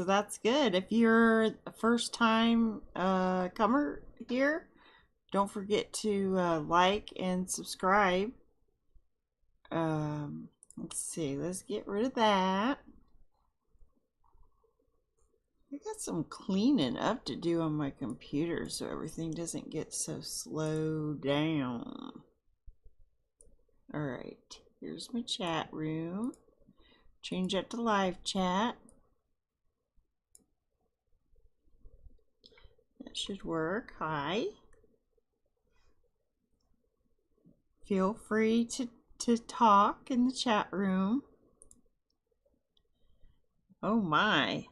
so that's good. If you're a first time comer here, don't forget to like and subscribe. Let's see, let's get rid of that. I got some cleaning up to do on my computer so everything doesn't get so slowed down. Alright, here's my chat room. Change that to live chat. That should work. Hi. Feel free to talk in the chat room. Oh my.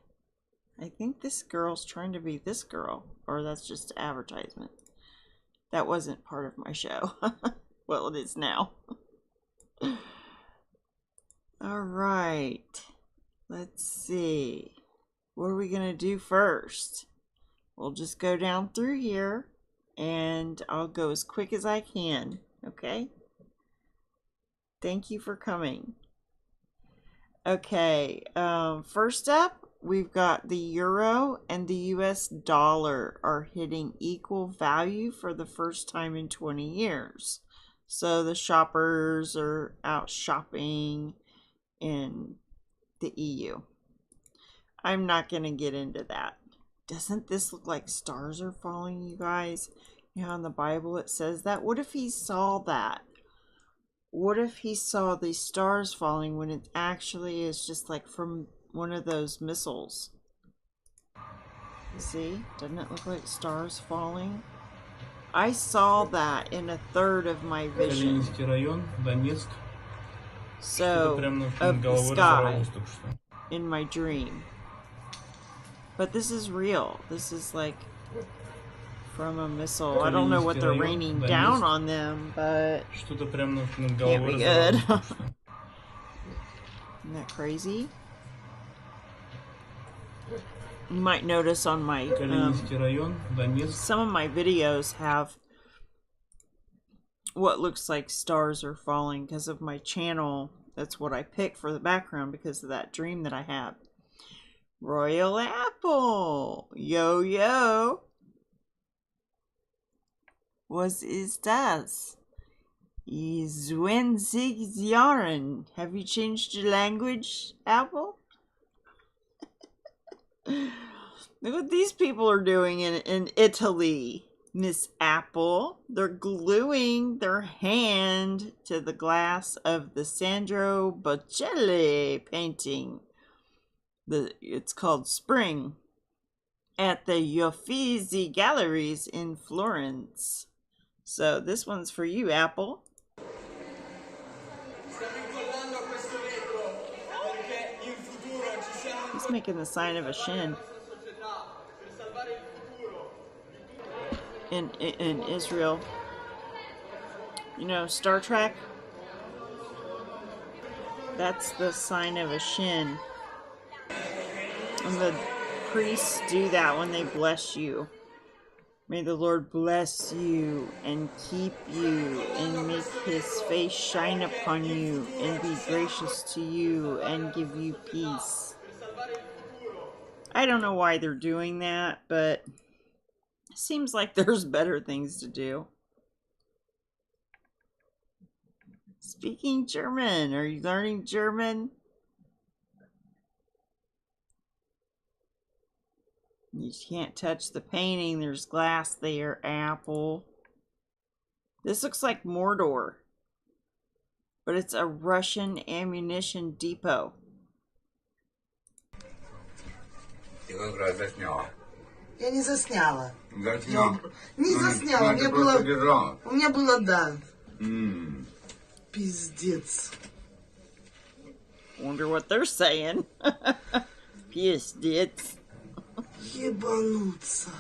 I think this girl's trying to be this girl, or that's just advertisement. That wasn't part of my show. Well, it is now. All right. Let's see. What are we going to do first? We'll just go down through here, and I'll go as quick as I can, okay? Thank you for coming. Okay, first up, we've got the euro and the US dollar are hitting equal value for the first time in 20 years. So the shoppers are out shopping in the EU. I'm not going to get into that. Doesn't this look like stars are falling, you guys? You know, in the Bible it says that. What if he saw that? What if he saw these stars falling when it actually is just like from one of those missiles? See? Doesn't it look like stars falling? I saw that in a third of my vision. So, of the sky in my dream. But this is real. This is like from a missile. I don't know what they're raining down on them, but can't be good. Isn't that crazy? You might notice on my some of my videos have what looks like stars are falling because of my channel. That's what I pick for the background because of that dream that I had. Royal Apple, yo yo. Was ist das? 20 Jahren. Have you changed your language, Apple? Look what these people are doing in Italy, Miss Apple. They're gluing their hand to the glass of the Sandro Botticelli painting. It's called Spring at the Uffizi Galleries in Florence. So this one's for you, Apple. He's making the sign of a shin. In Israel. You know, Star Trek? That's the sign of a shin. And the priests do that when they bless you. May the Lord bless you and keep you and make his face shine upon you and be gracious to you and give you peace. I don't know why they're doing that, but it seems like there's better things to do. Speaking German. Are you learning German? You can't touch the painting. There's glass there, Apple. This looks like Mordor. But it's a Russian ammunition depot. Я не засняла. Не засняла. У меня было, да. Пиздец. Wonder what they're saying. Пиздец. Ебануться.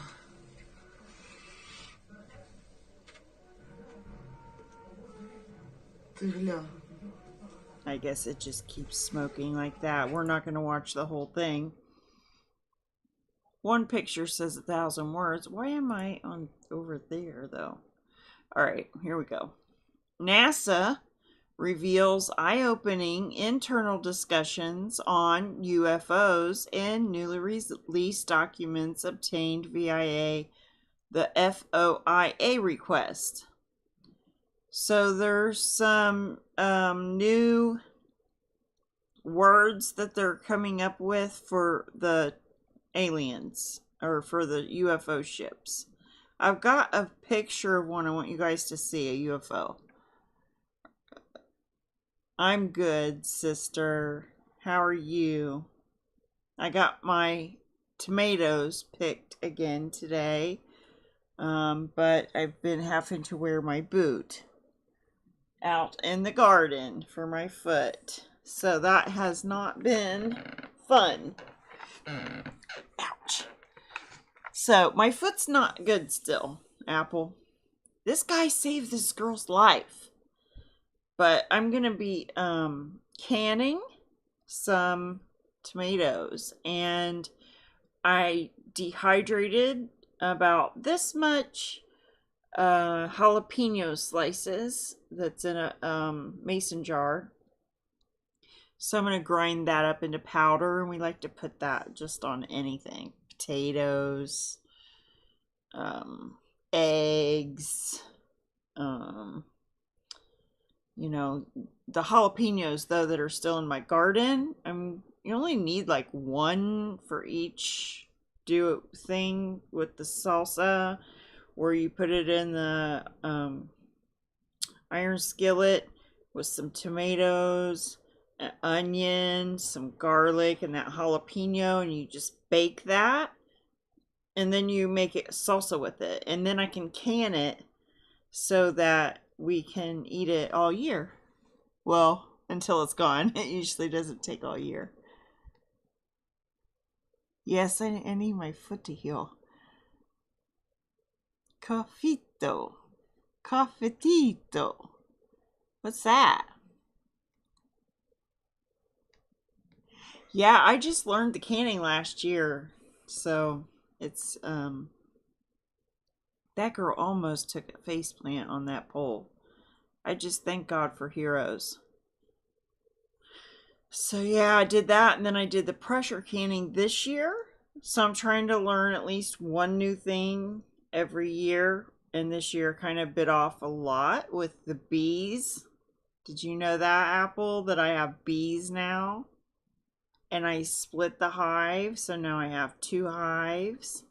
Ты гля. I guess it just keeps smoking like that. We're not going to watch the whole thing. One picture says 1,000 words. Why am I on over there, though? All right, here we go. NASA reveals eye-opening internal discussions on UFOs and newly released documents obtained via the FOIA request. So there's some new words that they're coming up with for the aliens, or for the UFO ships. I've got a picture of one I want you guys to see, a UFO. I'm good, sister. How are you? I got my tomatoes picked again today, but I've been having to wear my boot out in the garden for my foot. So that has not been fun. Ouch. So my foot's not good still, Apple. This guy saved this girl's life. But I'm going to be canning some tomatoes. And I dehydrated about this much jalapeno slices that's in a mason jar. So I'm going to grind that up into powder. And we like to put that just on anything. Potatoes, eggs, you know, the jalapenos, though, that are still in my garden, you only need like one for each thing with the salsa, where you put it in the iron skillet with some tomatoes, an onion, some garlic, and that jalapeno, and you just bake that, and then you make it salsa with it, and then I can can it so that we can eat it all year. Well, until it's gone. It usually doesn't take all year. Yes, I need my foot to heal. Cafito. Cafetito. What's that? Yeah, I just learned the canning last year. So it's that girl almost took a faceplant on that pole. I just thank God for heroes. So yeah, I did that, and then I did the pressure canning this year. So I'm trying to learn at least one new thing every year. And this year kind of bit off a lot with the bees. Did you know that, Apple, that I have bees now? And I split the hive, so now I have 2 hives.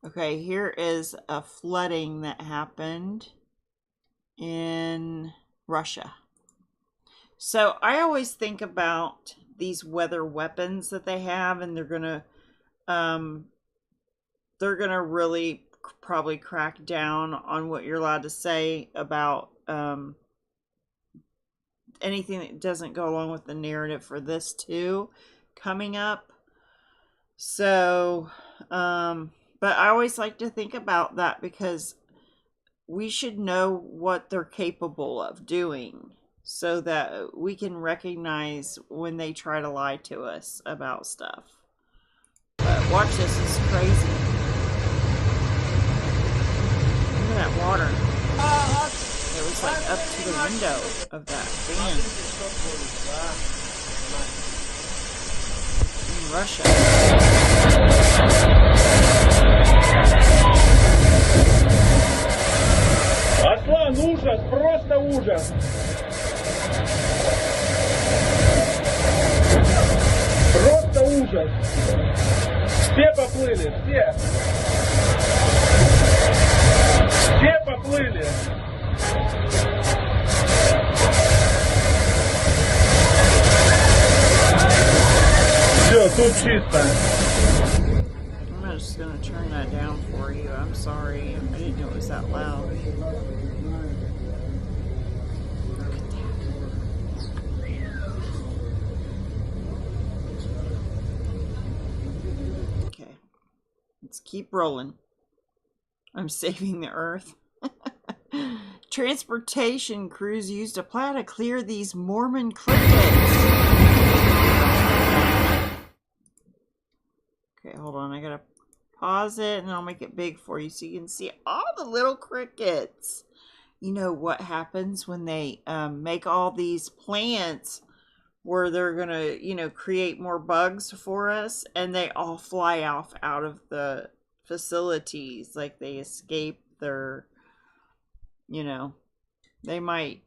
Okay, here is a flooding that happened in Russia. So I always think about these weather weapons that they have, and they're gonna really probably crack down on what you're allowed to say about anything that doesn't go along with the narrative for this too coming up. So but I always like to think about that, because we should know what they're capable of doing so that we can recognize when they try to lie to us about stuff. But watch this, is crazy. Look at that water. It was like up to the window of that van in Russia. Аслан, ужас, просто ужас. Просто ужас. Все поплыли, все. Все поплыли. Все, тут чисто. I'm just going to turn that down for you. I'm sorry. I didn't know it was that loud. Okay. Let's keep rolling. I'm saving the earth. Transportation crews used a plow to clear these Mormon crickets. Okay, hold on. I gotta pause it, and I'll make it big for you so you can see all the little crickets. you know what happens when they make all these plants where they're gonna, you know, create more bugs for us, and they all fly off out of the facilities, like they escape their, you know, they might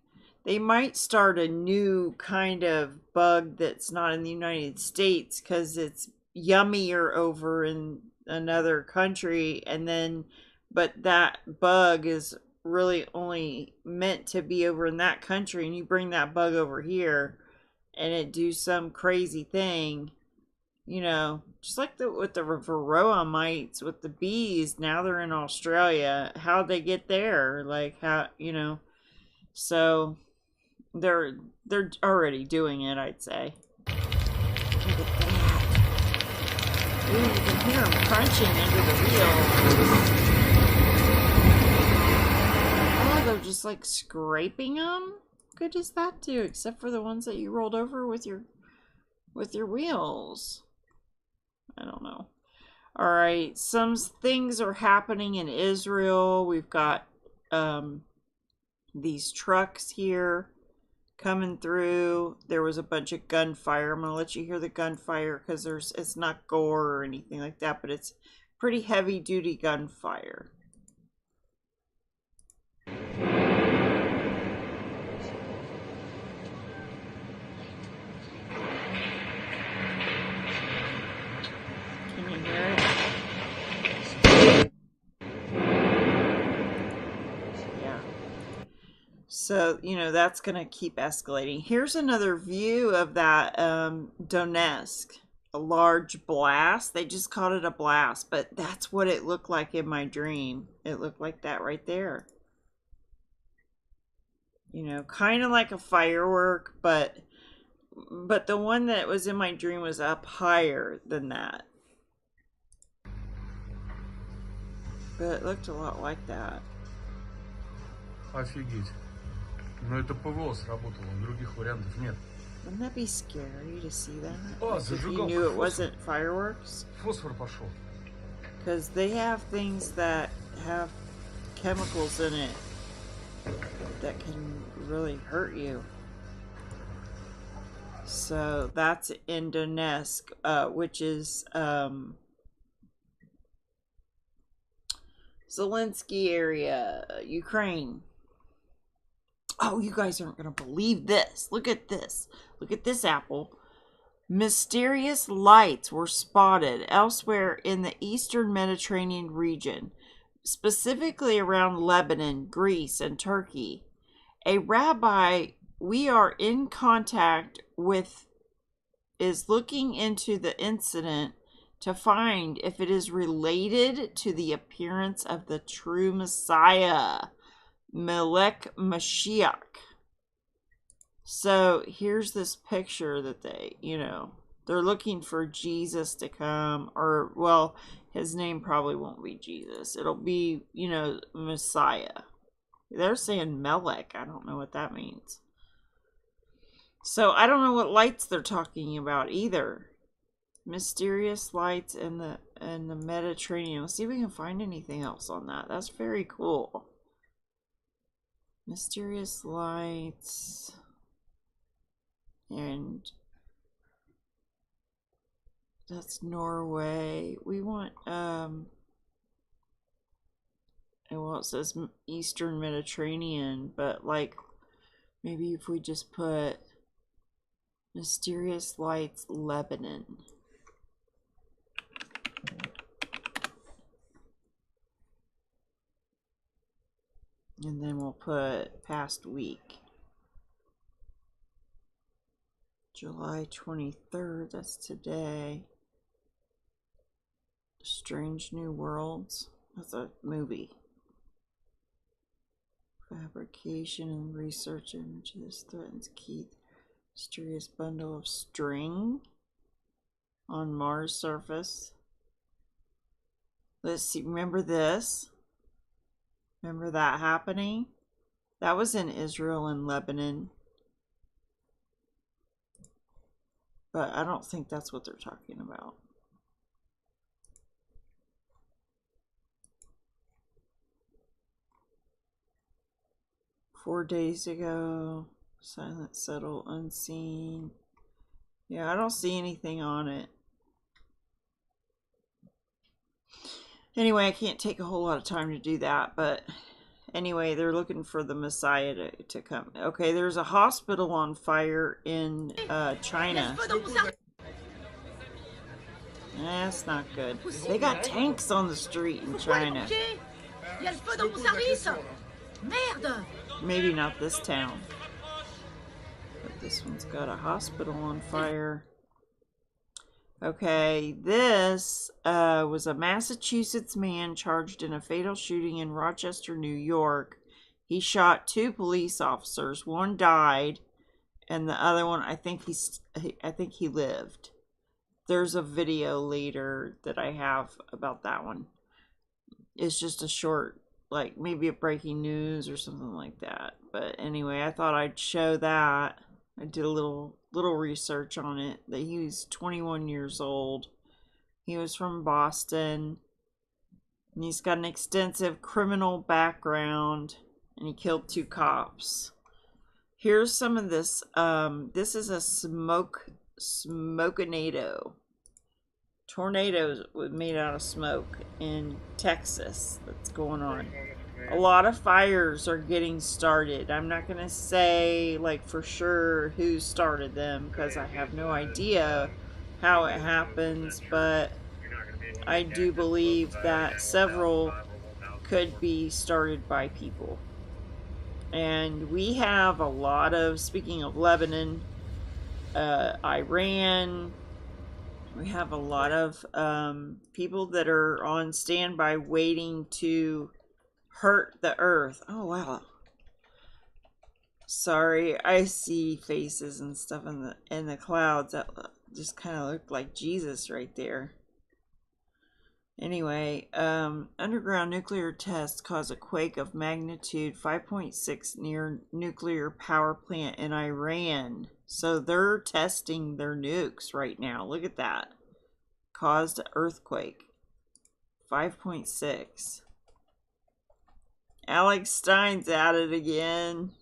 start a new kind of bug that's not in the United States because it's yummier over in another country, and then but that bug is really only meant to be over in that country, and you bring that bug over here and it do some crazy thing, you know, just like with the varroa mites with the bees. Now they're in Australia. How'd they get there? Like, how, you know, so they're already doing it, I'd say. Look at that. Ooh, you can hear them crunching under the wheel. Oh, they're just like scraping them. Good does that do, except for the ones that you rolled over with your wheels. I don't know. All right, some things are happening in Israel. We've got these trucks here coming through. There was a bunch of gunfire. I'm gonna let you hear the gunfire because it's not gore or anything like that, but it's pretty heavy duty gunfire. Can you hear it? Yeah. So, you know, that's going to keep escalating. Here's another view of that Donetsk, a large blast. They just called it a blast, but that's what it looked like in my dream. It looked like that right there. You know, kind of like a firework, but the one that was in my dream was up higher than that. But it looked a lot like that. Офигеть. Но это ПВО сработало, других вариантов нет. Wouldn't that be scary to see that? Oh, like if you knew it wasn't fireworks? Фосфор пошел. Because they have things that have chemicals in it that can really hurt you. So that's in Donetsk, which is Zelensky area, Ukraine. Oh, you guys aren't going to believe this. Look at this. Look at this apple. Mysterious lights were spotted elsewhere in the eastern Mediterranean region, specifically around Lebanon, Greece, and Turkey. A rabbi we are in contact with is looking into the incident to find if it is related to the appearance of the true Messiah, Melech Mashiach. So here's this picture that they, you know, they're looking for Jesus to come, or, well, his name probably won't be Jesus. It'll be, you know, Messiah. They're saying Melech. I don't know what that means. So I don't know what lights they're talking about either. Mysterious lights in the Mediterranean. Let's see if we can find anything else on that. That's very cool. Mysterious lights. And that's Norway. We want well, it says Eastern Mediterranean, but like maybe if we just put Mysterious Lights Lebanon. And then we'll put past week. July 23rd, that's today. Strange New Worlds. That's a movie. Fabrication and research images threatens key mysterious bundle of string on Mars surface. Let's see, remember this? Remember that happening? That was in Israel and Lebanon. But I don't think that's what they're talking about. 4 days ago. Silent, settle, unseen. Yeah, I don't see anything on it. Anyway, I can't take a whole lot of time to do that, but anyway, they're looking for the Messiah to come. Okay, there's a hospital on fire in China. That's not good. They got tanks on the street in China. Maybe not this town. But this one's got a hospital on fire. Okay, this was a Massachusetts man charged in a fatal shooting in Rochester, New York. He shot 2 police officers. One died, and the other one, I think he lived. There's a video later that I have about that one. It's just a short, like maybe a breaking news or something like that. But anyway, I thought I'd show that. I did a little research on it. That he was 21 years old. He was from Boston. And he's got an extensive criminal background. And he killed 2 cops. Here's some of this. This is a smokinado. Tornadoes made out of smoke in Texas that's going on. A lot of fires are getting started. I'm not going to say like for sure who started them because I have no idea how it happens, but I do believe that several could be started by people. And we have a lot of, speaking of Lebanon, Iran, we have a lot of people that are on standby waiting to hurt the earth. Oh, wow. Sorry, I see faces and stuff in the clouds that just kind of look like Jesus right there. Anyway, underground nuclear tests cause a quake of magnitude 5.6 near nuclear power plant in Iran. So they're testing their nukes right now. Look at that. Caused an earthquake. 5.6. Alex Stein's at it again.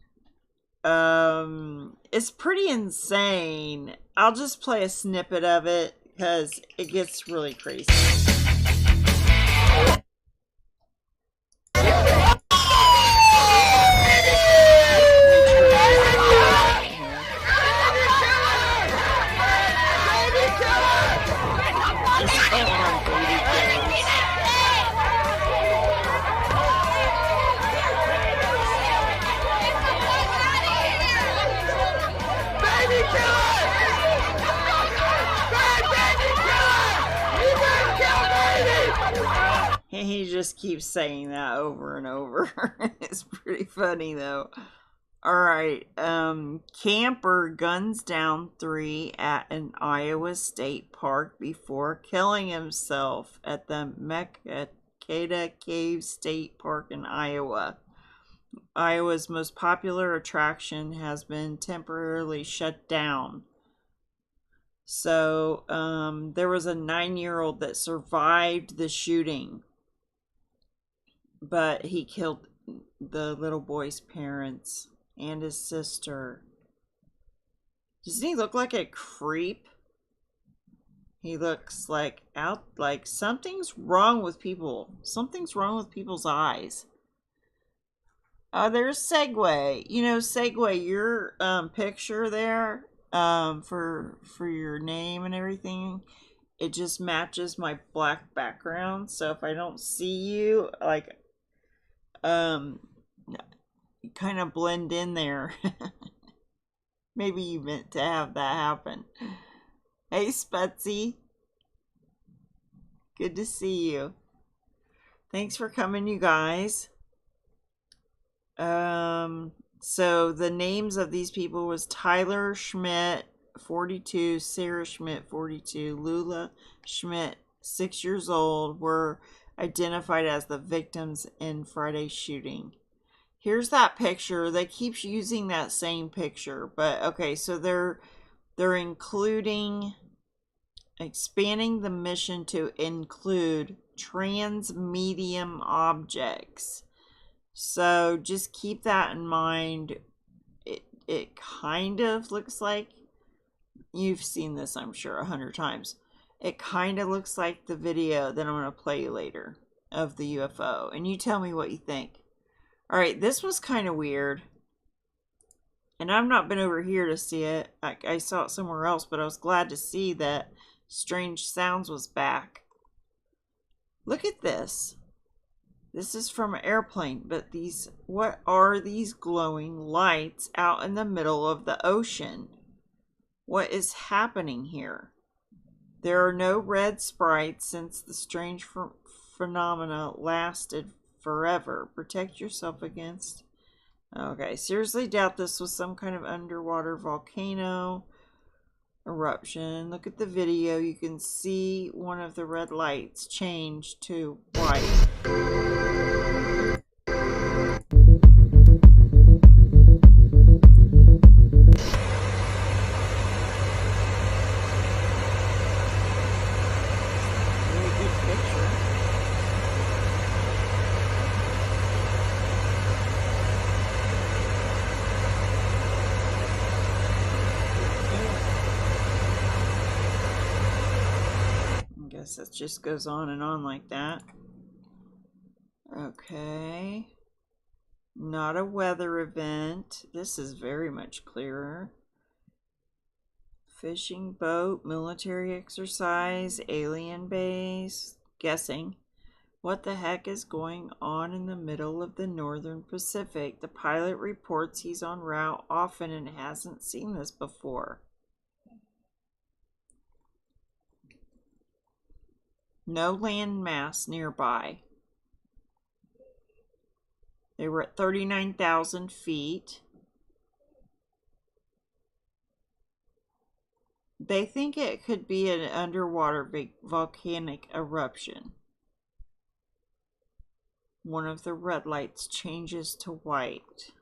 It's pretty insane. I'll just play a snippet of it because it gets really crazy. He just keeps saying that over and over. It's pretty funny though. Alright, camper guns down 3 at an Iowa state park before killing himself at the Mecada Cave State Park in Iowa. Iowa's most popular attraction has been temporarily shut down. So, there was a 9-year-old that survived the shooting, but he killed the little boy's parents and his sister. Doesn't he look like a creep? He looks like something's wrong with people. Something's wrong with people's eyes. There's Segway. You know, Segway, your picture there, for your name and everything, it just matches my black background. So if I don't see you, like, you kind of blend in there. Maybe you meant to have that happen. Hey, Sputsy. Good to see you. Thanks for coming, you guys. So the names of these people was Tyler Schmidt, 42, Sarah Schmidt, 42, Lula Schmidt, 6 years old, were identified as the victims in Friday's shooting. Here's that picture. They keep using that same picture, but okay, so they're expanding the mission to include trans medium objects. So just keep that in mind. It kind of looks like, you've seen this, I'm sure, 100 times. It kind of looks like the video that I'm going to play you later of the UFO. And you tell me what you think. Alright, this was kind of weird. And I've not been over here to see it. I saw it somewhere else, but I was glad to see that Strange Sounds was back. Look at this. This is from an airplane, but what are these glowing lights out in the middle of the ocean? What is happening here? There are no red sprites since the strange phenomena lasted forever. Protect yourself against... Okay, seriously doubt this was some kind of underwater volcano eruption. Look at the video. You can see one of the red lights change to white. Really good picture. Guess that just goes on and on like that. Okay. Not a weather event. This is very much clearer. Fishing boat, military exercise, alien base. Guessing. What the heck is going on in the middle of the northern Pacific? The pilot reports he's en route often and hasn't seen this before. No land mass nearby. They were at 39,000 feet. They think it could be an underwater volcanic eruption. One of the red lights changes to white.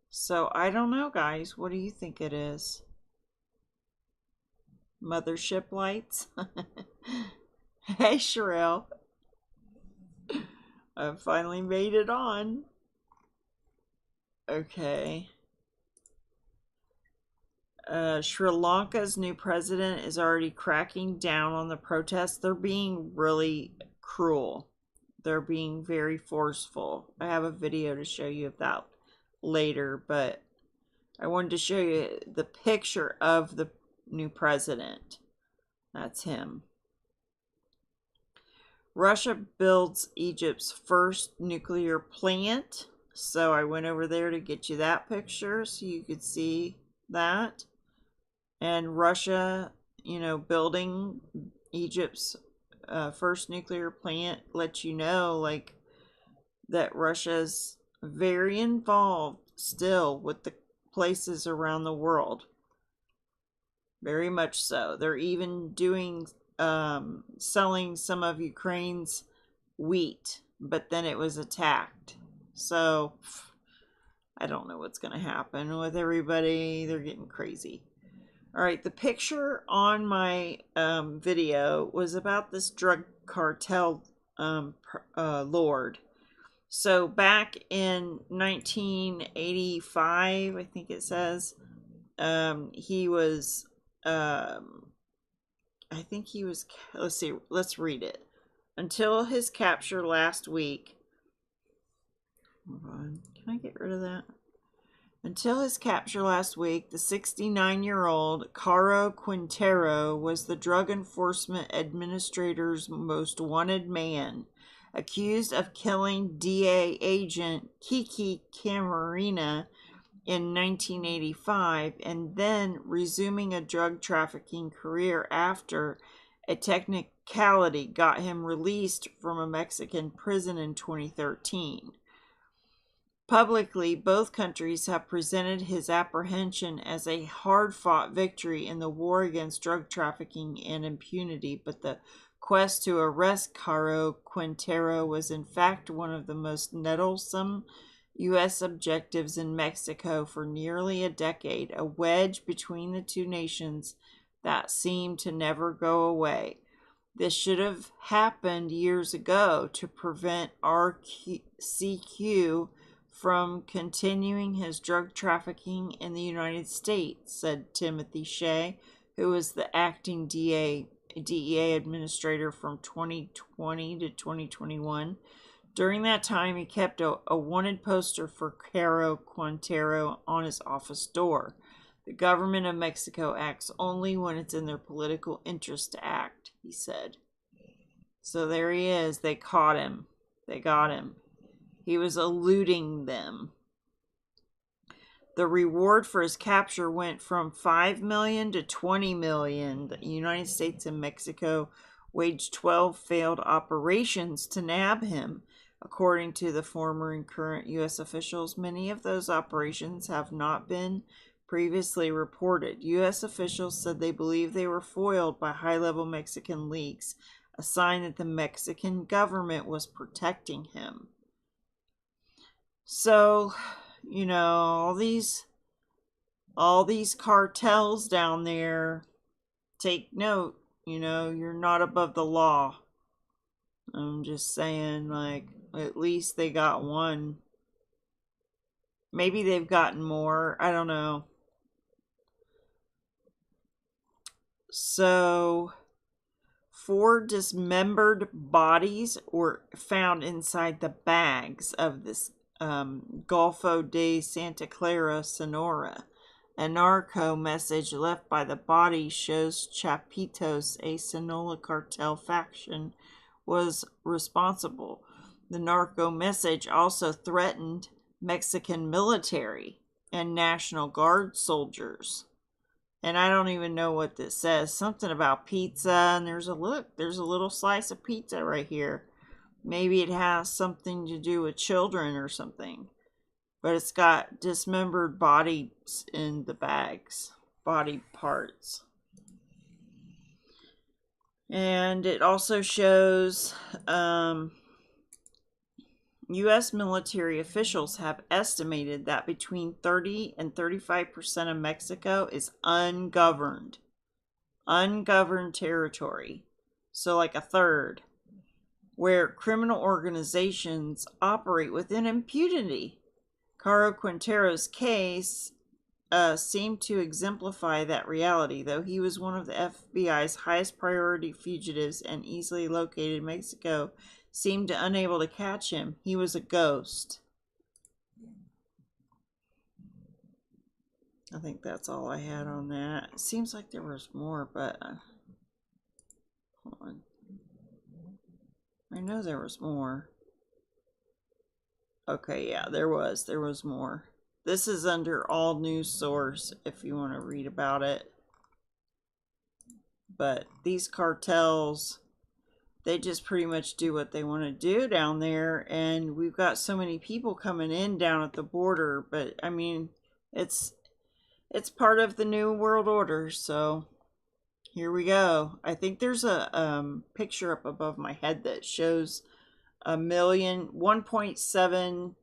So I don't know, guys. What do you think it is? Mothership lights? Hey, Sherelle. I finally made it on. Okay. Sri Lanka's new president is already cracking down on the protests. They're being really cruel. They're being very forceful. I have a video to show you of that later, but I wanted to show you the picture of the new president. That's him. Russia builds Egypt's first nuclear plant. So I went over there to get you that picture so you could see that. And Russia, you know, building Egypt's first nuclear plant lets you know, like, that Russia's very involved still with the places around the world. Very much so. They're even doing... selling some of Ukraine's wheat, but then it was attacked. So I don't know what's going to happen with everybody. They're getting crazy. All right, the picture on my video was about this drug cartel lord. So back in 1985, I think it says, he was... I think he was, let's see, let's read it. Until his capture last week. Hold on, can I get rid of that? Until his capture last week, the 69-year-old Caro Quintero was the Drug Enforcement Administrator's most wanted man, accused of killing DA agent Kiki Camarena in 1985, and then resuming a drug trafficking career after a technicality got him released from a Mexican prison in 2013. Publicly, both countries have presented his apprehension as a hard-fought victory in the war against drug trafficking and impunity, but the quest to arrest Caro Quintero was in fact one of the most nettlesome U.S. objectives in Mexico for nearly a decade, a wedge between the two nations that seemed to never go away. This should have happened years ago to prevent RCQ from continuing his drug trafficking in the United States, said Timothy Shea, who was the acting DEA administrator from 2020 to 2021. During that time, he kept a wanted poster for Caro Quintero on his office door. The government of Mexico acts only when it's in their political interest to act, he said. So there he is. They caught him. They got him. He was eluding them. The reward for his capture went from $5 million to $20 million. The United States and Mexico waged 12 failed operations to nab him. According to the former and current U.S. officials, many of those operations have not been previously reported. U.S. officials said they believe they were foiled by high-level Mexican leaks, a sign that the Mexican government was protecting him. So, you know, all these cartels down there, take note, you know, you're not above the law. I'm just saying, like, at least they got one. Maybe they've gotten more. I don't know. So, 4 dismembered bodies were found inside the bags of this Golfo de Santa Clara, Sonora. A narco message left by the body shows Chapitos, a Sinaloa cartel faction, was responsible. The narco message also threatened Mexican military and National Guard soldiers. And I don't even know what this says. Something about pizza, and there's a little slice of pizza right here. Maybe it has something to do with children or something. But it's got dismembered bodies in the bags. Body parts. And it also shows U.S. military officials have estimated that between 30 and 35% of Mexico is ungoverned. Ungoverned territory. So like a third. Where criminal organizations operate within impunity. Caro Quintero's case seemed to exemplify that reality, though he was one of the FBI's highest priority fugitives and easily located. Mexico seemed unable to catch him. He was a ghost. I think that's all I had on that. It seems like there was more, but hold on. I know there was more. Okay, yeah, there was more. This is under all news source if you want to read about it. But these cartels, they just pretty much do what they want to do down there. And we've got so many people coming in down at the border. But, I mean, it's part of the New World Order. So, here we go. I think there's a picture up above my head that shows 1.7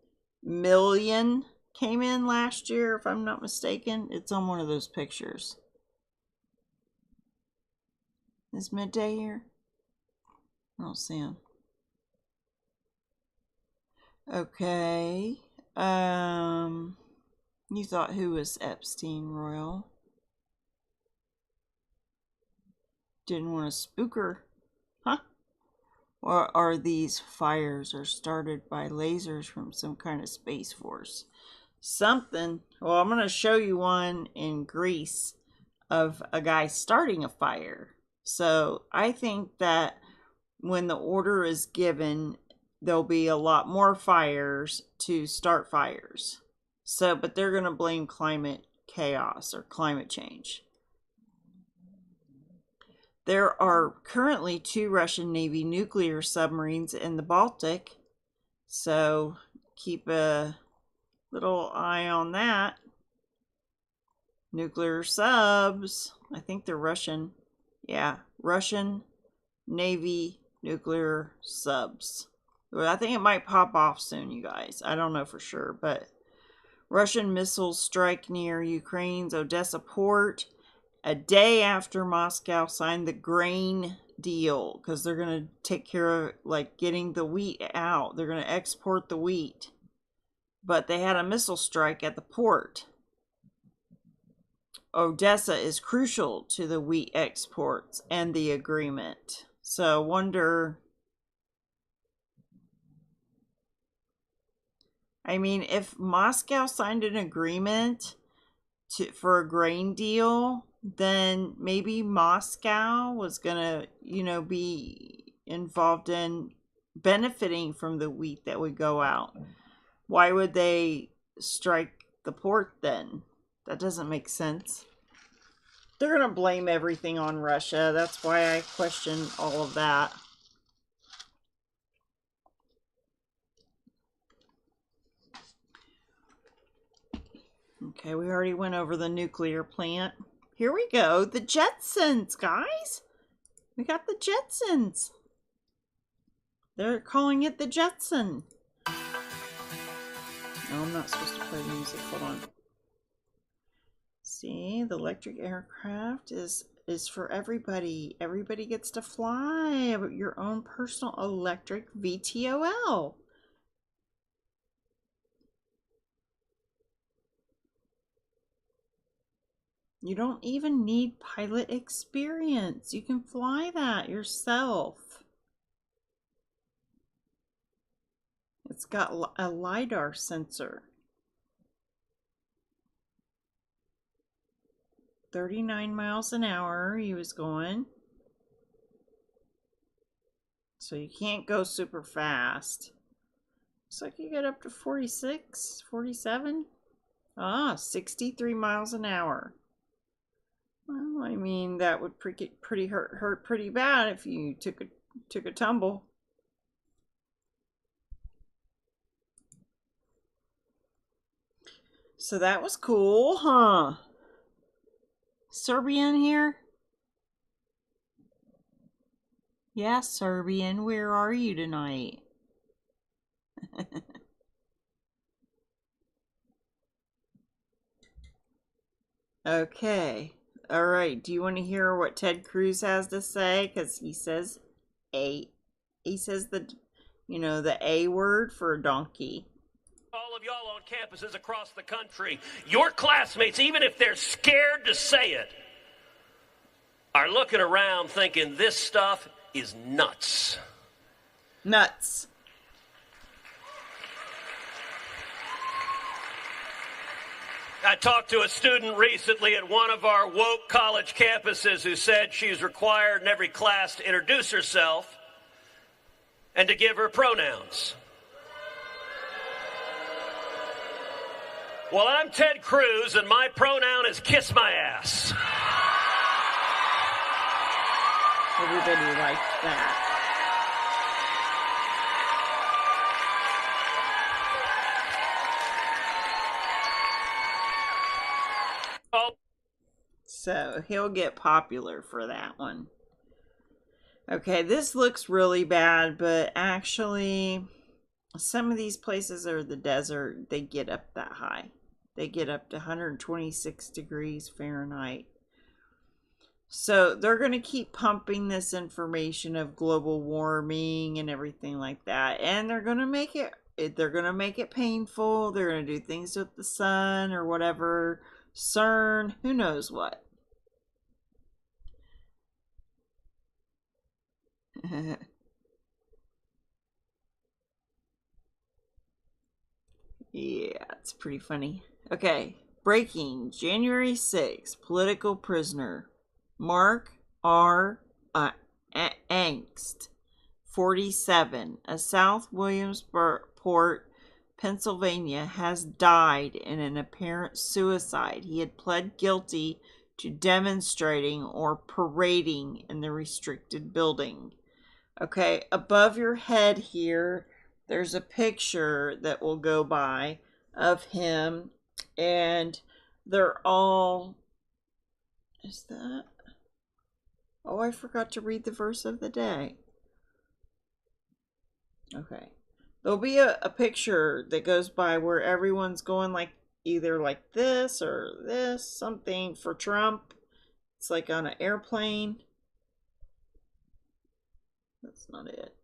million came in last year, if I'm not mistaken. It's on one of those pictures. Is Midday here? I don't see him. Okay. You thought who was Epstein Royal? Didn't want to spook her. Huh? Or are these fires are started by lasers from some kind of space force? Something. Well, I'm going to show you one in Greece of a guy starting a fire. So I think that when the order is given, there'll be a lot more fires to start fires. So, but they're going to blame climate chaos or climate change. There are currently 2 Russian Navy nuclear submarines in the Baltic. So keep a little eye on that. Nuclear subs. I think they're Russian. Yeah, Russian Navy nuclear subs. Well, I think it might pop off soon, you guys. I don't know for sure, but Russian missiles strike near Ukraine's Odessa port a day after Moscow signed the grain deal because they're going to take care of like getting the wheat out. They're going to export the wheat. But they had a missile strike at the port. Odessa is crucial to the wheat exports and the agreement. So wonder, I mean, if Moscow signed an agreement for a grain deal, then maybe Moscow was gonna, be involved in benefiting from the wheat that would go out. Why would they strike the port then? That doesn't make sense. They're gonna blame everything on Russia. That's why I question all of that. Okay, we already went over the nuclear plant. Here we go. The Jetsons, guys. We got the Jetsons. They're calling it the Jetson. No, I'm not supposed to play music. Hold on. See, the electric aircraft is for everybody. Everybody gets to fly your own personal electric VTOL. You don't even need pilot experience. You can fly that yourself. It's got a LiDAR sensor. 39 miles an hour he was going. So you can't go super fast. Looks like you get up to 46, 47. 63 miles an hour. Well, I mean, that would hurt pretty bad if you took a tumble. So that was cool, huh? Serbian here? Yeah, Serbian, where are you tonight? Okay. All right. Do you want to hear what Ted Cruz has to say? Because he says the the A word for a donkey. All of y'all on campuses across the country, your classmates, even if they're scared to say it, are looking around thinking this stuff is nuts. Nuts. I talked to a student recently at one of our woke college campuses who said she's required in every class to introduce herself and to give her pronouns. Well, I'm Ted Cruz, and my pronoun is kiss my ass. Everybody liked that. So he'll get popular for that one. Okay, this looks really bad, but actually some of these places are the desert. They get up that high. They get up to 126 degrees Fahrenheit. So they're going to keep pumping this information of global warming and everything like that. And they're going to make it painful. They're going to do things with the sun or whatever. CERN, who knows what. Yeah, it's pretty funny. Okay, breaking January 6th, political prisoner Mark R. Angst, 47, a South Williamsport, Pennsylvania, has died in an apparent suicide. He had pled guilty to demonstrating or parading in the restricted building. Okay, above your head here, there's a picture that will go by of him, and they're all, is that, oh, I forgot to read the verse of the day. Okay, there'll be a picture that goes by where everyone's going like either like this or this, something for Trump. It's like on an airplane. That's not it.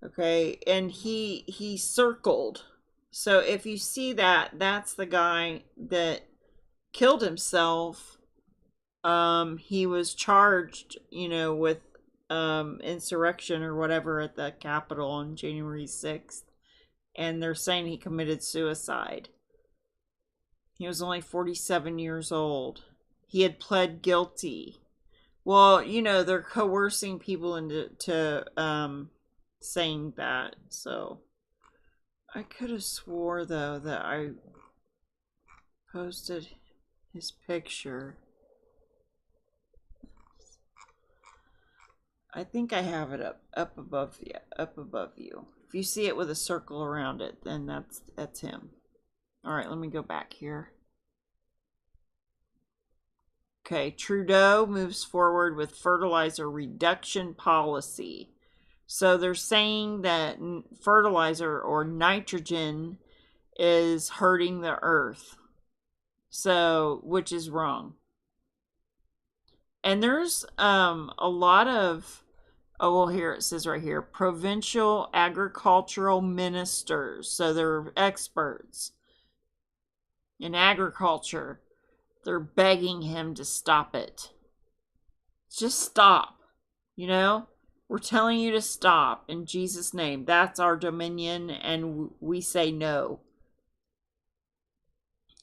Okay, and he circled. So if you see that, that's the guy that killed himself. He was charged, with insurrection or whatever at the Capitol on January 6th. And they're saying he committed suicide. He was only 47 years old. He had pled guilty. Well, they're coercing people into saying that. So I could have swore, though, that I posted his picture. I think I have it up above you. If you see it with a circle around it, then that's him. All right, let me go back here. Okay, Trudeau moves forward with fertilizer reduction policy. So they're saying that fertilizer or nitrogen is hurting the earth. So, which is wrong. And there's a lot of, here it says right here, provincial agricultural ministers. So they're experts in agriculture. They're begging him to stop it. Just stop. We're telling you to stop in Jesus' name. That's our dominion, and we say no.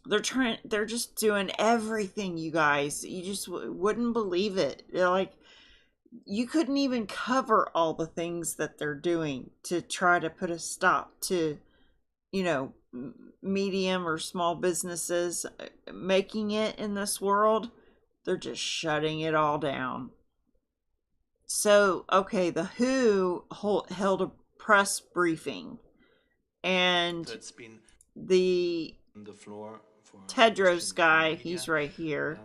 They're just doing everything, you guys. You just wouldn't believe it. They're like, you couldn't even cover all the things that they're doing to try to put a stop to, medium or small businesses making it in this world. They're just shutting it all down. So, okay, the WHO held a press briefing, and the Tedros guy, he's right here.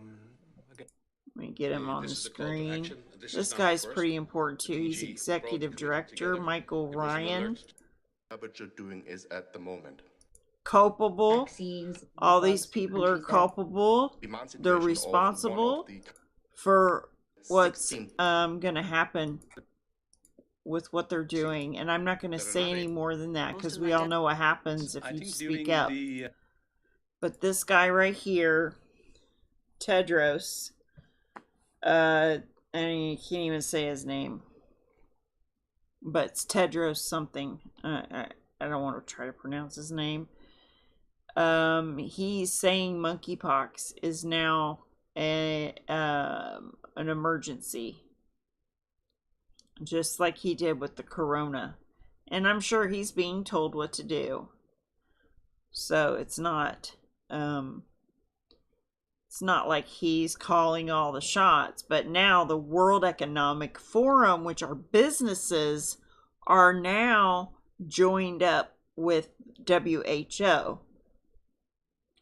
Let me get him on the screen. This guy's pretty important too. He's executive director, Michael Ryan. What you're doing is at the moment. Culpable. All these people are culpable. They're responsible for what's gonna happen with what they're doing. And I'm not gonna say any more than that, because we all know what happens if you speak up. But this guy right here, Tedros, I can't even say his name, but it's Tedros something. I don't want to try to pronounce his name. He's saying monkeypox is now an emergency, just like he did with the corona. And I'm sure he's being told what to do. So it's not like he's calling all the shots. But now the World Economic Forum, which are businesses, are now joined up with WHO.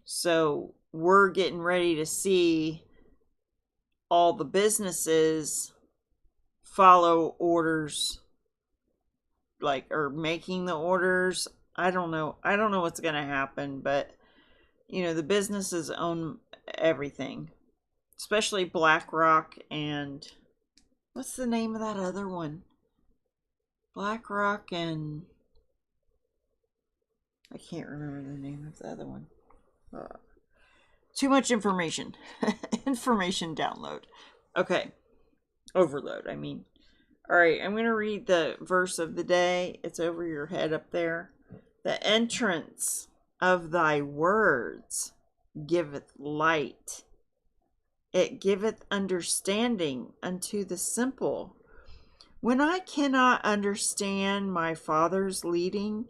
So we're getting ready to see all the businesses follow orders, or making the orders. I don't know what's going to happen, but the businesses own everything, especially BlackRock and what's the name of that other one? BlackRock and I can't remember the name of the other one. Too much information. Information download. Okay. Overload, I mean. All right, I'm going to read the verse of the day. It's over your head up there. The entrance of thy words giveth light. It giveth understanding unto the simple. When I cannot understand my Father's leading,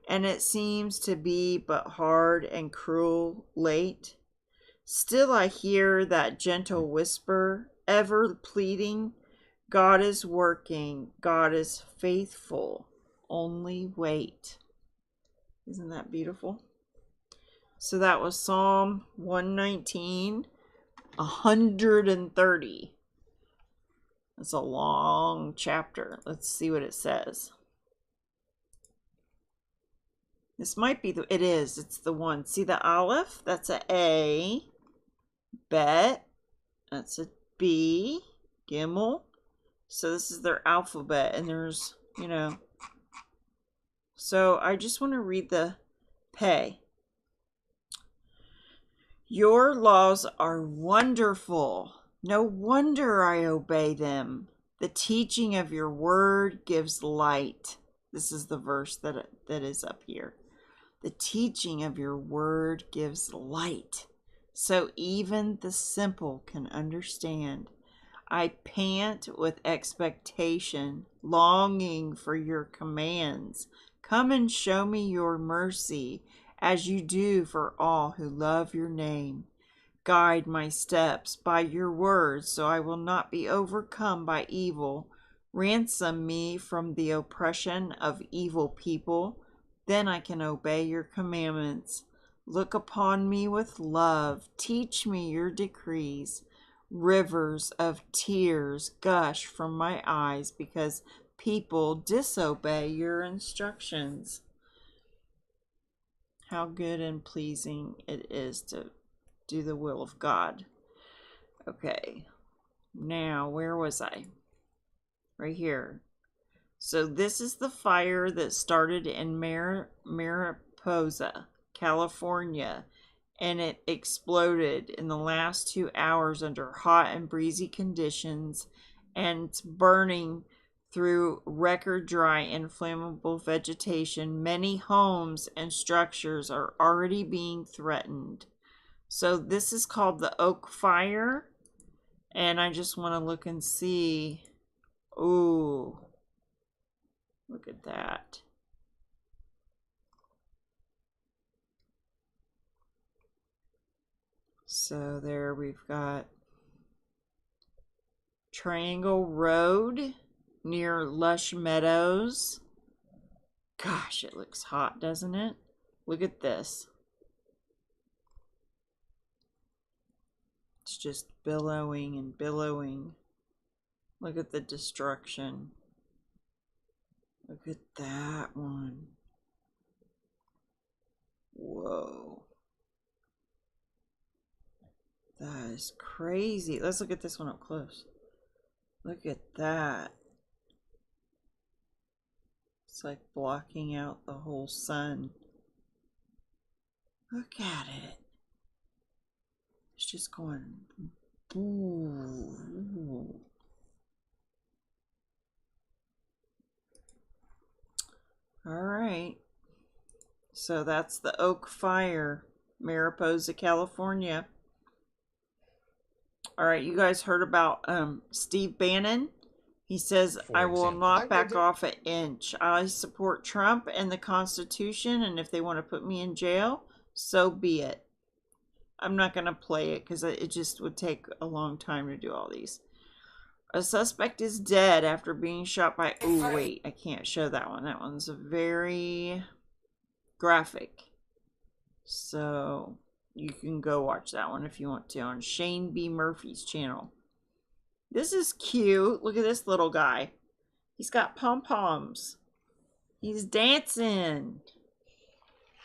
and it seems to be but hard and cruel late, still I hear that gentle whisper, ever pleading, God is working, God is faithful, only wait. Isn't that beautiful? So that was Psalm 119, 130. That's a long chapter. Let's see what it says. This might be it is. It's the one. See the Aleph? That's a A. Bet. That's a B. Gimel. So this is their alphabet, and there's, you know. So I just want to read the pay. Your laws are wonderful. No wonder I obey them. The teaching of your word gives light. This is the verse that is up here. The teaching of your word gives light, so even the simple can understand. I pant with expectation, longing for your commands. Come and show me your mercy, as you do for all who love your name. Guide my steps by your words, so I will not be overcome by evil. Ransom me from the oppression of evil people. Then I can obey your commandments. Look upon me with love. Teach me your decrees. Rivers of tears gush from my eyes because people disobey your instructions. How good and pleasing it is to do the will of God. Okay, now where was I? Right here. So this is the fire that started in Mariposa, California, and it exploded in the last 2 hours under hot and breezy conditions, and it's burning through record dry and flammable vegetation. Many homes and structures are already being threatened. So this is called the Oak Fire, and I just want to look and see. Ooh. Look at that. So there we've got Triangle Road near Lush Meadows. Gosh, it looks hot, doesn't it? Look at this. It's just billowing and billowing. Look at the destruction. Look at that one. Whoa. That is crazy. Let's look at this one up close. Look at that. It's like blocking out the whole sun. Look at it. It's just going. Ooh. All right. So that's the Oak Fire, Mariposa, California. All right, you guys heard about Steve Bannon? He says, I will not back off an inch. I support Trump and the Constitution, and if they want to put me in jail, so be it. I'm not going to play it because it just would take a long time to do all these. A suspect is dead after being shot by... Oh, wait, I can't show that one. That one's very graphic. So you can go watch that one if you want to on Shane B. Murphy's channel. This is cute. Look at this little guy. He's got pom-poms. He's dancing.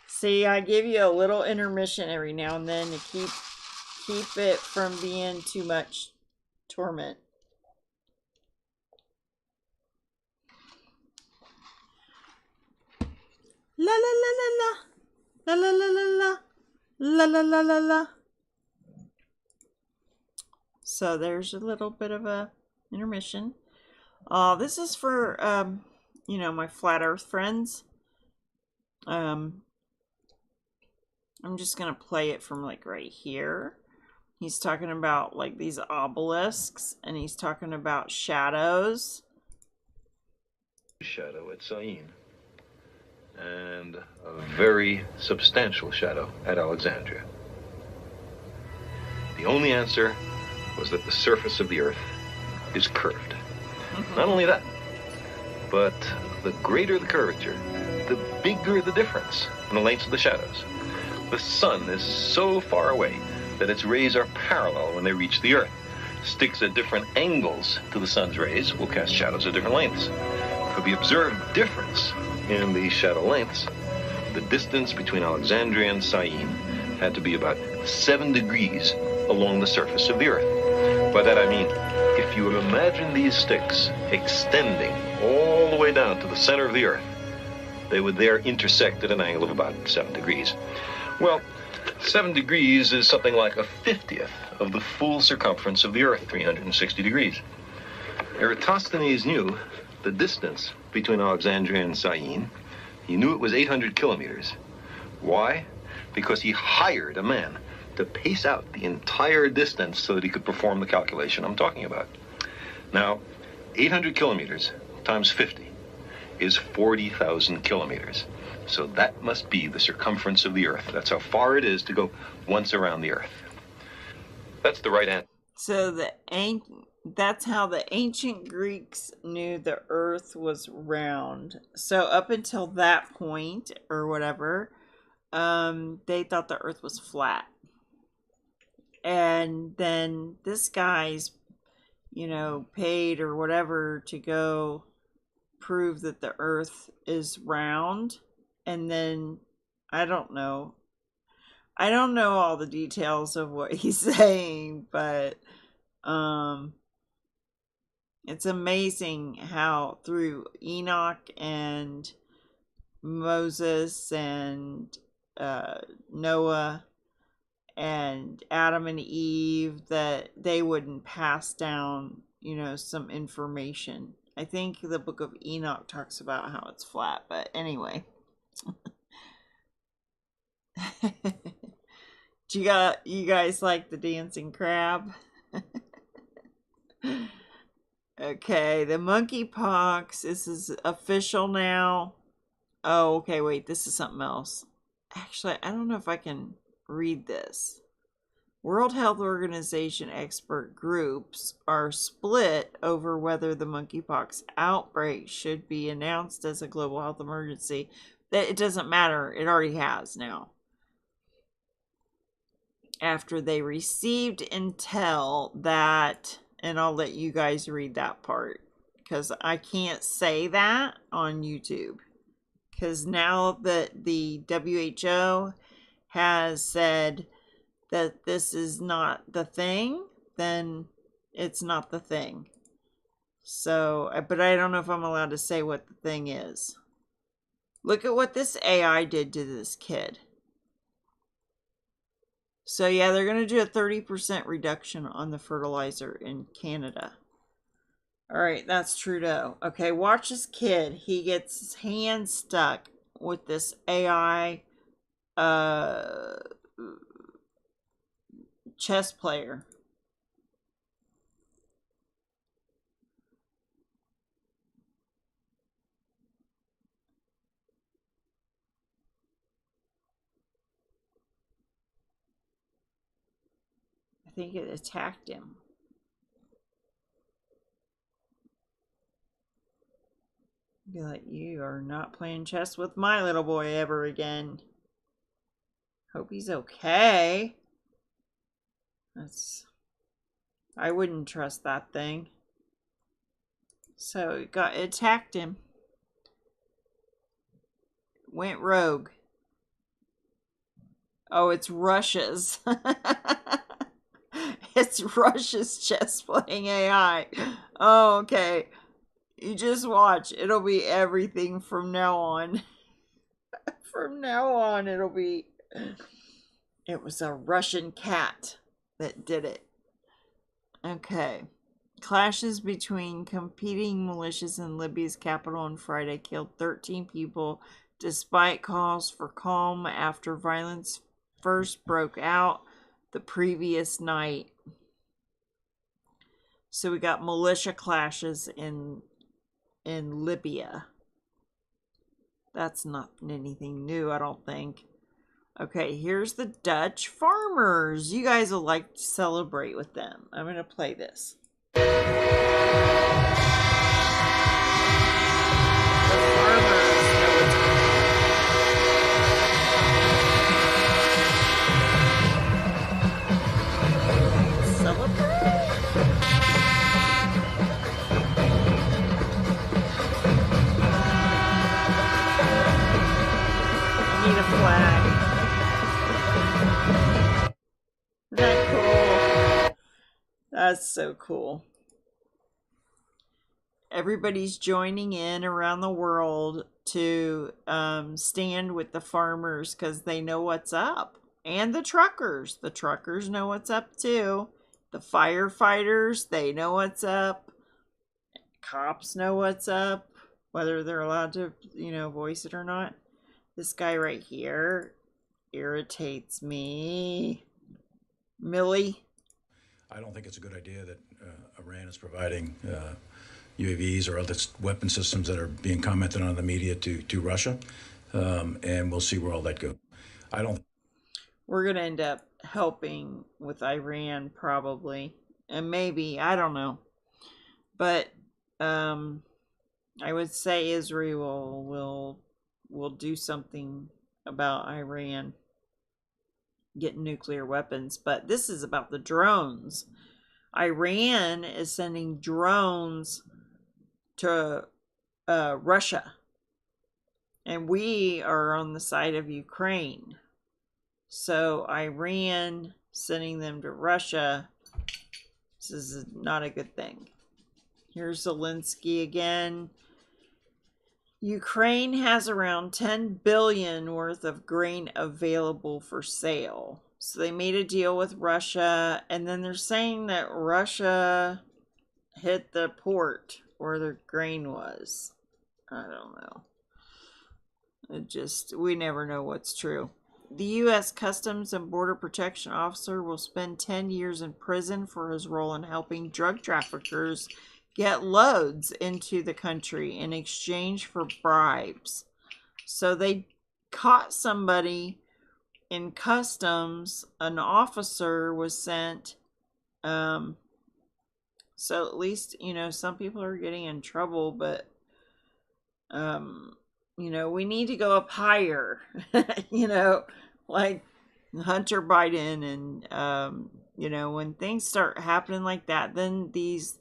See, I give you a little intermission every now and then to keep it from being too much torment. La la la la la. La la la la la. La la la la la. So there's a little bit of a intermission. This is for my flat earth friends. I'm just gonna play it from like right here. He's talking about like these obelisks, and he's talking about shadows. Shadow at Syene, and a very substantial shadow at Alexandria. The only answer was that the surface of the earth is curved. Not only that, but the greater the curvature, the bigger the difference in the lengths of the shadows. The sun is so far away that its rays are parallel when they reach the earth. Sticks at different angles to the sun's rays will cast shadows at different lengths. For the observed difference in the shadow lengths, the distance between Alexandria and Syene had to be about 7 degrees along the surface of the earth. By that I mean, if if you imagine these sticks extending all the way down to the center of the Earth, they would there intersect at an angle of about 7 degrees. Well, 7 degrees is something like a 50th of the full circumference of the Earth, 360 degrees. Eratosthenes knew the distance between Alexandria and Syene. He knew it was 800 kilometers. Why? Because he hired a man to pace out the entire distance so that he could perform the calculation I'm talking about. Now, 800 kilometers times 50 is 40,000 kilometers. So that must be the circumference of the Earth. That's how far it is to go once around the Earth. That's the right answer. So that's how the ancient Greeks knew the Earth was round. So up until that point, or whatever, they thought the Earth was flat. And then this guy's, paid or whatever to go prove that the Earth is round. And then, I don't know all the details of what he's saying, but it's amazing how through Enoch and Moses and Noah and Adam and Eve that they wouldn't pass down, some information. I think the book of Enoch talks about how it's flat, but anyway. Do you guys like the dancing crab? Okay, the monkeypox. This is official now. Oh, okay, wait, this is something else. Actually, I don't know if I can read this. World Health Organization expert groups are split over whether the monkeypox outbreak should be announced as a global health emergency. It doesn't matter. It already has now. After they received intel that, and I'll let you guys read that part because I can't say that on YouTube. Because now that the WHO has said that this is not the thing, then it's not the thing. So, but I don't know if I'm allowed to say what the thing is. Look at what this AI did to this kid. So yeah, they're going to do a 30% reduction on the fertilizer in Canada. All right, that's Trudeau. Okay, watch this kid. He gets his hand stuck with this AI chess player. I think it attacked him. Be like, you are not playing chess with my little boy ever again. Hope he's okay. I wouldn't trust that thing. So it attacked him. Went rogue. Oh, it's Russia's. It's Russia's chess playing AI. Oh, okay. You just watch. It'll be everything from now on. From now on, it'll be... It was a Russian cat that did it. Okay. Clashes between competing militias in Libya's capital on Friday killed 13 people despite calls for calm after violence first broke out the previous night. So we got militia clashes in Libya. That's not anything new, I don't think. Okay, here's the Dutch farmers. You guys will like to celebrate with them. I'm going to play this. The farmers know what's celebrate. I need a flag. Isn't that cool? That's so cool. everybody's joining in around the world to stand with the farmers because they know what's up. And the truckers. The truckers know what's up too. The firefighters, they know what's up. Cops know what's up, whether they're allowed to, voice it or not. This guy right here irritates me. Millie. I don't think it's a good idea that Iran is providing UAVs or other weapon systems that are being commented on in the media to Russia, and we'll see where all that goes. We're going to end up helping with Iran probably, and maybe, I don't know. But I would say Israel will do something about Iran getting nuclear weapons, but this is about the drones. Iran is sending drones to Russia, and we are on the side of Ukraine. So Iran sending them to Russia, this is not a good thing. Here's Zelensky again. Ukraine has around 10 billion worth of grain available for sale. So they made a deal with Russia, and then they're saying that Russia hit the port where their grain was. I don't know. We never know what's true. The U.S. Customs and Border Protection officer will spend 10 years in prison for his role in helping drug traffickers get loads into the country in exchange for bribes. So they caught somebody in customs. An officer was sent. So at least, some people are getting in trouble, but, we need to go up higher, like Hunter Biden. And, when things start happening like that, then these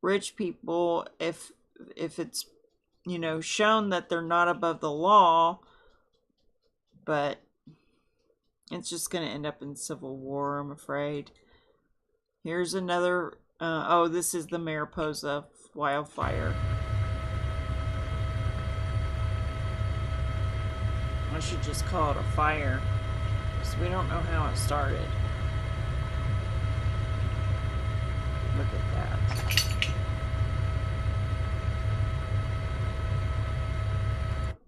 rich people, if it's shown that they're not above the law, but it's just going to end up in civil war, I'm afraid. Here's another this is the Mariposa wildfire. I should just call it a fire because we don't know how it started. Look at that.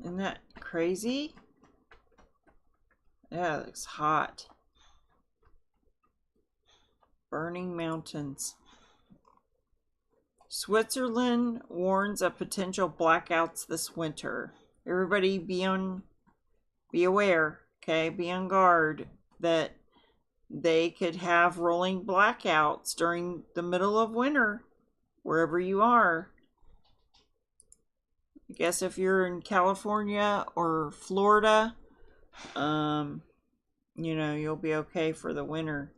Isn't that crazy? Yeah, it looks hot. Burning mountains. Switzerland warns of potential blackouts this winter. Everybody be aware, okay? Be on guard that they could have rolling blackouts during the middle of winter, wherever you are. I guess if you're in California or Florida, you'll be okay for the winter.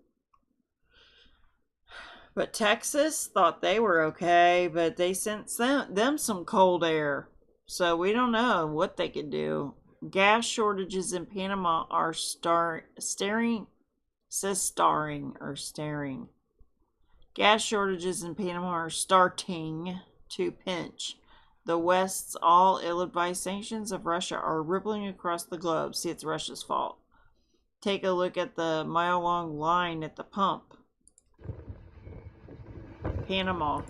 But Texas thought they were okay, but they sent them some cold air. So we don't know what they could do. Gas shortages in Panama are staring. Gas shortages in Panama are starting to pinch. The West's all ill-advised sanctions of Russia are rippling across the globe. See, it's Russia's fault. Take a look at the mile-long line at the pump. Panama.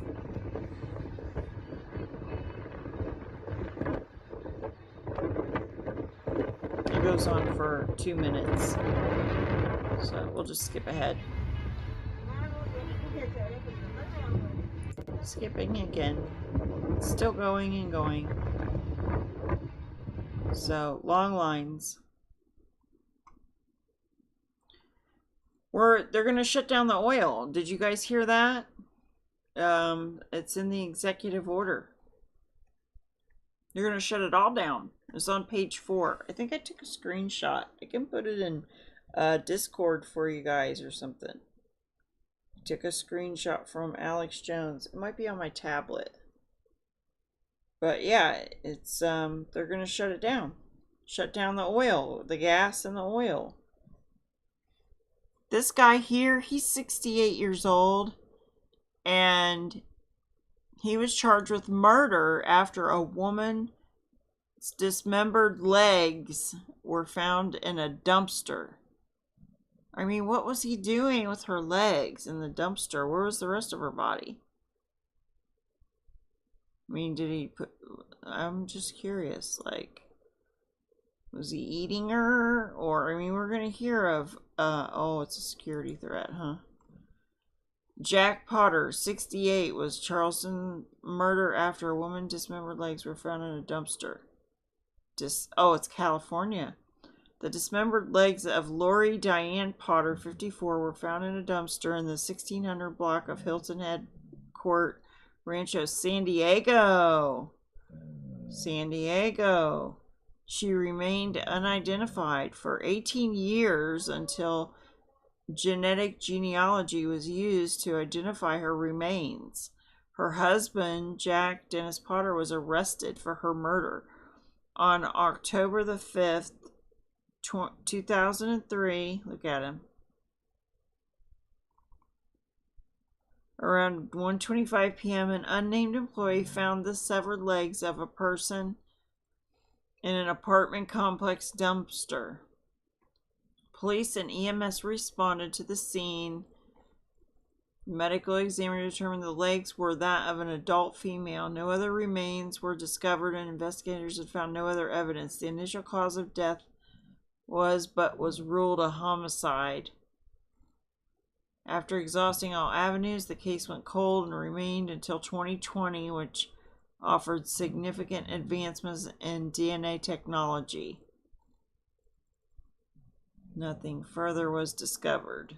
It goes on for 2 minutes. So we'll just skip ahead. Skipping again. It's still going and going. So, long lines. They're going to shut down the oil. Did you guys hear that? It's in the executive order. They're going to shut it all down. It's on page 4. I think I took a screenshot. I can put it in Discord for you guys or something. I took a screenshot from Alex Jones. It might be on my tablet. But yeah, it's they're going to shut it down. Shut down the oil, the gas and the oil. This guy here, he's 68 years old, and He was charged with murder after a woman's dismembered legs were found in a dumpster. I mean, what was he doing with her legs in the dumpster? Where was the rest of her body? I mean, did he put... I'm just curious, like... Was he eating her? Or, I mean, we're going to hear of... oh, it's a security threat, huh? Jack Potter, 68, was Charleston murder after a woman dismembered legs were found in a dumpster. Oh, it's California. The dismembered legs of Lori Diane Potter, 54, were found in a dumpster in the 1600 block of Hilton Head Court, Rancho San Diego. San Diego. She remained unidentified for 18 years until genetic genealogy was used to identify her remains. Her husband, Jack Dennis Potter, was arrested for her murder on October the 5th, 2003. Look at him. Around 1:25 p.m., an unnamed employee found the severed legs of a person in an apartment complex dumpster. Police and EMS responded to the scene. Medical examiner determined the legs were that of an adult female. No other remains were discovered, and investigators had found no other evidence. The initial cause of death was ruled a homicide. After exhausting all avenues, the case went cold and remained until 2020, which offered significant advancements in DNA technology. Nothing further was discovered.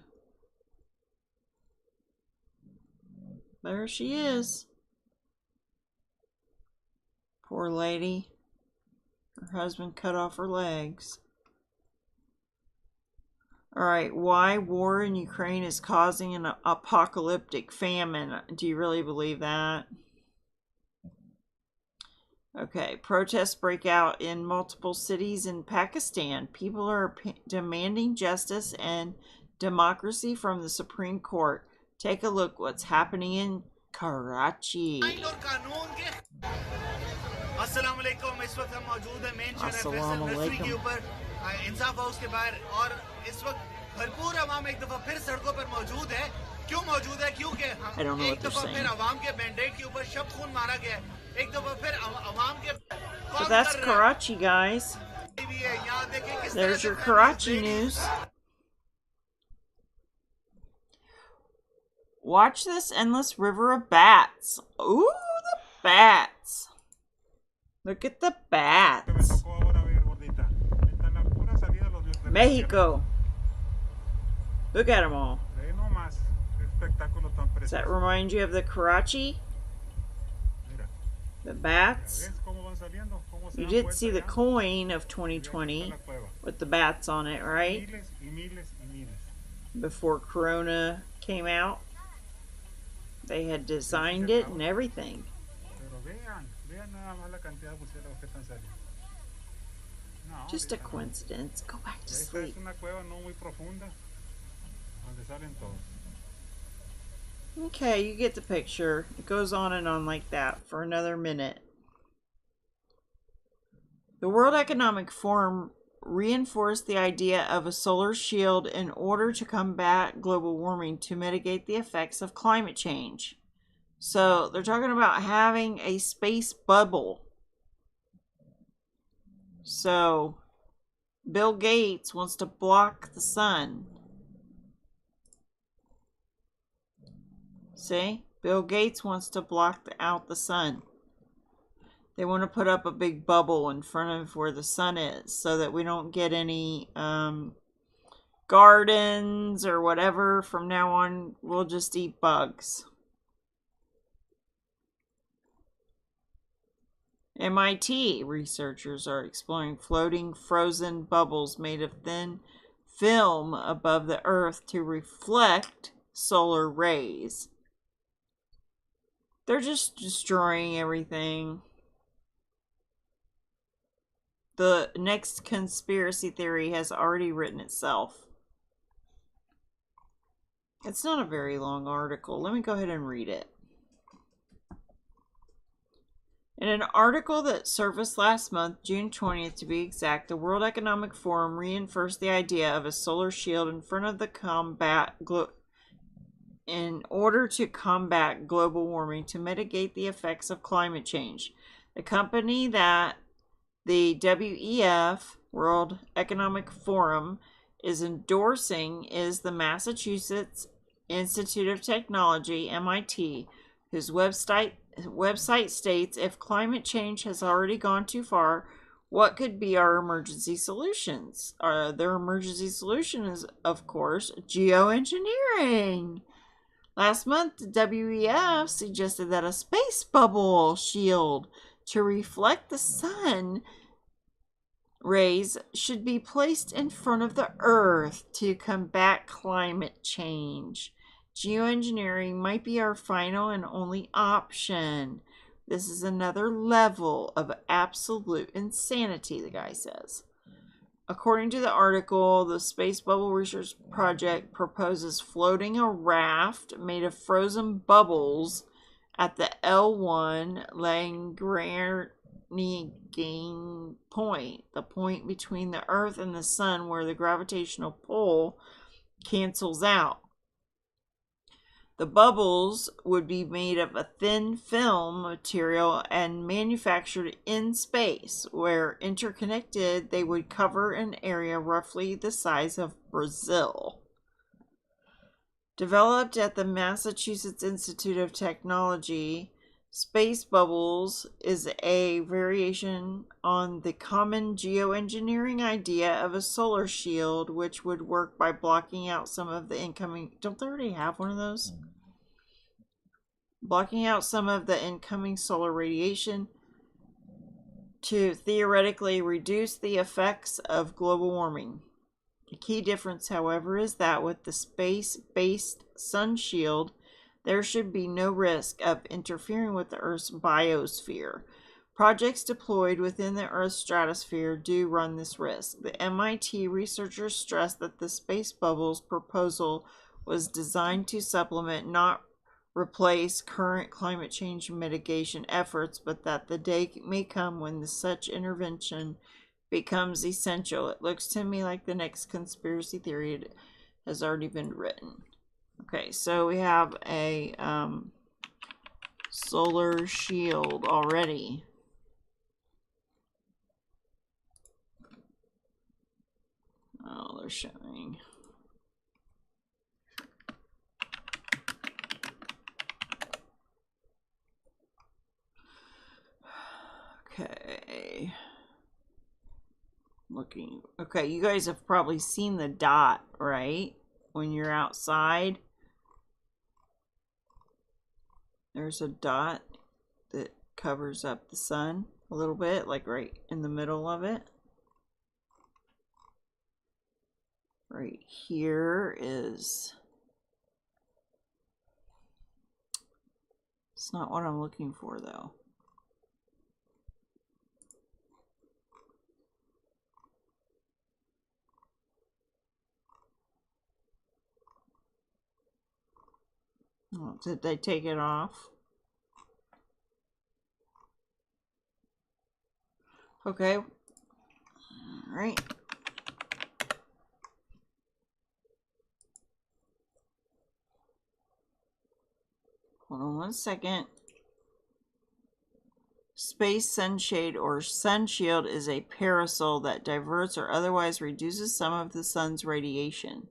There she is. Poor lady. Her husband cut off her legs. Alright, why war in Ukraine is causing an apocalyptic famine. Do you really believe that? Okay, protests break out in multiple cities in Pakistan. People are demanding justice and democracy from the Supreme Court. Take a look what's happening in Karachi. अस्सलामुअलैकुम इस वक्त हम मौजूद हैं main nursery के ऊपर इंसाफ house के बाहर और इस वक्त भरपूर अवाम एक दफा फिर सड़कों पर मौजूद है क्यों मौजूद है क्योंकि एक दफा फिर अवाम के मैंडेट के ऊपर शब खून मारा गया है एक दफा फिर अवाम के So that's Karachi, guys. There's your Karachi news. Watch this endless river of bats. Ooh, the bats. Look at the bats. Mexico. Look at them all. Does that remind you of the Karachi? The bats? You did see the coin of 2020 with the bats on it, right? Before Corona came out. They had designed it and everything. Just a coincidence. Go back to sleep. Okay, you get the picture. It goes on and on like that for another minute. The World Economic Forum reinforced the idea of a solar shield in order to combat global warming to mitigate the effects of climate change. So they're talking about having a space bubble. So Bill Gates wants to block the sun. See? Bill Gates wants to block out the sun. They want to put up a big bubble in front of where the sun is so that we don't get any gardens or whatever. From now on, we'll just eat bugs. MIT researchers are exploring floating frozen bubbles made of thin film above the Earth to reflect solar rays. They're just destroying everything. The next conspiracy theory has already written itself. It's not a very long article. Let me go ahead and read it. In an article that surfaced last month, June 20th to be exact, the World Economic Forum reinforced the idea of a solar shield in order to combat global warming to mitigate the effects of climate change. The company that the WEF, World Economic Forum, is endorsing is the Massachusetts Institute of Technology, MIT, whose website states, if climate change has already gone too far, what could be our emergency solutions? Their emergency solution is, of course, geoengineering. Last month, the WEF suggested that a space bubble shield to reflect the sun rays should be placed in front of the Earth to combat climate change. Geoengineering might be our final and only option. This is another level of absolute insanity, the guy says. According to the article, the Space Bubble Research Project proposes floating a raft made of frozen bubbles at the L1 Lagrange point, the point between the Earth and the Sun where the gravitational pull cancels out. The bubbles would be made of a thin film material and manufactured in space, where interconnected they would cover an area roughly the size of Brazil. Developed at the Massachusetts Institute of Technology, space bubbles is a variation on the common geoengineering idea of a solar shield, which would work by blocking out some of the incoming... Don't they already have one of those? Blocking out some of the incoming solar radiation to theoretically reduce the effects of global warming. The key difference, however, is that with the space-based sun shield, there should be no risk of interfering with the Earth's biosphere. Projects deployed within the Earth's stratosphere do run this risk. The MIT researchers stressed that the space bubbles proposal was designed to supplement, not replace, current climate change mitigation efforts, but that the day may come when such intervention becomes essential. It looks to me like the next conspiracy theory has already been written. Okay, so we have a solar shield already. Oh, they're showing. Okay. Looking. Okay, you guys have probably seen the dot, right? When you're outside, there's a dot that covers up the sun a little bit, like right in the middle of it. Right here is... It's not what I'm looking for, though. Oh, did they take it off? Okay. All right. Hold on one second. Space sunshade or sunshield is a parasol that diverts or otherwise reduces some of the sun's radiation,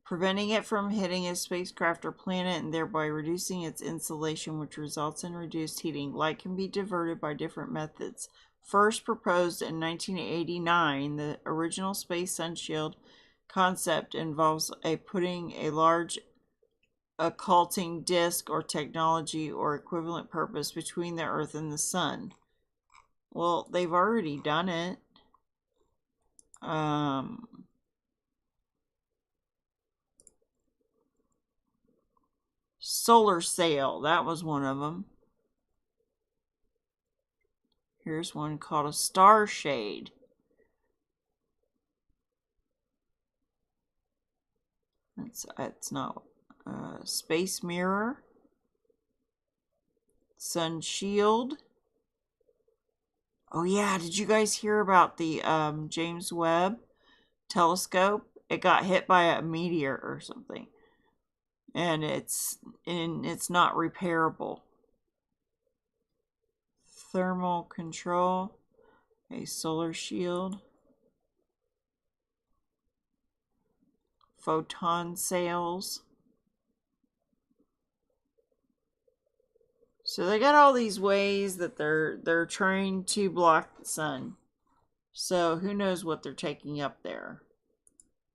preventing it from hitting a spacecraft or planet and thereby reducing its insulation, which results in reduced heating. Light can be diverted by different methods. First proposed in 1989, the original space sunshield concept involves putting a large occulting disk or technology or equivalent purpose between the Earth and the Sun. Well, they've already done it. Solar sail, that was one of them. Here's one called a star shade. It's not space mirror, sun shield, Oh yeah, did you guys hear about the James Webb telescope? It got hit by a meteor or something. And it's not repairable. Thermal control, a solar shield, photon sails. So they got all these ways that they're trying to block the sun. So who knows what they're taking up there?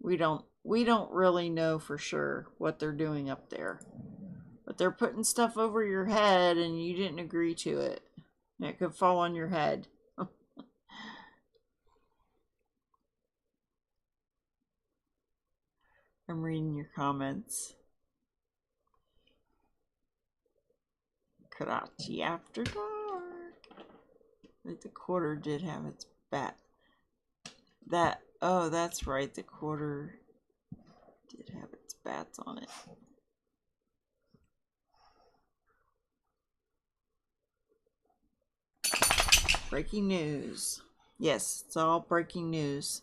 We don't really know for sure what they're doing up there. But they're putting stuff over your head and you didn't agree to it. It could fall on your head. I'm reading your comments. Karachi After Dark. Like the quarter did have its bat. Oh, that's right. The quarter did have its bats on it. Breaking news. Yes, it's all breaking news.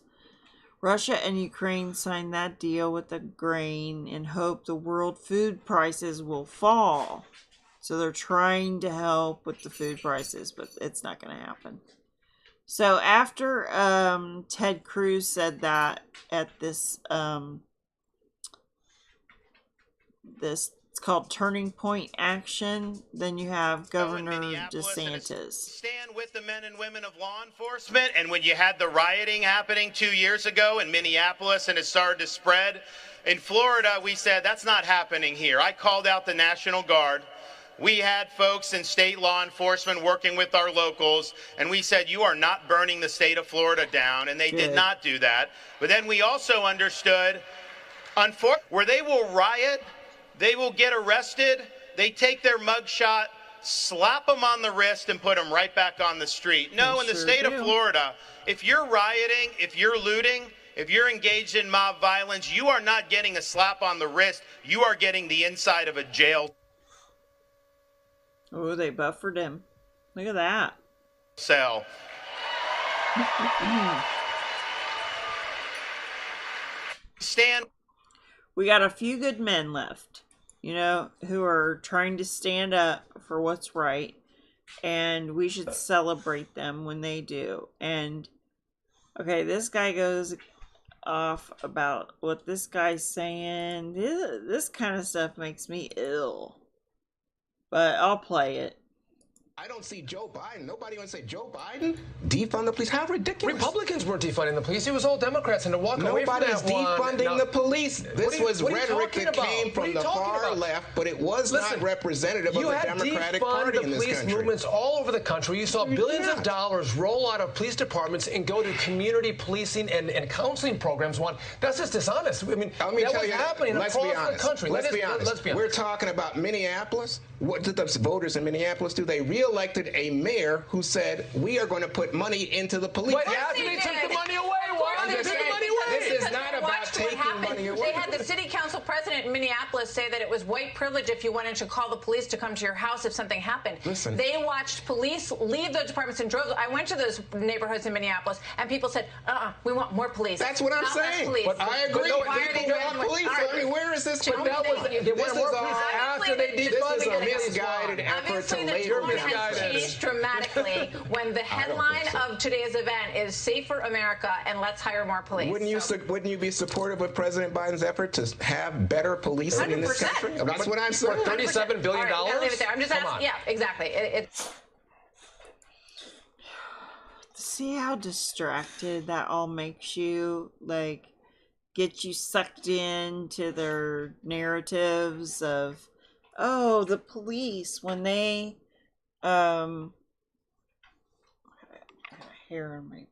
Russia and Ukraine signed that deal with the grain in hope the world food prices will fall. So they're trying to help with the food prices, but it's not going to happen. So after Ted Cruz said that at this it's called Turning Point Action, then you have Governor DeSantis. Stand with the men and women of law enforcement. And when you had the rioting happening 2 years ago in Minneapolis and it started to spread, in Florida, we said that's not happening here. I called out the National Guard. We had folks in state law enforcement working with our locals, and we said, you are not burning the state of Florida down, and they did not do that. But then we also understood, where they will riot, they will get arrested, they take their mugshot, slap them on the wrist, and put them right back on the street. No, in the state of Florida, if you're rioting, if you're looting, if you're engaged in mob violence, you are not getting a slap on the wrist. You are getting the inside of a jail Oh, they buffered him. Look at that. cell. Stand. We got a few good men left, who are trying to stand up for what's right, and we should celebrate them when they do. And okay, this guy goes off about what this guy's saying. This kind of stuff makes me ill. But I'll play it. I don't see Joe Biden. Nobody wants to say Joe Biden defund the police. How ridiculous! Republicans weren't defunding the police. It was all Democrats, and to walk away from that Nobody's defunding the police. This was rhetoric that came from the far left, but it was not representative of the Democratic Party in this country. You had defund the police movements all over the country. You saw billions of dollars roll out of police departments and go to community policing and counseling programs. That's just dishonest. I mean, let me that tell was you, happening let's be across honest. the country. Let's be honest. We're talking about Minneapolis. What did the voters in Minneapolis do? They re-elected a mayor who said, we are going to put money into the police. But after they took the money away, why did they take the money away? This is not about taking money away. They had the city council president in Minneapolis say that it was white privilege if you wanted to call the police to come to your house if something happened. Listen. They watched police leave those departments and drove. I went to those neighborhoods in Minneapolis, and people said, we want more police. That's what I'm saying. But I agree. Why are they People want police. I mean, where is this? They wanted more police after they defunded the police. Misguided effort to label the tone has changed dramatically when the headline of today's event is "Safer America" and "Let's hire more police." Wouldn't you be supportive of President Biden's effort to have better policing in this country? That's what I'm saying. For $37 billion. I'll leave it there. I'm just asking. Yeah, exactly. See how distracted that all makes you? Like, get you sucked into their narratives of, oh, the police, when they, I got hair on my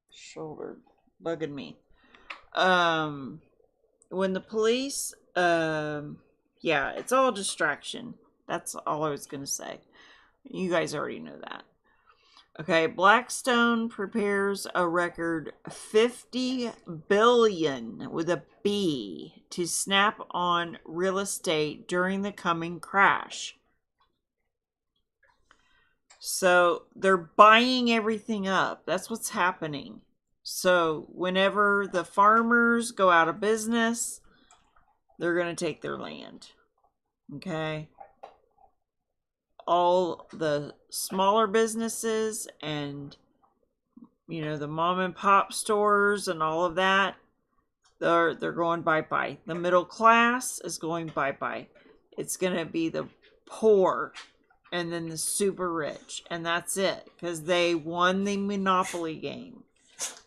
shoulder bugging me. When the police, yeah, it's all distraction. That's all I was going to say. You guys already know that. Okay, Blackstone prepares a record $50 billion with a B to snap on real estate during the coming crash. So they're buying everything up. That's what's happening. So whenever the farmers go out of business, they're going to take their land. Okay? All the smaller businesses and, you know, the mom and pop stores and all of that, they're going bye-bye. The middle class is going bye-bye. It's going to be the poor and then the super rich, and that's it, because they won the Monopoly game.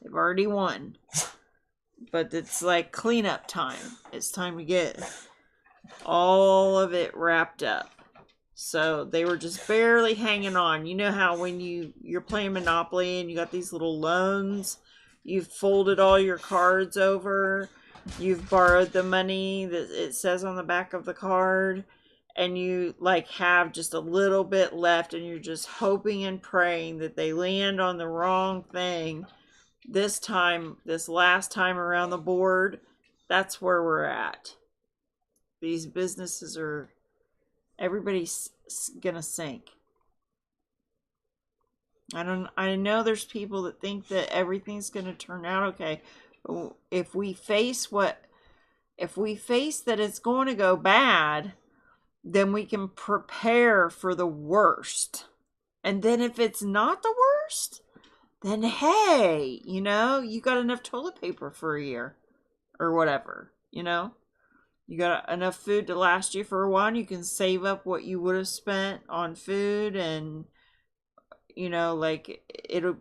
They've already won. But it's like cleanup time. It's time to get all of it wrapped up. So they were just barely hanging on. You know how when you're playing Monopoly and you got these little loans, you've folded all your cards over, you've borrowed the money that it says on the back of the card, and you like have just a little bit left, and you're just hoping and praying that they land on the wrong thing. This last time around the board, that's where we're at. These businesses everybody's gonna sink. I know there's people that think that everything's gonna turn out okay. If we face that it's going to go bad, then we can prepare for the worst. And then if it's not the worst, then hey, you know, you got enough toilet paper for a year or whatever, you know? You got enough food to last you for a while. You can save up what you would have spent on food, and, you know, like it'll,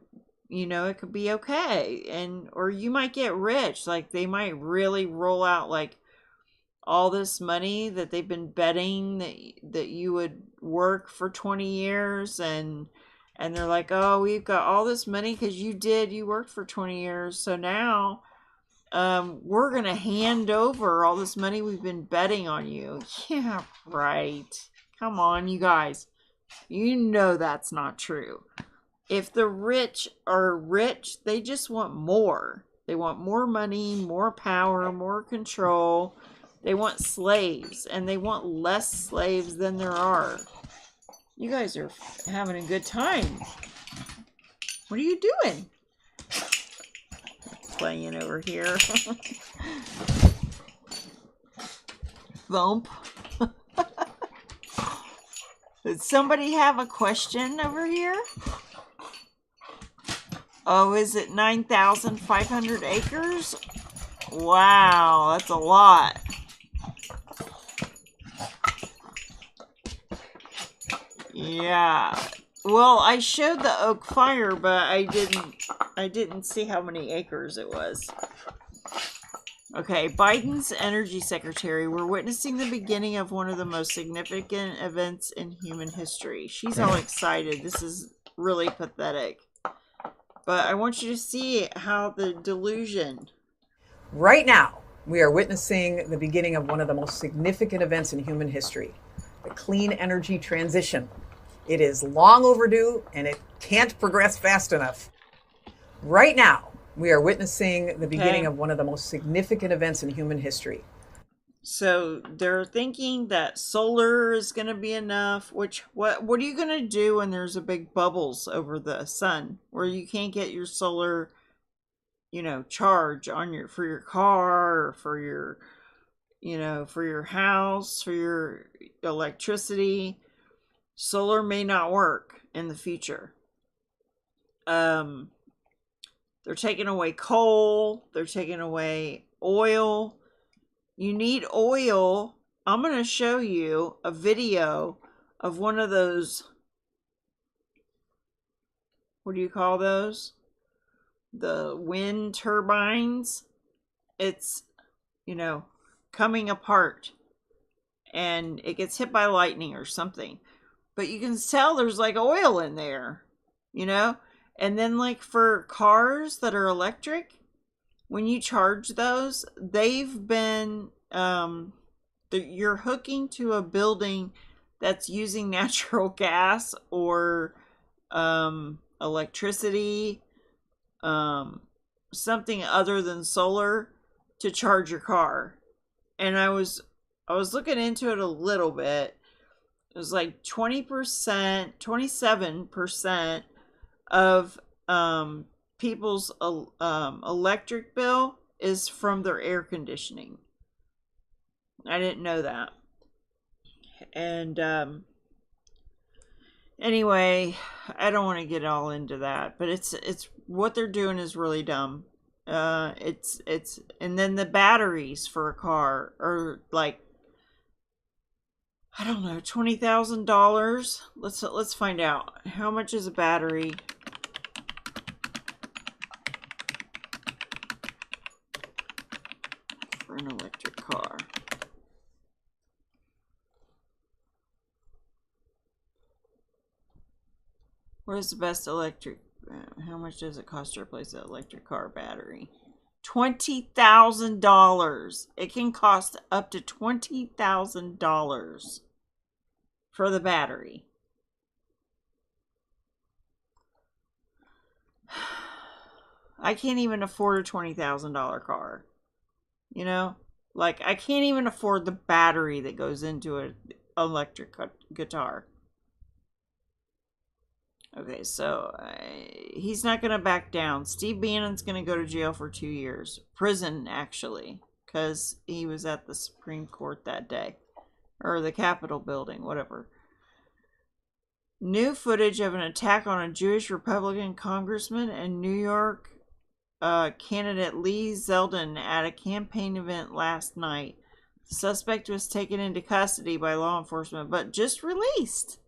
you know, it could be okay. And, or you might get rich. Like they might really roll out like all this money that they've been betting that you would work for 20 years, and they're like, oh, we've got all this money because you worked for 20 years. So now we're going to hand over all this money we've been betting on you. Yeah, right. Come on, you guys. You know that's not true. If the rich are rich, they just want more. They want more money, more power, more control. They want slaves, and they want less slaves than there are. You guys are having a good time. What are you doing? Playing over here. Thump. Did somebody have a question over here? Oh, is it 9,500 acres? Wow, that's a lot. Yeah. Well, I showed the oak fire, but I didn't see how many acres it was. Okay, Biden's energy secretary, we're witnessing the beginning of one of the most significant events in human history. She's all excited. This is really pathetic. But I want you to see how the delusion. Right now, we are witnessing the beginning of one of the most significant events in human history, the clean energy transition. It is long overdue, and it can't progress fast enough. Right now, we are witnessing the beginning of one of the most significant events in human history. So they're thinking that solar is going to be enough. What are you going to do when there's a big bubbles over the sun where you can't get your solar, you know, charge on for your car, or for your, you know, for your house, for your electricity? Solar may not work in the future. They're taking away coal. They're taking away oil. You need oil. I'm going to show you a video of one of those. What do you call those? The wind turbines. It's, you know, coming apart. And it gets hit by lightning or something. But you can tell there's like oil in there, you know? And then like for cars that are electric, when you charge those, they've been, you're hooking to a building that's using natural gas or electricity, something other than solar to charge your car. And I was looking into it a little bit. It was like 20%, 27% of people's electric bill is from their air conditioning. I didn't know that. And anyway, I don't want to get all into that, but it's what they're doing is really dumb. It's and then the batteries for a car are like, I don't know, $20,000. Let's find out how much is a battery. For an electric car. What is the best electric? How much does it cost to replace an electric car battery? $20,000. It can cost up to $20,000 for the battery. I can't even afford a $20,000 car. You know? Like, I can't even afford the battery that goes into an electric guitar. Okay, so he's not going to back down. Steve Bannon's going to go to jail for 2 years. Prison, actually. Because he was at the Supreme Court that day. Or the Capitol building, whatever. New footage of an attack on a Jewish Republican congressman and New York candidate Lee Zeldin at a campaign event last night. The suspect was taken into custody by law enforcement, but just released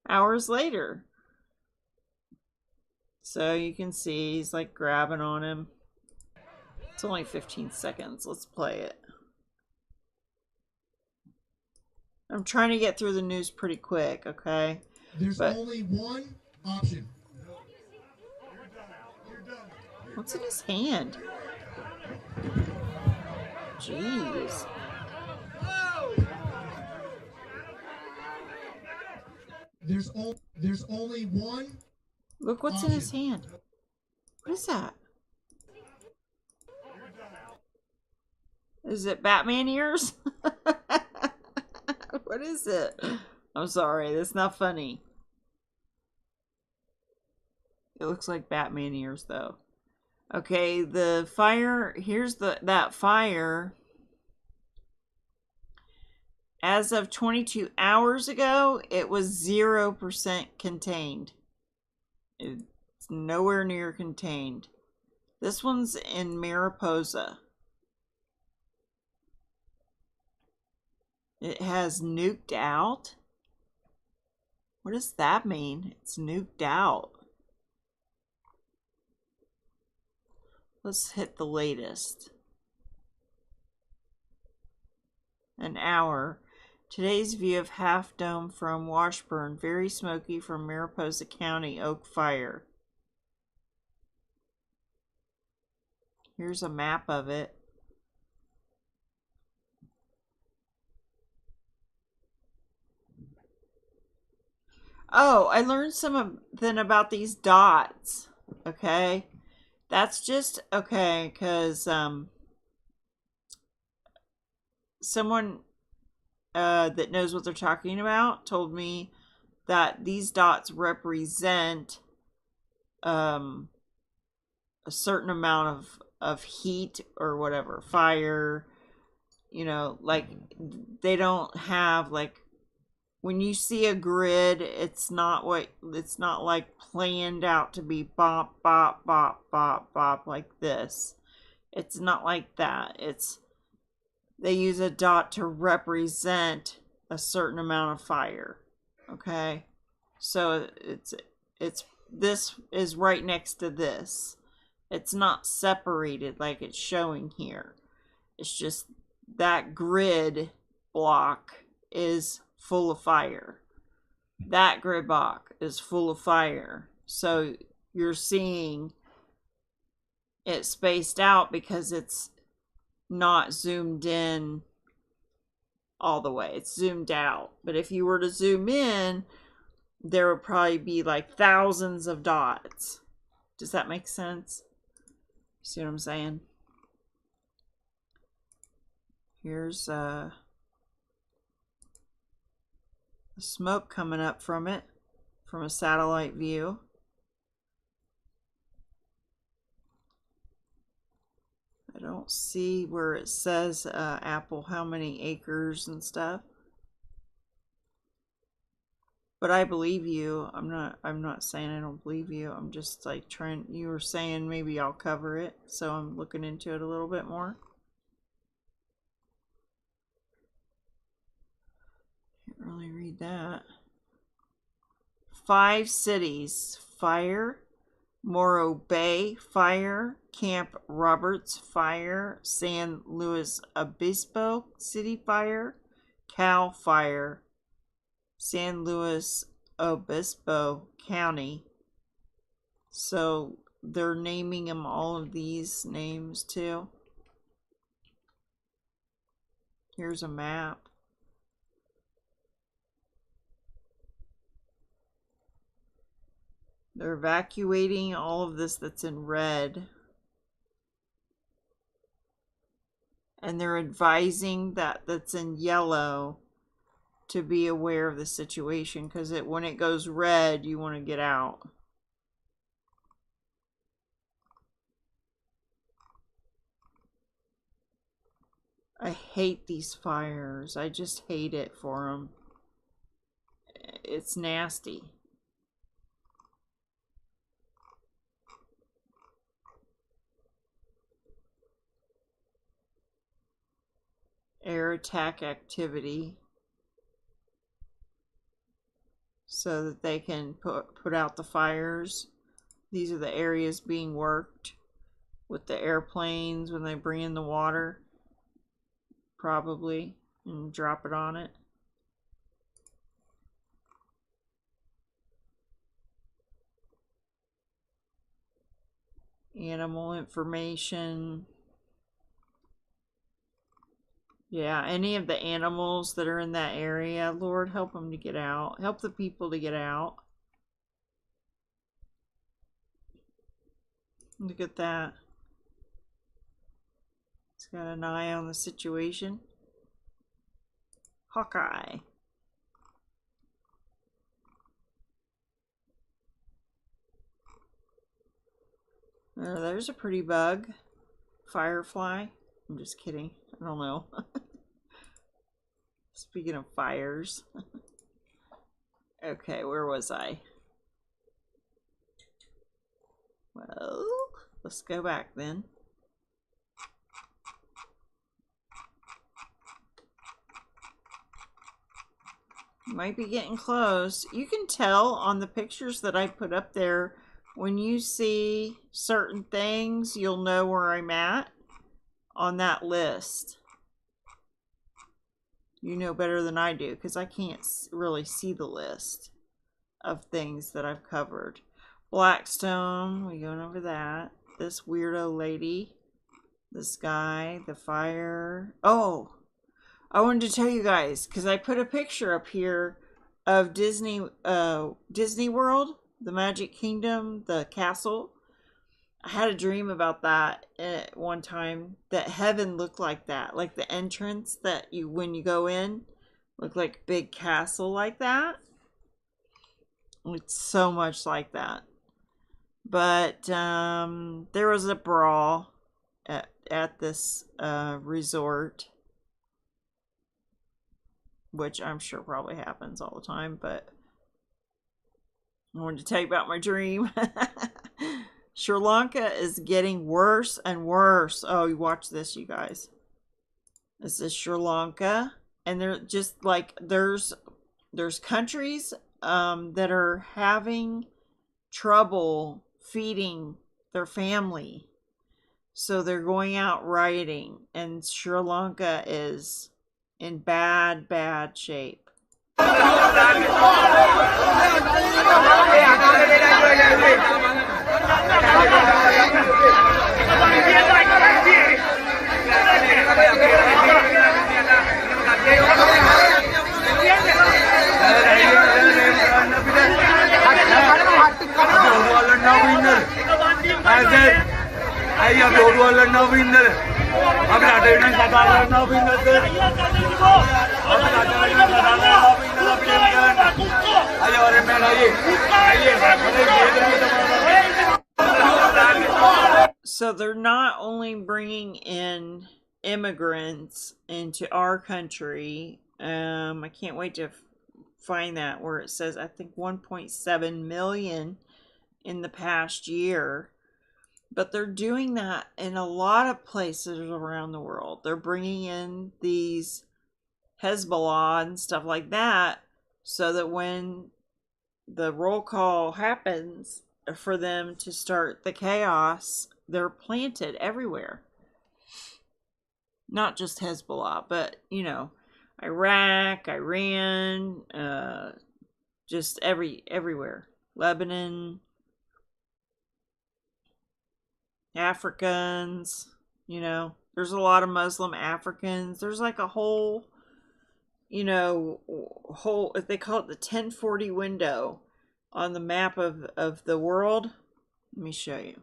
hours later. So you can see he's like grabbing on him. It's only 15 seconds. Let's play it. I'm trying to get through the news pretty quick, okay? There's only one option. What's in his hand? Jeez. There's only one. Look what's in his hand. What is that? Is it Batman ears? What is it? I'm sorry, that's not funny. It looks like Batman ears though. Okay, the fire, here's that fire. As of 22 hours ago, it was 0% contained. It's nowhere near contained. This one's in Mariposa. It has nuked out. What does that mean? It's nuked out. Let's hit the latest. An hour. Today's view of Half Dome from Washburn. Very smoky from Mariposa County Oak Fire. Here's a map of it. Oh, I learned something about these dots. Okay. That's just, okay, because someone that knows what they're talking about told me that these dots represent a certain amount of heat or whatever, fire, you know, like they don't have, like, when you see a grid, it's not like planned out to be bop, bop, bop, bop, bop like this. It's not like that. They use a dot to represent a certain amount of fire. Okay? So this is right next to this. It's not separated like it's showing here. It's just that grid block is full of fire. That grid block is full of fire. So you're seeing it spaced out because it's not zoomed in all the way. It's zoomed out. But if you were to zoom in, there would probably be like thousands of dots. Does that make sense? See what I'm saying? Here's The smoke coming up from it, from a satellite view. I don't see where it says Apple how many acres and stuff. But I believe you. I'm not saying I don't believe you. I'm just like trying, you were saying maybe I'll cover it, so I'm looking into it a little bit more. Can't really read that. 5 cities: fire, Morro Bay fire, Camp Roberts fire, San Luis Obispo City fire, Cal fire, San Luis Obispo County. So they're naming them all of these names too. Here's a map. They're evacuating all of this that's in red. And they're advising that's in yellow to be aware of the situation, because when it goes red, you want to get out. I hate these fires. I just hate it for them. It's nasty. Air attack activity, so that they can put out the fires. These are the areas being worked with the airplanes when they bring in the water, probably, and drop it on it. Animal information. Yeah, any of the animals that are in that area, Lord, help them to get out. Help the people to get out. Look at that. It's got an eye on the situation. Hawkeye. There's a pretty bug. Firefly. I'm just kidding. I don't know. Speaking of fires. Okay, where was I? Well, let's go back then. Might be getting close. You can tell on the pictures that I put up there, when you see certain things, you'll know where I'm at on that list. You know better than I do, because I can't really see the list of things that I've covered. Blackstone, we going over that. This weirdo lady, this guy, the fire. Oh, I wanted to tell you guys, because I put a picture up here of Disney World, the Magic Kingdom, the castle. I had a dream about that at one time, that heaven looked like that, like the entrance that you, when you go in, look like a big castle like that. It's so much like that. But there was a brawl at this resort, which I'm sure probably happens all the time, but I wanted to tell you about my dream. Sri Lanka is getting worse and worse. Oh, you watch this, you guys. This is Sri Lanka, and they're just like, there's countries that are having trouble feeding their family, so they're going out rioting, and Sri Lanka is in bad shape. So they're not only bringing in immigrants into our country. I can't wait to find that where it says I think 1.7 million in the past year. But they're doing that in a lot of places around the world. They're bringing in these Hezbollah and stuff like that so that when the roll call happens for them to start the chaos, they're planted everywhere. Not just Hezbollah, but, you know, Iraq, Iran, just everywhere. Lebanon, Africans, you know, there's a lot of Muslim Africans. There's like a whole, you know, they call it the 1040 window on the map of the world. Let me show you.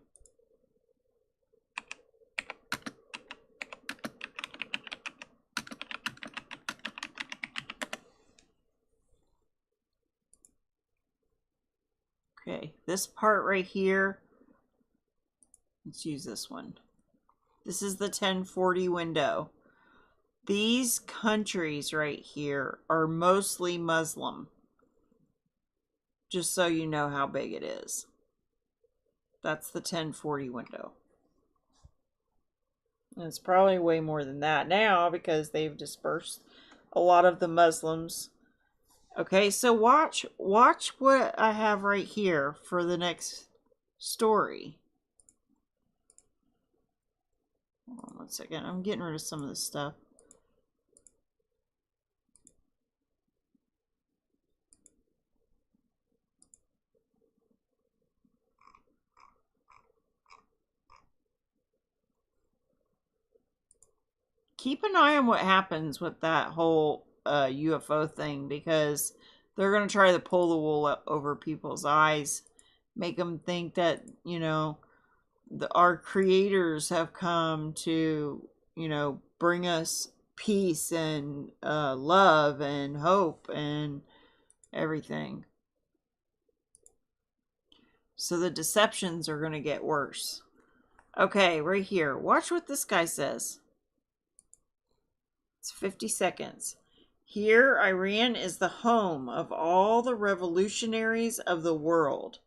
Okay, this part right here, let's use this one. This is the 1040 window. These countries right here are mostly Muslim. Just so you know how big it is. That's the 1040 window. And it's probably way more than that now because they've dispersed a lot of the Muslims. Okay, so watch what I have right here for the next story. Hold on 1 second. I'm getting rid of some of this stuff. Keep an eye on what happens with that whole UFO thing, because they're going to try to pull the wool over people's eyes, make them think that, you know, our creators have come to, you know, bring us peace and love and hope and everything. So the deceptions are going to get worse. Okay, right here. Watch what this guy says. It's 50 seconds. Here, Iran is the home of all the revolutionaries of the world.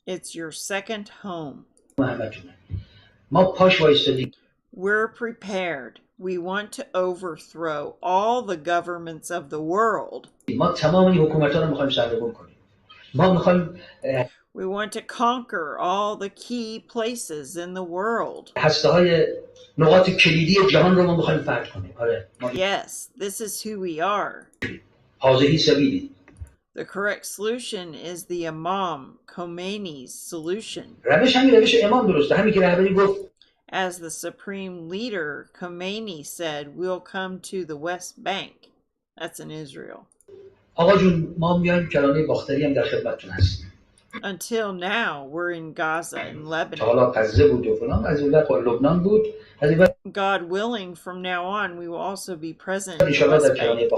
It's your second home. We're prepared. We want to overthrow all the governments of the world. We want to conquer all the key places in the world. Yes, this is who we are. The correct solution is the Imam Khomeini's solution. As the supreme leader, Khomeini said, we'll come to the West Bank. That's in Israel. Until now, we're in Gaza and Lebanon. God willing, from now on, we will also be present in the West Bank.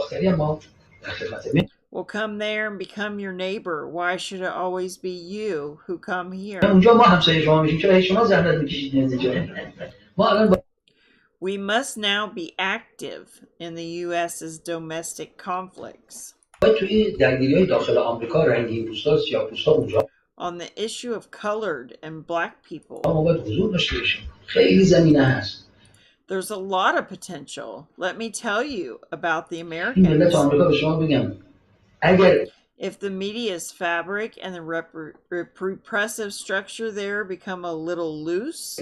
We'll come there and become your neighbor. Why should it always be you who come here? We must now be active in the U.S.'s domestic conflicts. On the issue of colored and black people. There's a lot of potential. Let me tell you about the Americans. If the media's fabric and the repressive structure there become a little loose,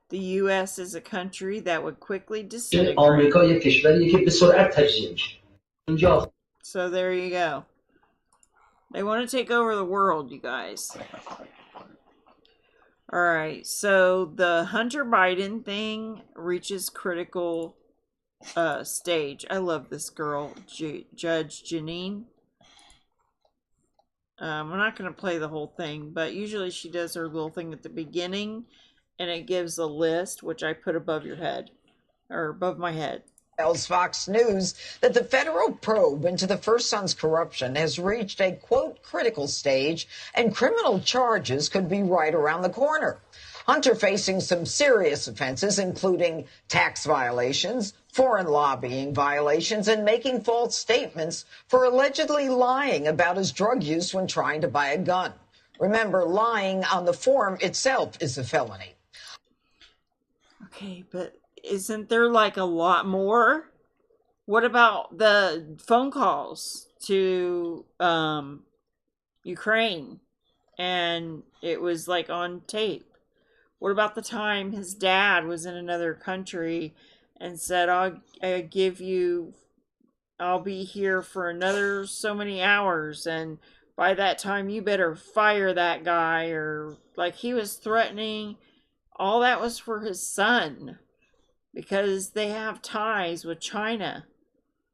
the U.S. is a country that would quickly disintegrate. So there you go. They want to take over the world, you guys. Alright, so the Hunter Biden thing reaches critical stage. I love this girl, Judge Janine. I'm not going to play the whole thing, but usually she does her little thing at the beginning, and it gives a list, which I put above your head, or above my head. Tells Fox News that the federal probe into the First Son's corruption has reached a, quote, critical stage, and criminal charges could be right around the corner. Hunter facing some serious offenses, including tax violations, foreign lobbying violations, and making false statements for allegedly lying about his drug use when trying to buy a gun. Remember, lying on the form itself is a felony. Okay, but isn't there like a lot more? What about the phone calls to Ukraine? And it was like on tape. What about the time his dad was in another country and said, I'll be here for another so many hours, and by that time you better fire that guy, or like he was threatening. All that was for his son because they have ties with China.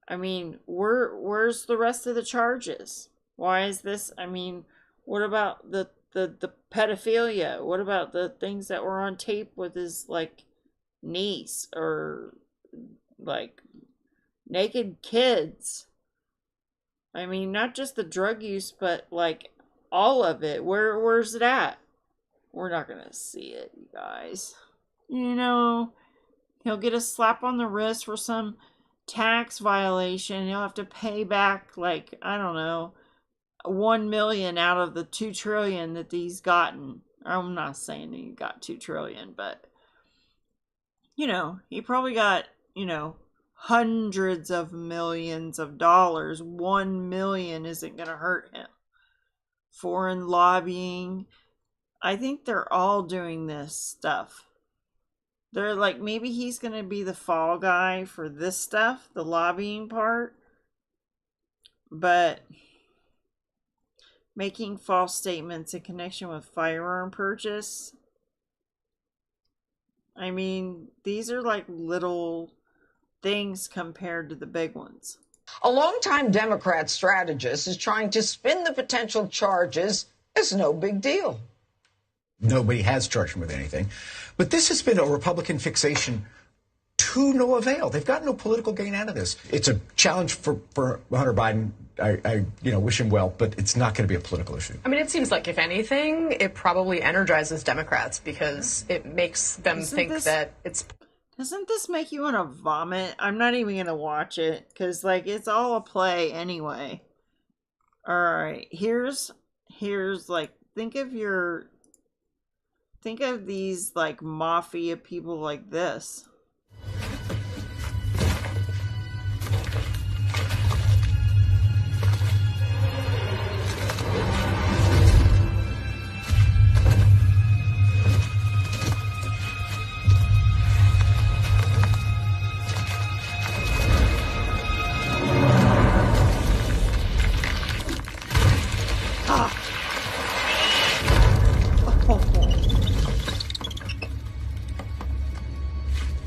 I mean, where's the rest of the charges? Why is this? I mean, what about the pedophilia? What about the things that were on tape with his like niece, or like naked kids? I mean, not just the drug use, but like all of it. Where's it at? We're not gonna see it, you guys. You know, he'll get a slap on the wrist for some tax violation. He'll have to pay back, like, I don't know, 1 million out of the 2 trillion that he's gotten. I'm not saying he got 2 trillion, but you know, he probably got, you know, hundreds of millions of dollars. 1 million isn't gonna hurt him. Foreign lobbying. I think they're all doing this stuff. They're like, maybe he's gonna be the fall guy for this stuff, the lobbying part, but making false statements in connection with firearm purchase. I mean, these are like little things compared to the big ones. A longtime Democrat strategist is trying to spin the potential charges as no big deal. Nobody has charged him with anything. But this has been a Republican fixation to no avail. They've got no political gain out of this. It's a challenge for Hunter Biden. I wish him well, but it's not going to be a political issue. I mean, it seems like, if anything, it probably energizes Democrats because it makes them that it's... Doesn't this make you want to vomit? I'm not even going to watch it because, like, it's all a play anyway. All right, here's like, think of these, like, mafia people like this.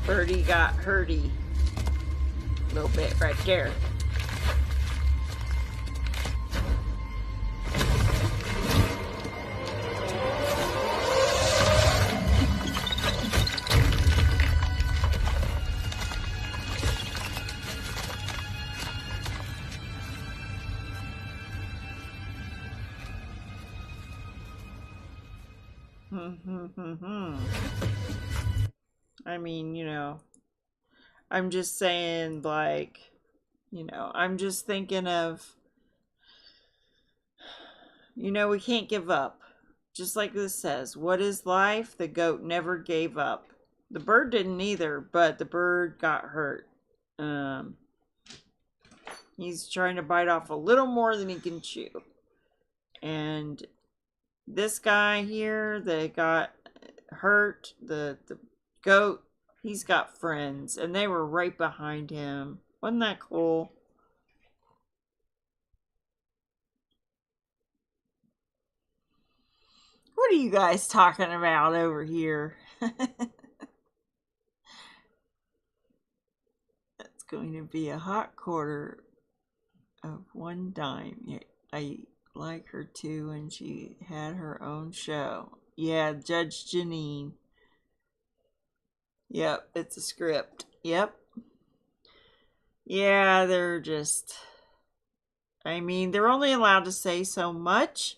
Birdie got hurty. A little bit right there. I mean, you know, I'm just saying, like, you know, I'm just thinking of, you know, we can't give up. Just like this says, what is life? The goat never gave up. The bird didn't either, but the bird got hurt. He's trying to bite off a little more than he can chew. And this guy here that got hurt, the goat, he's got friends, and they were right behind him. Wasn't that cool? What are you guys talking about over here? That's going to be a hot quarter of 1 dime. Yeah, like her too when she had her own show. Yeah, Judge Janine. Yep, it's a script. Yep. Yeah, they're just... I mean, they're only allowed to say so much.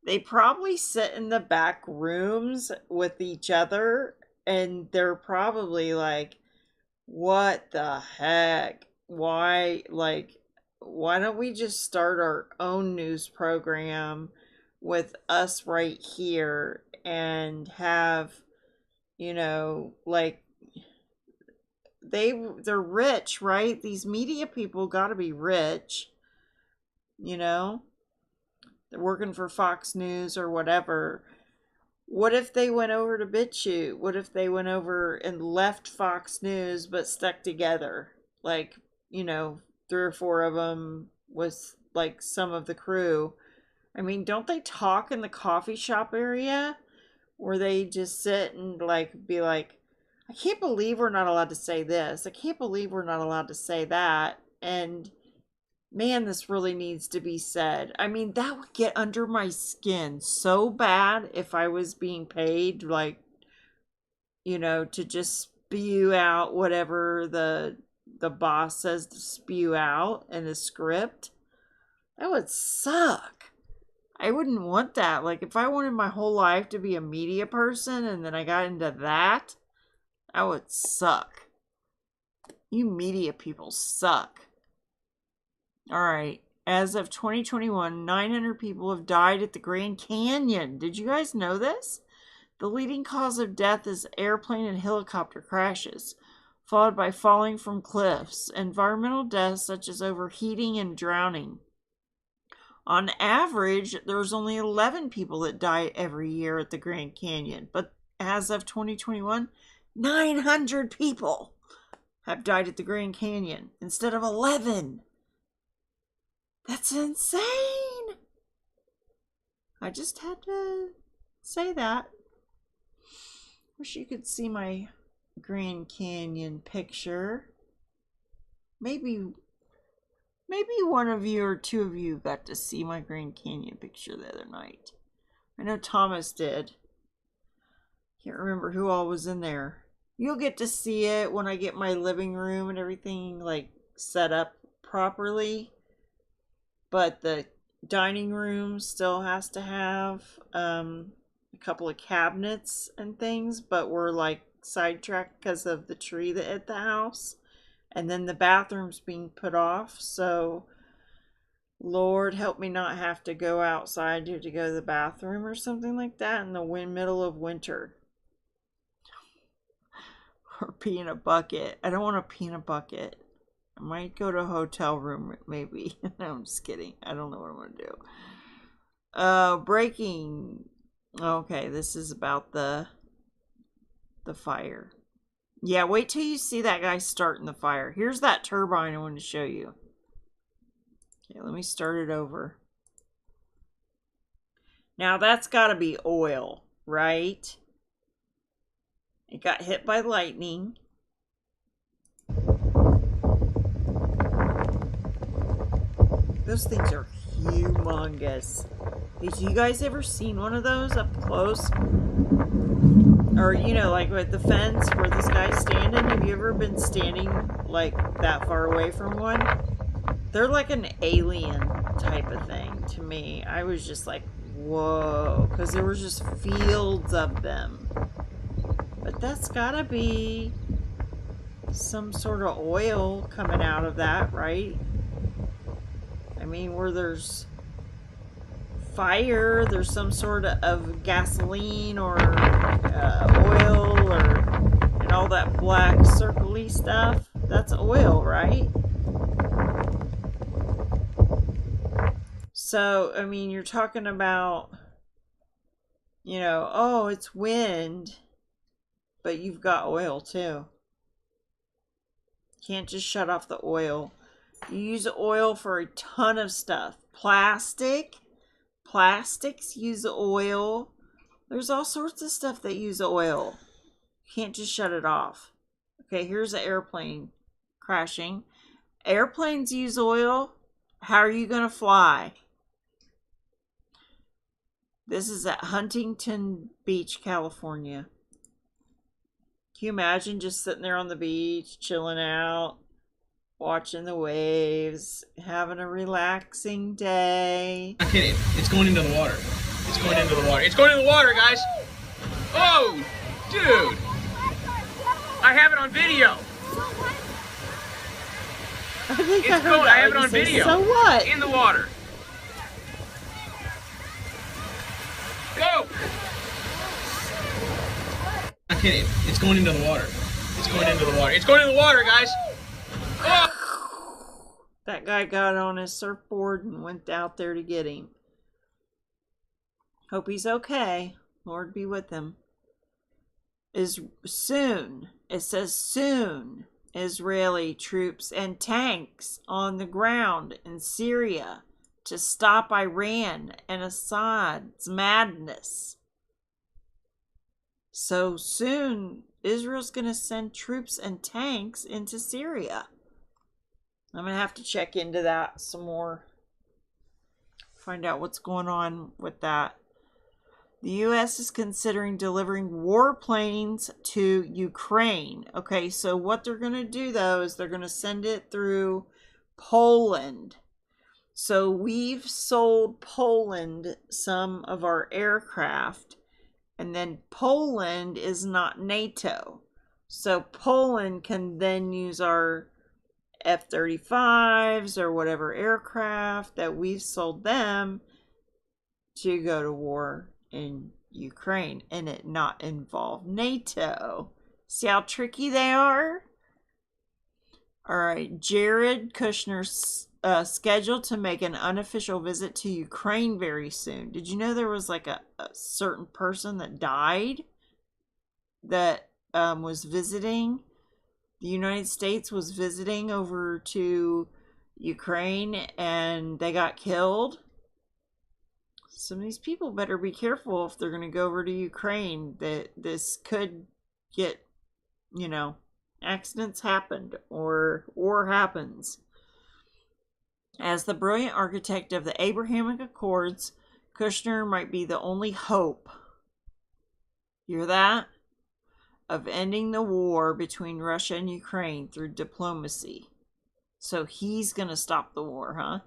They probably sit in the back rooms with each other, and they're probably like, what the heck? Why, like, why don't we just start our own news program with us right here and have, you know, like, they're rich, right? These media people got to be rich, you know? They're working for Fox News or whatever. What if they went over to BitChute? What if they went over and left Fox News but stuck together? Like, you know, 3 or 4 of them with like some of the crew. I mean, don't they talk in the coffee shop area where they just sit and like be like, I can't believe we're not allowed to say this. I can't believe we're not allowed to say that. And man, this really needs to be said. I mean, that would get under my skin so bad if I was being paid, like, you know, to just spew out whatever the boss says to spew out in a script. That would suck. I wouldn't want that. Like, if I wanted my whole life to be a media person and then I got into that would suck. You media people suck. Alright, as of 2021, 900 people have died at the Grand Canyon. Did you guys know this? The leading cause of death is airplane and helicopter crashes, followed by falling from cliffs, environmental deaths such as overheating and drowning. On average, there's only 11 people that die every year at the Grand Canyon, but as of 2021, 900 people have died at the Grand Canyon instead of 11. That's insane. I just had to say that. Wish you could see my Grand Canyon picture. Maybe one of you or 2 of you got to see my Grand Canyon picture the other night. I know Thomas did. Can't remember who all was in there. You'll get to see it when I get my living room and everything like set up properly. But the dining room still has to have a couple of cabinets and things, but we're like sidetracked because of the tree that hit the house. And then the bathroom's being put off, so Lord help me not have to go outside to go to the bathroom or something like that in the middle of winter. Or pee in a bucket. I don't want to pee in a bucket. I might go to a hotel room, maybe. No, I'm just kidding. I don't know what I'm going to do. Breaking. Okay, this is about the fire. Yeah, wait till you see that guy starting the fire. Here's that turbine I wanted to show you. Okay, let me start it over. Now, that's got to be oil, right? It got hit by lightning. Those things are humongous. Have you guys ever seen one of those up close? Or, you know, like with the fence where this guy's standing. Have you ever been standing like that far away from one? They're like an alien type of thing to me. I was just like, whoa. Because there was just fields of them. But that's gotta be some sort of oil coming out of that, right? I mean, where there's fire, there's some sort of gasoline or oil and all that black circly stuff. That's oil, right? So, I mean, you're talking about, you know, oh, it's wind, but you've got oil too. Can't just shut off the oil. You use oil for a ton of stuff. Plastics use oil. There's all sorts of stuff that use oil. You can't just shut it off. Okay, here's an airplane crashing. Airplanes use oil. How are you going to fly? This is at Huntington Beach, California. Can you imagine just sitting there on the beach, chilling out, watching the waves, having a relaxing day? I'm kidding. It's going into the water. It's going into the water. It's going into the water, guys. Oh, dude. I have it on video. I have it on video. So what? In the water. Go. I'm kidding. It's going into the water. It's going into the water. It's going into the water, guys. Oh. That guy got on his surfboard and went out there to get him. Hope he's okay. Lord be with him. Is soon. It says soon. Israeli troops and tanks on the ground in Syria to stop Iran and Assad's madness. So soon, Israel's going to send troops and tanks into Syria. I'm going to have to check into that some more. Find out what's going on with that. The U.S. is considering delivering warplanes to Ukraine. Okay, so what they're going to do, though, is they're going to send it through Poland. So we've sold Poland some of our aircraft, and then Poland is not NATO. So Poland can then use our F-35s or whatever aircraft that we've sold them to go to war in Ukraine and it not involve NATO. See how tricky they are? All right, Jared Kushner's scheduled to make an unofficial visit to Ukraine very soon. Did you know there was like a certain person that died that was visiting? The United States was visiting over to Ukraine and they got killed. Some of these people better be careful if they're going to go over to Ukraine. That this could get, you know, accidents happened or war happens. As the brilliant architect of the Abrahamic Accords, Kushner might be the only hope. Hear that? Of ending the war between Russia and Ukraine through diplomacy. So he's going to stop the war, huh?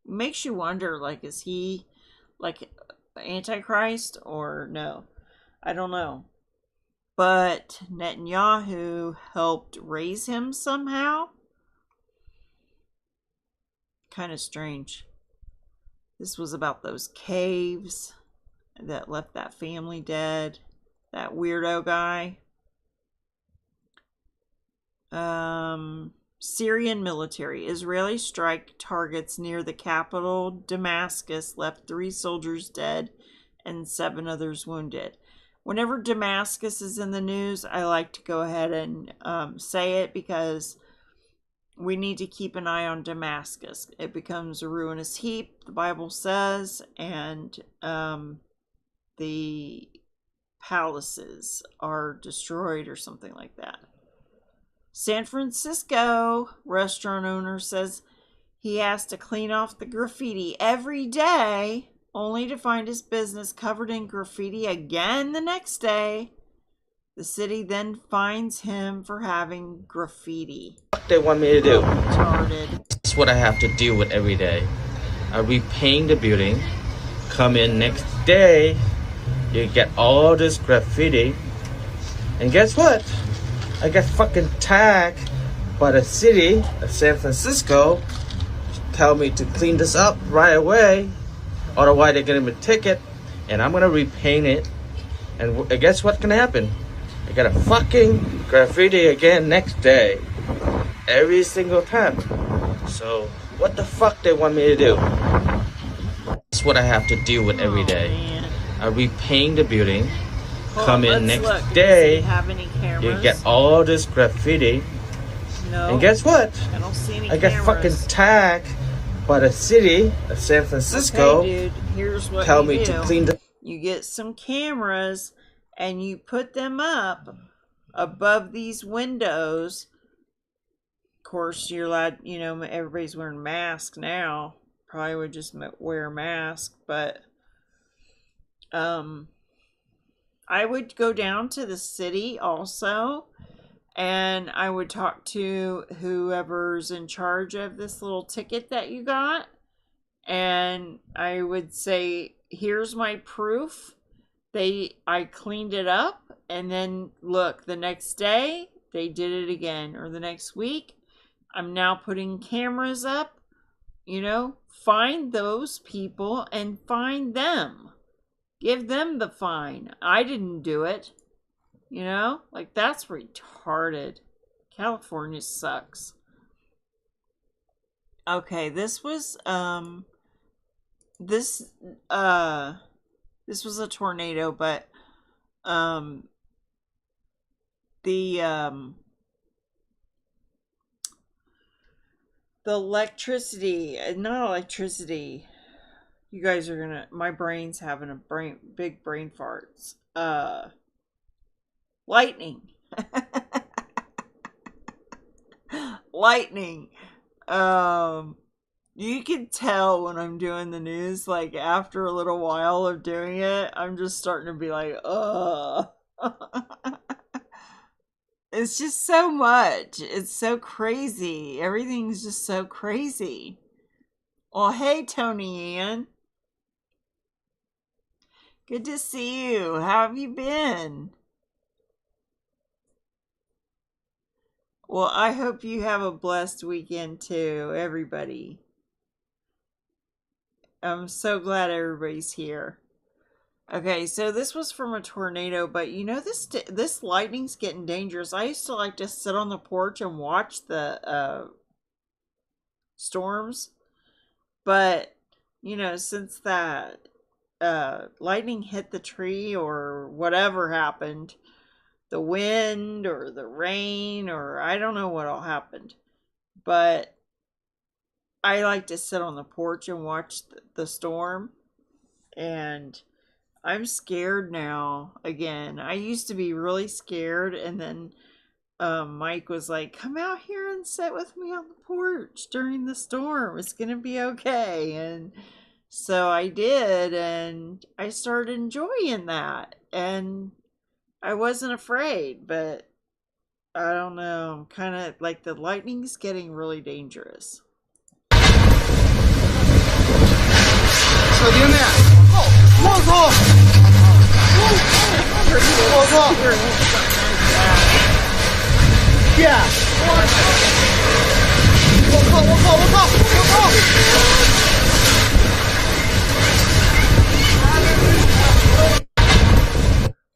Makes you wonder, like, is he like Antichrist or no? I don't know. But Netanyahu helped raise him somehow. Kind of strange. This was about those caves that left that family dead. That weirdo guy. Syrian military. Israeli strike targets near the capital, Damascus, left 3 soldiers dead and 7 others wounded. Whenever Damascus is in the news, I like to go ahead and say it because we need to keep an eye on Damascus. It becomes a ruinous heap, the Bible says, and the palaces are destroyed or something like that. San Francisco restaurant owner says he has to clean off the graffiti every day, only to find his business covered in graffiti again the next day. The city then fines him for having graffiti. What they want me to do? Retarded. That's what I have to deal with every day. I repaint the building, come in next day, you get all this graffiti, and guess what? I get fucking tagged by the city of San Francisco, tell me to clean this up right away, otherwise they're gonna give me a ticket, and I'm gonna repaint it, and guess what's gonna happen? I got a fucking graffiti again next day, every single time. So what the fuck they want me to do? That's what I have to deal with every day. Man. I repaint the building, come in next day, you get all this graffiti, and guess what? I don't see any I get fucking tagged by the city of San Francisco. Okay, dude, here's what tell you me do. to clean the. You get some cameras and you put them up above these windows. Of course, you're allowed, you know, everybody's wearing masks now. probably would just wear a mask, but I would go down to the city also, and I would talk to whoever's in charge of this little ticket that you got, and I would say, here's my proof. I cleaned it up, and then look, the next day they did it again, or the next week. I'm now putting cameras up. You know, find those people and find them. Give them the fine. I didn't do it. You know, like, that's retarded. California sucks. Okay, this was this was a tornado, but the electricity, not electricity. You guys are gonna, my brain's having big brain farts. Lightning. Lightning. You can tell when I'm doing the news, like, after a little while of doing it, I'm just starting to be like, ugh. It's just so much. It's so crazy. Everything's just so crazy. Well, hey, Tony Ann. Good to see you. How have you been? Well, I hope you have a blessed weekend too, everybody. I'm so glad everybody's here. Okay, so this was from a tornado, but you know, this lightning's getting dangerous. I used to like to sit on the porch and watch the storms, but you know, since that lightning hit the tree or whatever happened, the wind or the rain, or I don't know what all happened, but I like to sit on the porch and watch the storm, and I'm scared now again. I used to be really scared, and then Mike was like, come out here and sit with me on the porch during the storm. It's gonna be okay. And so I did, and I started enjoying that, and I wasn't afraid, but I don't know, I'm kind of like, the lightning's getting really dangerous.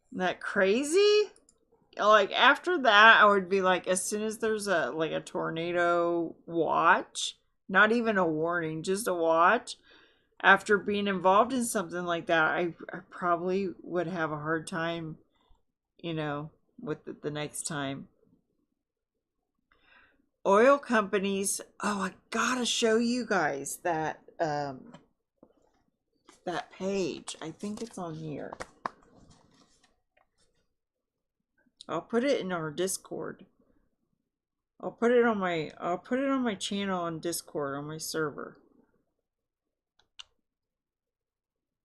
Isn't that crazy? Like, after that, I would be like, as soon as there's a tornado watch, not even a warning, just a watch, after being involved in something like that, I probably would have a hard time, you know, with it the next time. Oil companies, oh, I gotta show you guys that that page. I think it's on here. I'll put it in our Discord. I'll put it on my channel on Discord, on my server.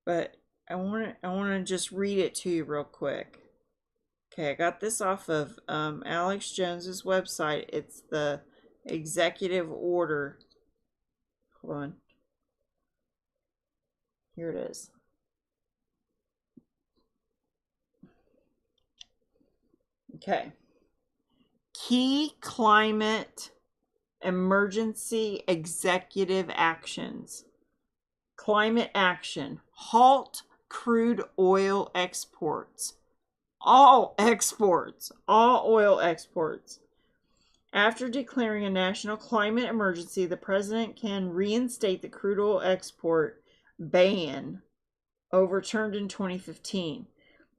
But I want to just read it to you real quick. Okay, I got this off of Alex Jones's website. It's the executive order. Hold on. Here it is. Okay. Key climate emergency executive actions. Climate action. Halt crude oil exports. All exports. All oil exports. After declaring a national climate emergency, the president can reinstate the crude oil export ban overturned in 2015.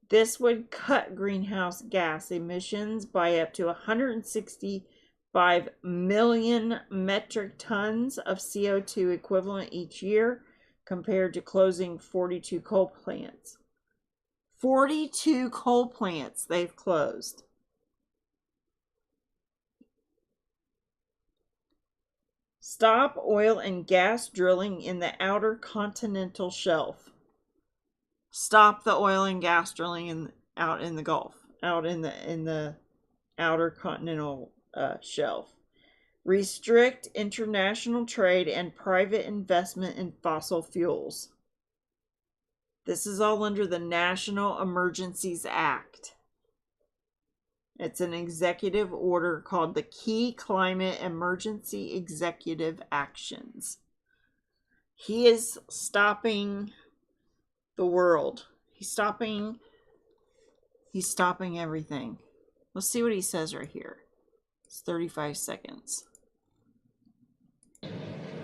This would cut greenhouse gas emissions by up to 165 million metric tons of CO2 equivalent each year, compared to closing 42 coal plants. 42 coal plants they've closed. Stop oil and gas drilling in the outer continental shelf. Stop the oil and gas drilling out in the Gulf, out in the outer continental shelf. Restrict international trade and private investment in fossil fuels. This is all under the National Emergencies Act. It's an executive order called the Key Climate Emergency Executive Actions. He is stopping the world. He's stopping everything. Let's see what he says right here. It's 35 seconds.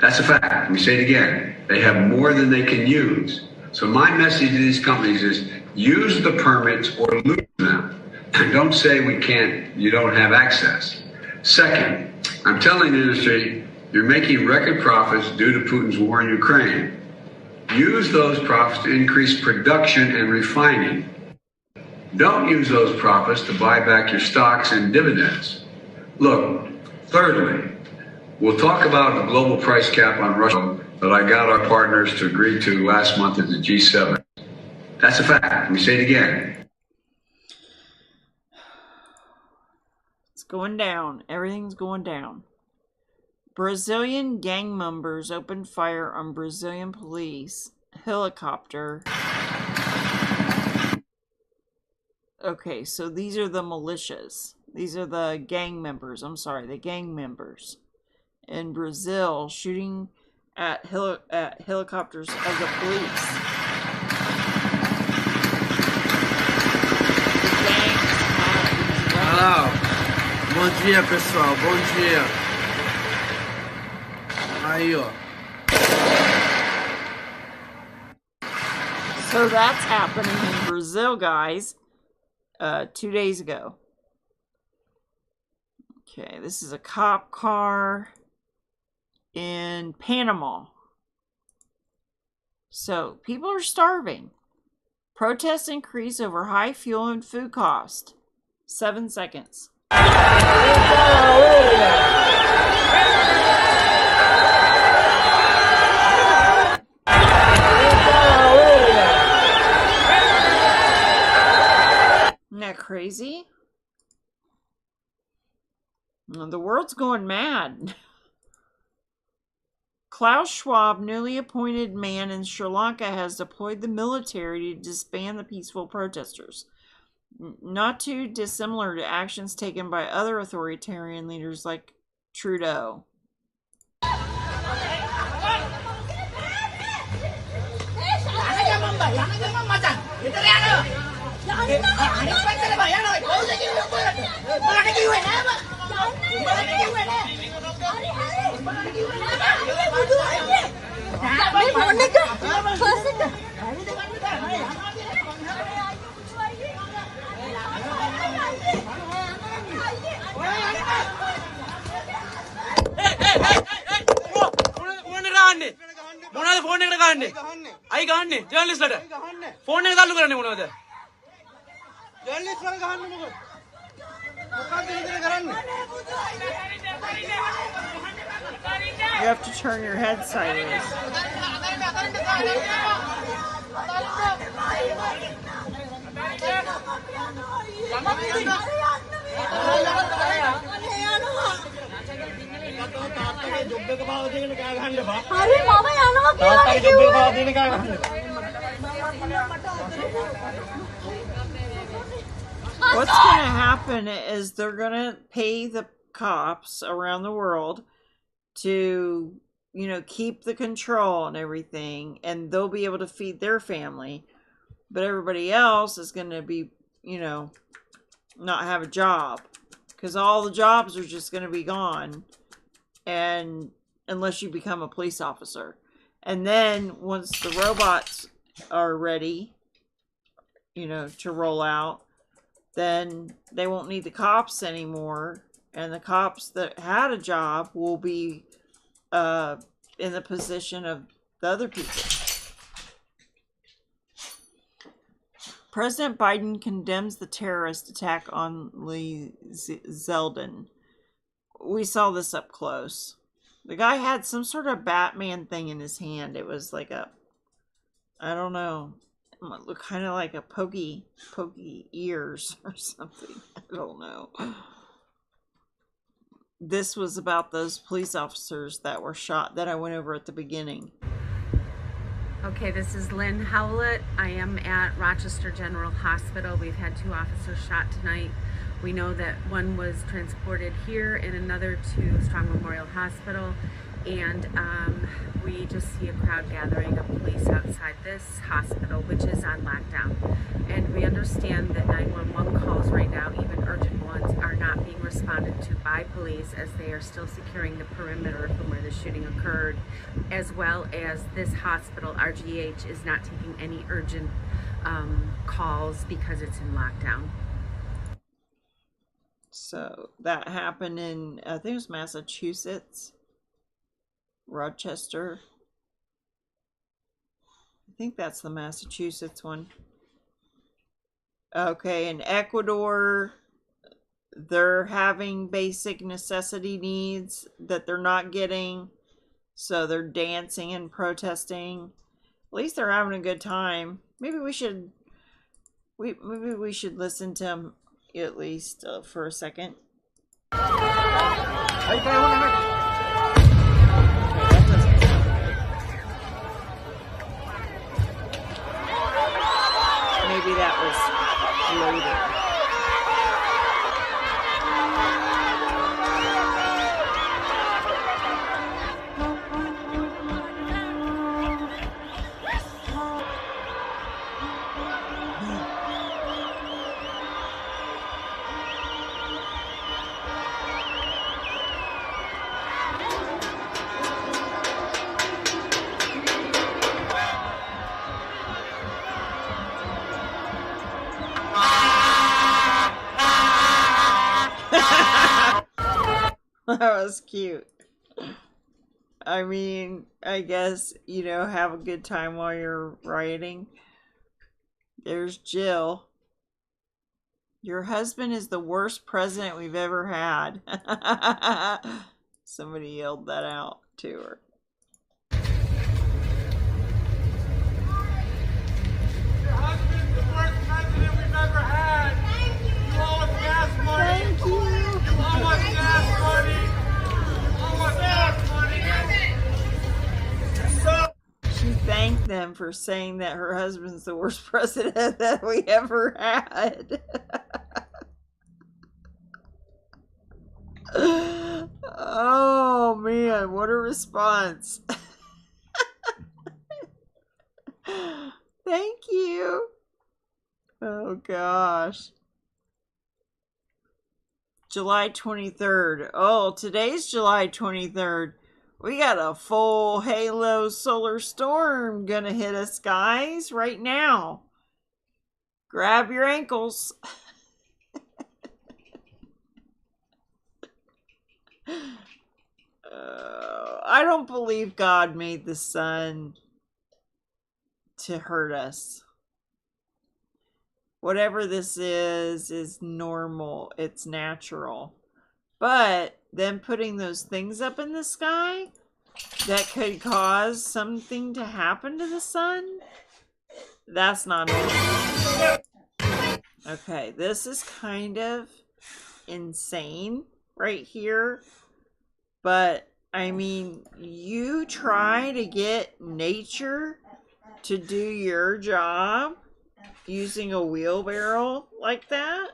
That's a fact. Let me say it again. They have more than they can use. So my message to these companies is use the permits or lose them. Don't say you don't have access. Second, I'm telling the industry, you're making record profits due to Putin's war in Ukraine. Use those profits to increase production and refining. Don't use those profits to buy back your stocks and dividends. Look, thirdly, we'll talk about the global price cap on Russia that I got our partners to agree to last month at the G7. That's a fact. Let me say it again. It's going down. Everything's going down. Brazilian gang members opened fire on Brazilian police helicopter. Okay, so these are the militias. These are the gang members. I'm sorry, the gang members in Brazil shooting at helicopters of the police. Olá, bom dia pessoal, bom dia. Aí ó. So that's happening in Brazil, guys. 2 days ago. Okay, this is a cop car in Panama. So, people are starving. Protests increase over high fuel and food cost. 7 seconds. Isn't that crazy? The world's going mad. Klaus Schwab, newly appointed man in Sri Lanka, has deployed the military to disband the peaceful protesters. Not too dissimilar to actions taken by other authoritarian leaders like Trudeau. මොනවද phone එකට ගහන්නේ? අයි ගහන්නේ ජර්නලිස්ට්ලට. Phone එක දාලු කරන්නේ මොනවද? ජර්නලිස්ට්ලට ගහන්නේ මොකද? මොකක්ද ඉතින් කරන්නේ? You have to turn your head sideways. What's going to happen is they're going to pay the cops around the world to, keep the control and everything, and they'll be able to feed their family, but everybody else is going to be, not have a job, because all the jobs are just going to be gone, and unless you become a police officer. And then once the robots are ready, to roll out, then they won't need the cops anymore, and the cops that had a job will be in the position of the other people. President Biden condemns the terrorist attack on Lee Zeldin. We saw this up close. The guy had some sort of Batman thing in his hand. It was like a, I don't know, it looked kind of like a pokey ears or something. I don't know. This was about those police officers that were shot that I went over at the beginning. Okay, this is Lynn Howlett. I am at Rochester General Hospital. We've had 2 officers shot tonight. We know that one was transported here and another to Strong Memorial Hospital. And we just see a crowd gathering of police outside this hospital, which is on lockdown. And we understand that 911 calls right now, even urgent ones, are not being responded to by police as they are still securing the perimeter from where the shooting occurred, as well as this hospital, RGH, is not taking any urgent calls because it's in lockdown. So that happened in, I think it was Massachusetts. Rochester. I think that's the Massachusetts one. Okay, in Ecuador, they're having basic necessity needs that they're not getting. So they're dancing and protesting. At least they're having a good time. Maybe we should listen to them at least for a second. Maybe that was later. That was cute. I mean, I guess, you know, have a good time while you're rioting. There's Jill. Your husband is the worst president we've ever had. Somebody yelled that out to her. Your husband's the worst president we've ever had. Thank you. You owe us gas money. Thank you. You owe us gas money. You owe us gas money. She thanked them for saying that her husband's the worst president that we ever had. Oh man, what a response. Thank you. Oh gosh. July 23rd. Oh, today's July 23rd. We got a full halo solar storm gonna hit us, guys, right now. Grab your ankles. I don't believe God made the sun to hurt us. Whatever this is normal. It's natural. But then putting those things up in the sky that could cause something to happen to the sun, that's not normal. Okay, this is kind of insane right here. But, I mean, you try to get nature to do your job using a wheelbarrow like that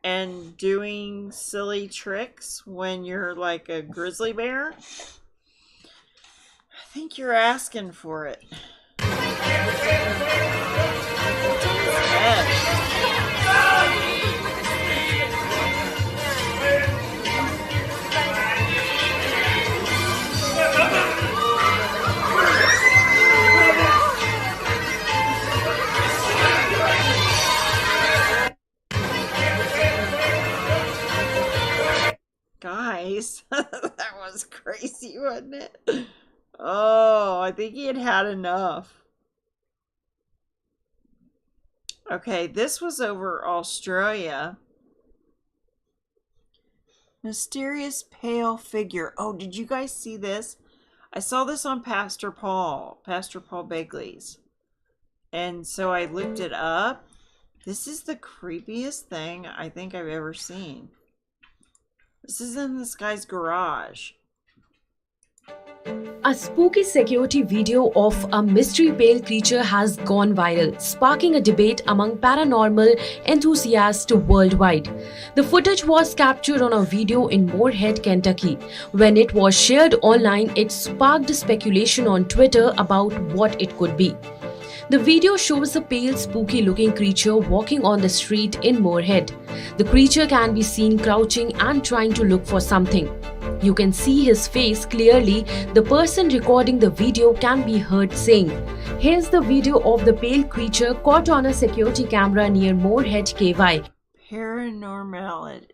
and doing silly tricks when you're like a grizzly bear. I think you're asking for it. Guys, that was crazy, wasn't it? Oh, I think he had had enough. Okay, this was over Australia. Mysterious pale figure. Oh, did you guys see this? I saw this on Pastor Paul Begley's. And so I looked it up. This is the creepiest thing I think I've ever seen. This is in this guy's garage. A spooky security video of a mystery pale creature has gone viral, sparking a debate among paranormal enthusiasts worldwide. The footage was captured on a video in Morehead, Kentucky. When it was shared online, it sparked speculation on Twitter about what it could be. The video shows a pale, spooky-looking creature walking on the street in Morehead. The creature can be seen crouching and trying to look for something. You can see his face clearly. The person recording the video can be heard saying, "Here's the video of the pale creature caught on a security camera near Morehead, KY." Paranormality.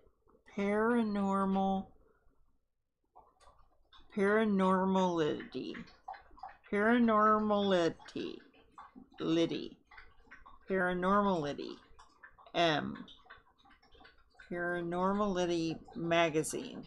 Paranormality magazine.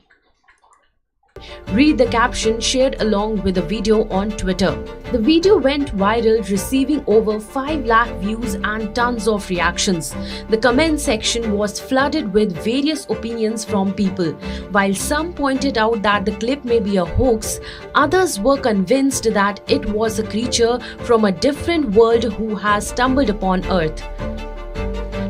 Read the caption shared along with the video on Twitter. The video went viral, receiving over 5 lakh views and tons of reactions. The comment section was flooded with various opinions from people. While some pointed out that the clip may be a hoax, others were convinced that it was a creature from a different world who has stumbled upon Earth.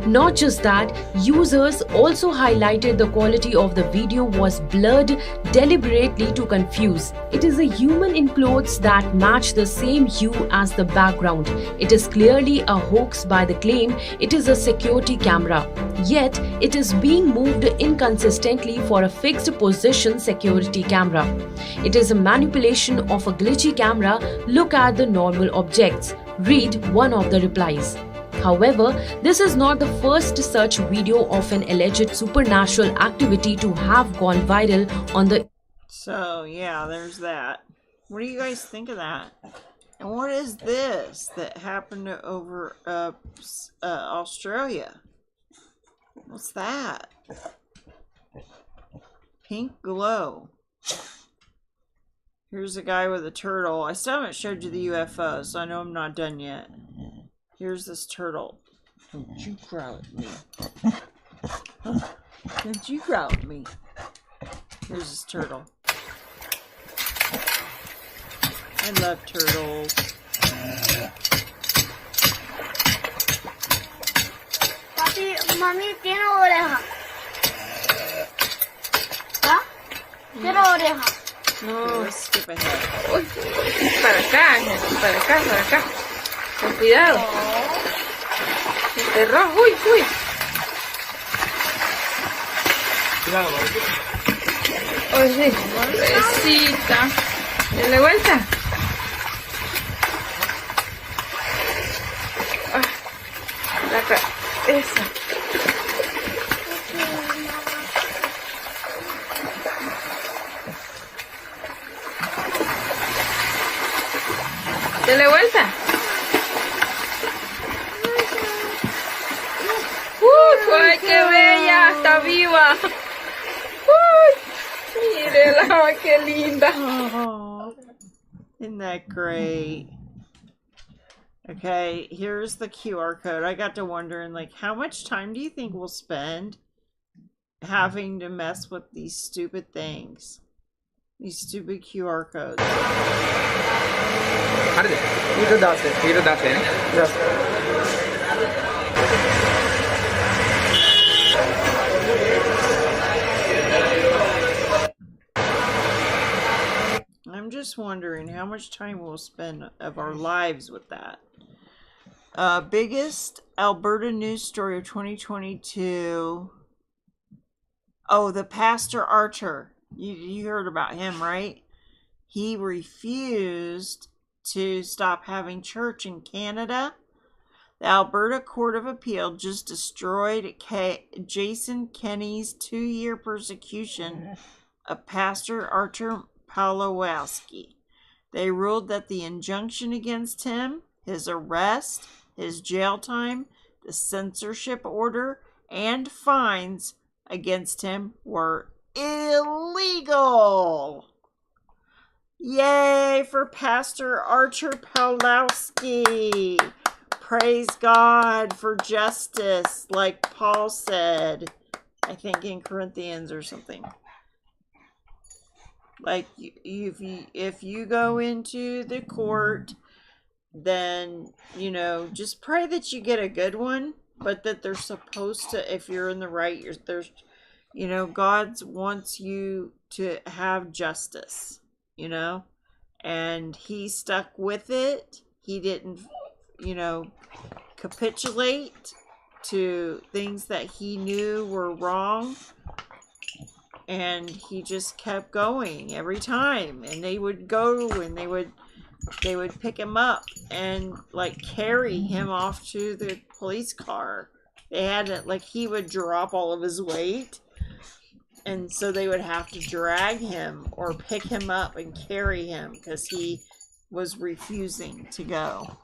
Not just that, users also highlighted the quality of the video was blurred deliberately to confuse. It is a human in clothes that match the same hue as the background. It is clearly a hoax by the claim it is a security camera. Yet, it is being moved inconsistently for a fixed position security camera. It is a manipulation of a glitchy camera. Look at the normal objects. Read one of the replies. However, this is not the first such video of an alleged supernatural activity to have gone viral on the... So, yeah, there's that. What do you guys think of that? And what is this that happened over Australia? What's that? Pink glow. Here's a guy with a turtle. I still haven't showed you the UFO, so I know I'm not done yet. Here's this turtle. Don't you growl at me. Don't you growl at me. Here's this turtle. I love turtles. Papi, mami tiene oreja. ¿Ah? Tiene oreja. No, let's skip ahead. Uy, para acá, para acá, para acá. Con cuidado. El terror, uy, uy. Cuidado, Oye, pobrecita. Dale vuelta. La cabeza. Dale vuelta. ¡Ay, qué bella! ¡Está viva! ¡Uy! ¡Mírela! ¡Qué linda! Oh, isn't that great? Okay, here's the QR code. I got to wondering, like, how much time do you think we'll spend having to mess with these stupid things? These stupid QR codes. I'm just wondering how much time we'll spend of our lives with that. Biggest Alberta news story of 2022. Oh, the Pastor Archer. You heard about him, right? He refused to stop having church in Canada. The Alberta Court of Appeal just destroyed Jason Kenney's 2-year persecution of Pastor Archer Pawlowski. They ruled that the injunction against him, his arrest, his jail time, the censorship order, and fines against him were illegal. Yay for Pastor Archer Pawlowski. Praise God for justice, like Paul said, I think in Corinthians or something. Like, if you go into the court, then, you know, just pray that you get a good one, but that they're supposed to, if you're in the right, there's, you know, God wants you to have justice, you know, and he stuck with it. He didn't, you know, capitulate to things that he knew were wrong, and he just kept going every time, and they would go and they would pick him up and like carry him off to the police car. They had it, like, he would drop all of his weight, and so they would have to drag him or pick him up and carry him because he was refusing to go.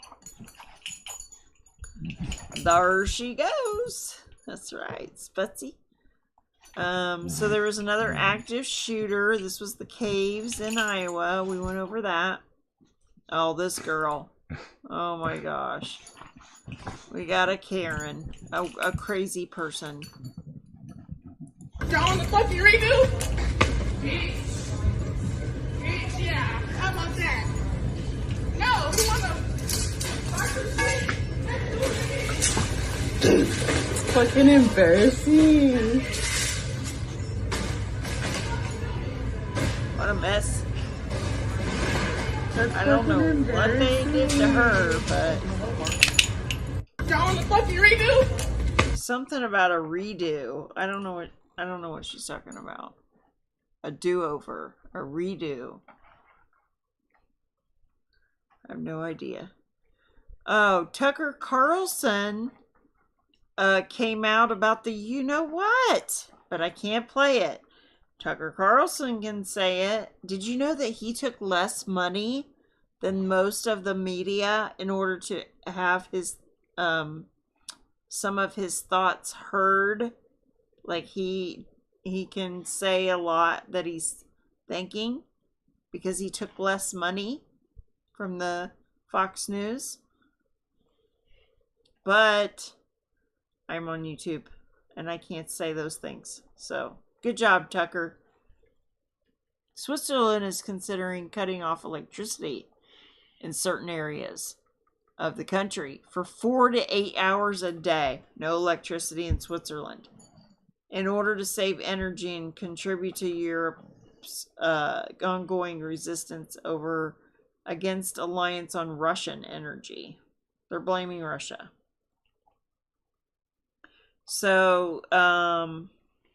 There she goes. That's right, Sputsy. So there was another active shooter. This was the caves in Iowa. We went over that. Oh, this girl. Oh my gosh. We got a Karen. A crazy person. Down the fucking redo? Bitch. Bitch, yeah. How about that? No, who wanna fucking embarrassing. What a mess. I don't know what they did to her, but Down the fucking redo? something about a redo. I don't know what she's talking about. A do-over, a redo. I have no idea. Oh, Tucker Carlson came out about the you-know-what, but I can't play it. Tucker Carlson can say it. Did you know that he took less money than most of the media in order to have his some of his thoughts heard? Like, he can say a lot that he's thinking because he took less money from the Fox News. But I'm on YouTube and I can't say those things. So, good job, Tucker. Switzerland is considering cutting off electricity in certain areas of the country for 4 to 8 hours a day. No electricity in Switzerland, in order to save energy and contribute to Europe's ongoing resistance against alliance on Russian energy. They're blaming Russia. So,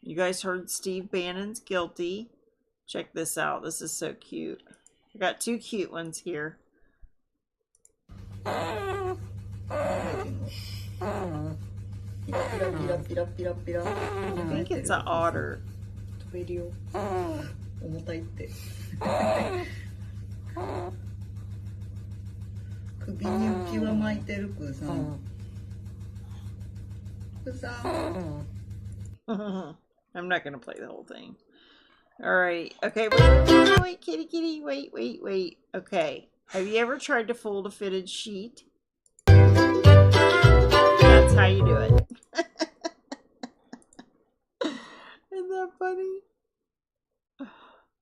you guys heard Steve Bannon's guilty. Check this out. This is so cute. I got two cute ones here. I think it's an otter. 重たいって。首に浮き輪巻いてるくさん。I'm not gonna play the whole thing. Alright, okay, wait, kitty, wait. Okay, have you ever tried to fold a fitted sheet? That's how you do it. Isn't that funny?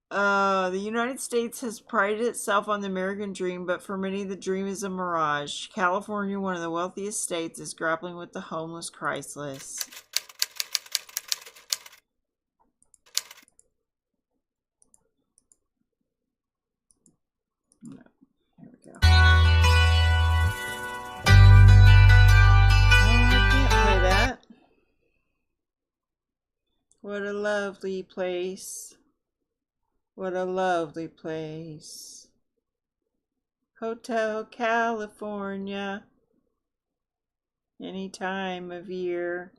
The United States has prided itself on the American dream, but for many the dream is a mirage. California, one of the wealthiest states, is grappling with the homeless crisis. No, here we go. Oh, I can't play that. What a lovely place. What a lovely place. Hotel California. Any time of year.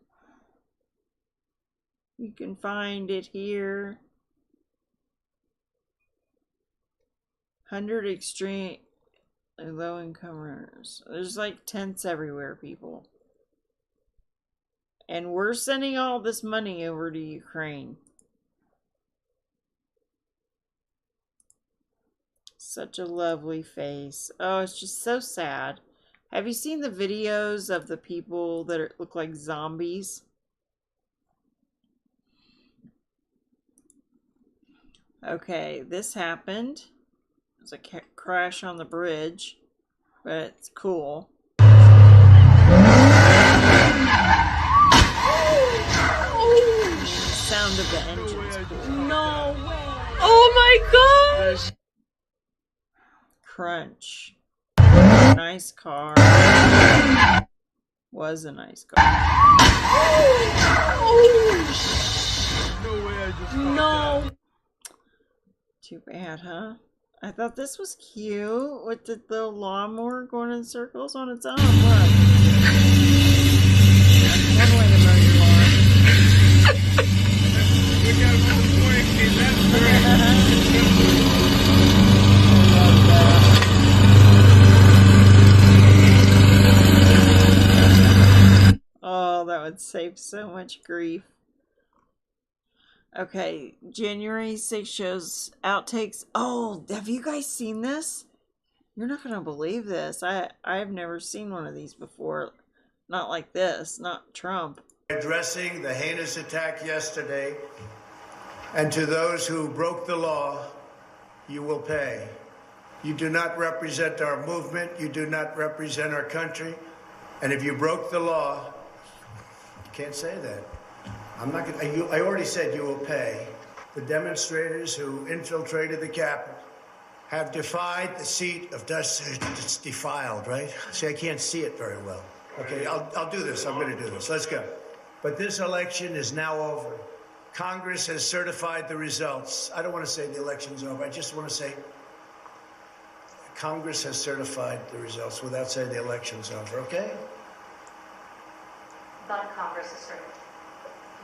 You can find it here. 100 extreme low income earners. There's like tents everywhere, people. And we're sending all this money over to Ukraine. Such a lovely face. Oh, it's just so sad. Have you seen the videos of the people that look like zombies? Okay, this happened. It was a crash on the bridge, but it's cool. Sound of the engines. Cool. No way. Oh my gosh. Crunch. Nice car. Was a nice car. No. Too bad, huh? I thought this was cute with the little lawnmower going in circles on its own. Look. One way to mow your lawn. Oh, that would save so much grief. Okay, January 6th shows outtakes. Oh, have you guys seen this? You're not gonna believe this. I've never seen one of these before. Not like this, not Trump. Addressing the heinous attack yesterday, and to those who broke the law, you will pay. You do not represent our movement, you do not represent our country, and if you broke the law, you can't say that. I'm not gonna, I already said you will pay. The demonstrators who infiltrated the Capitol have defied the seat of justice. It's defiled, right? See, I can't see it very well. Okay, I'll do this. I'm going to do this. Let's go. But this election is now over. Congress has certified the results. I don't want to say the election's over. I just want to say Congress has certified the results without saying the election's over, okay? But Congress is certified.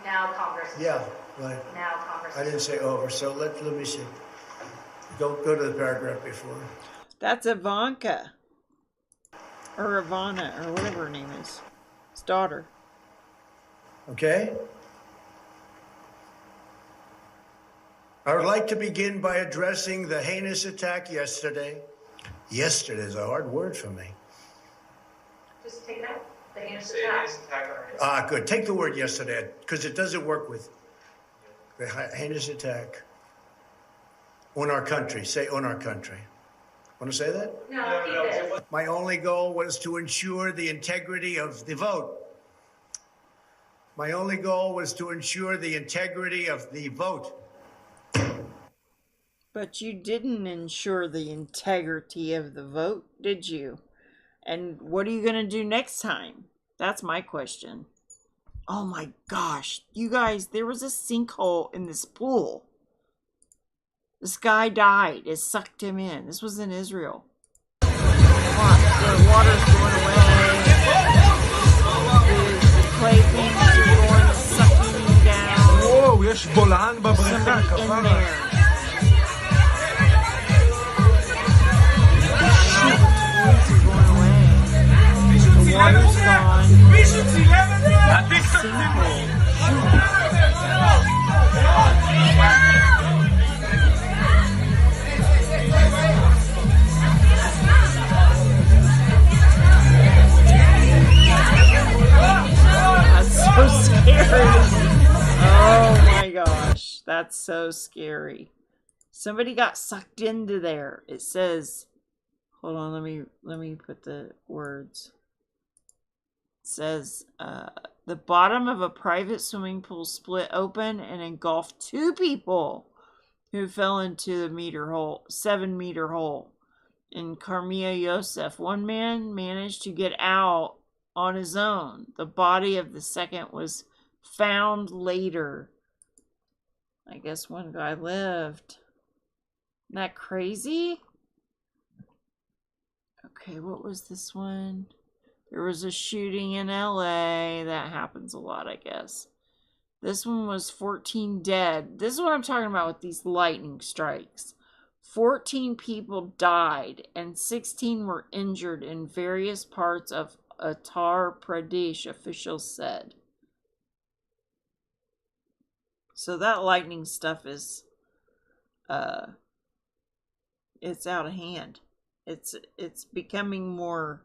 Now Congress is Yeah, right. Now Congress I didn't say over, so let me see. Go to the paragraph before. That's Ivanka. Or Ivana, or whatever her name is. His daughter. Okay? I would like to begin by addressing the heinous attack yesterday. Yesterday is a hard word for me. Just take it out. The heinous attack. Ah, good. Take the word yesterday, because it doesn't work with the heinous attack on our country. Say on our country. Want to say that? No, keep it. My only goal was to ensure the integrity of the vote. My only goal was to ensure the integrity of the vote. But you didn't ensure the integrity of the vote, did you? And what are you going to do next time? That's my question. Oh my gosh. You guys, there was a sinkhole in this pool. This guy died. It sucked him in. This was in Israel. The water's going away. The clay things are going, sucking him down. Whoa, יש בולען בבריכה, כפרה. The water's gone. That's so scary. Oh my gosh. That's so scary. Somebody got sucked into there. It says, hold on, let me put the words. It says, the bottom of a private swimming pool split open and engulfed 2 people who fell into the 7-meter hole in Carmia Yosef. One man managed to get out on his own. The body of the second was found later. I guess one guy lived. Isn't that crazy? Okay, what was this one? There was a shooting in LA. That happens a lot, I guess. This one was 14 dead. This is what I'm talking about with these lightning strikes. 14 people died and 16 were injured in various parts of Uttar Pradesh, officials said. So that lightning stuff is it's out of hand. It's becoming more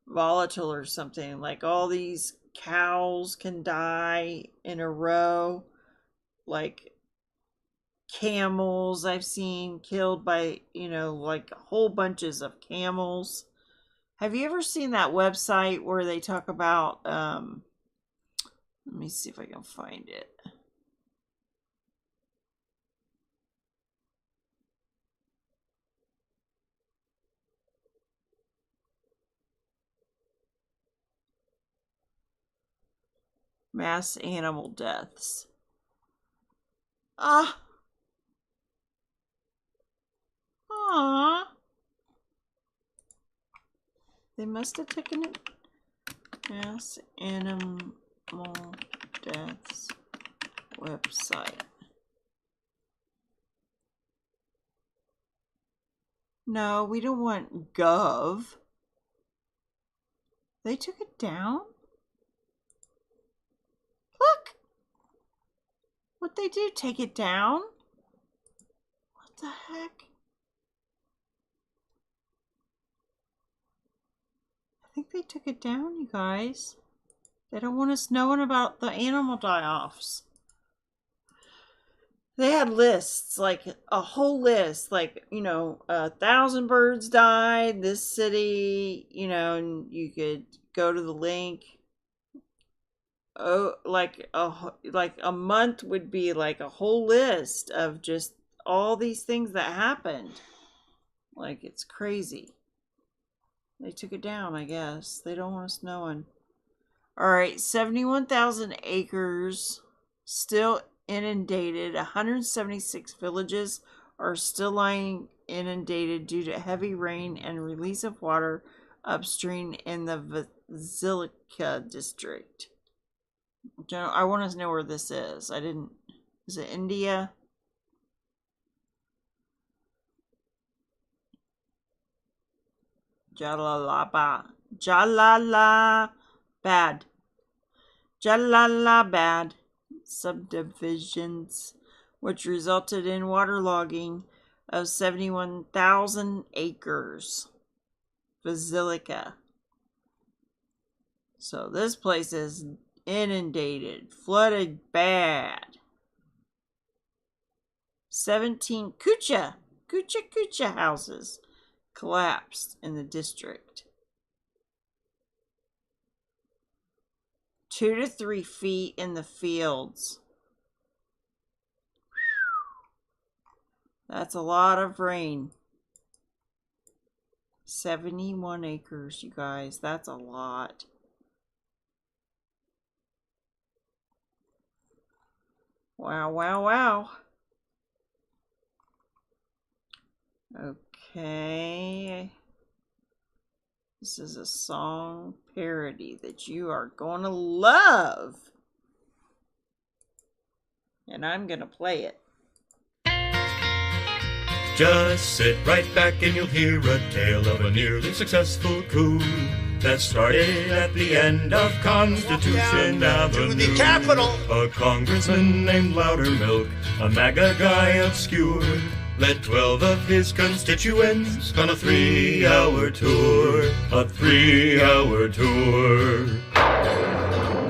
volatile or something. Like all these cows can die in a row. Like camels I've seen killed by, like whole bunches of camels. Have you ever seen that website where they talk about, let me see if I can find it. Mass animal deaths. Aww. They must have taken it. Mass animal deaths website. No, we don't want gov. They took it down? Look! What'd they do? Take it down? What the heck? I think they took it down, you guys. They don't want us knowing about the animal die-offs. They had lists, like a whole list, like, 1,000 birds died, this city, and you could go to the link. Oh, like a month would be like a whole list of just all these things that happened. Like, it's crazy. They took it down, I guess. They don't want us knowing. Alright, 71,000 acres still inundated. 176 villages are still lying inundated due to heavy rain and release of water upstream in the Basilica district. I want to know where this is. Is it India? Jalalabad subdivisions, which resulted in waterlogging of 71,000 acres. Basilica. So this place is inundated, flooded bad. 17 kucha houses collapsed in the district. 2 to 3 feet in the fields. That's a lot of rain. 71 acres, you guys. That's a lot. Wow, wow, wow. Okay. This is a song parody that you are going to love. And I'm going to play it. Just sit right back and you'll hear a tale of a nearly successful coup that started at the end of Constitution Avenue. To the Capitol. A congressman named Loudermilk, a MAGA guy obscure, led 12 of his constituents on a 3-hour tour. A 3-hour tour.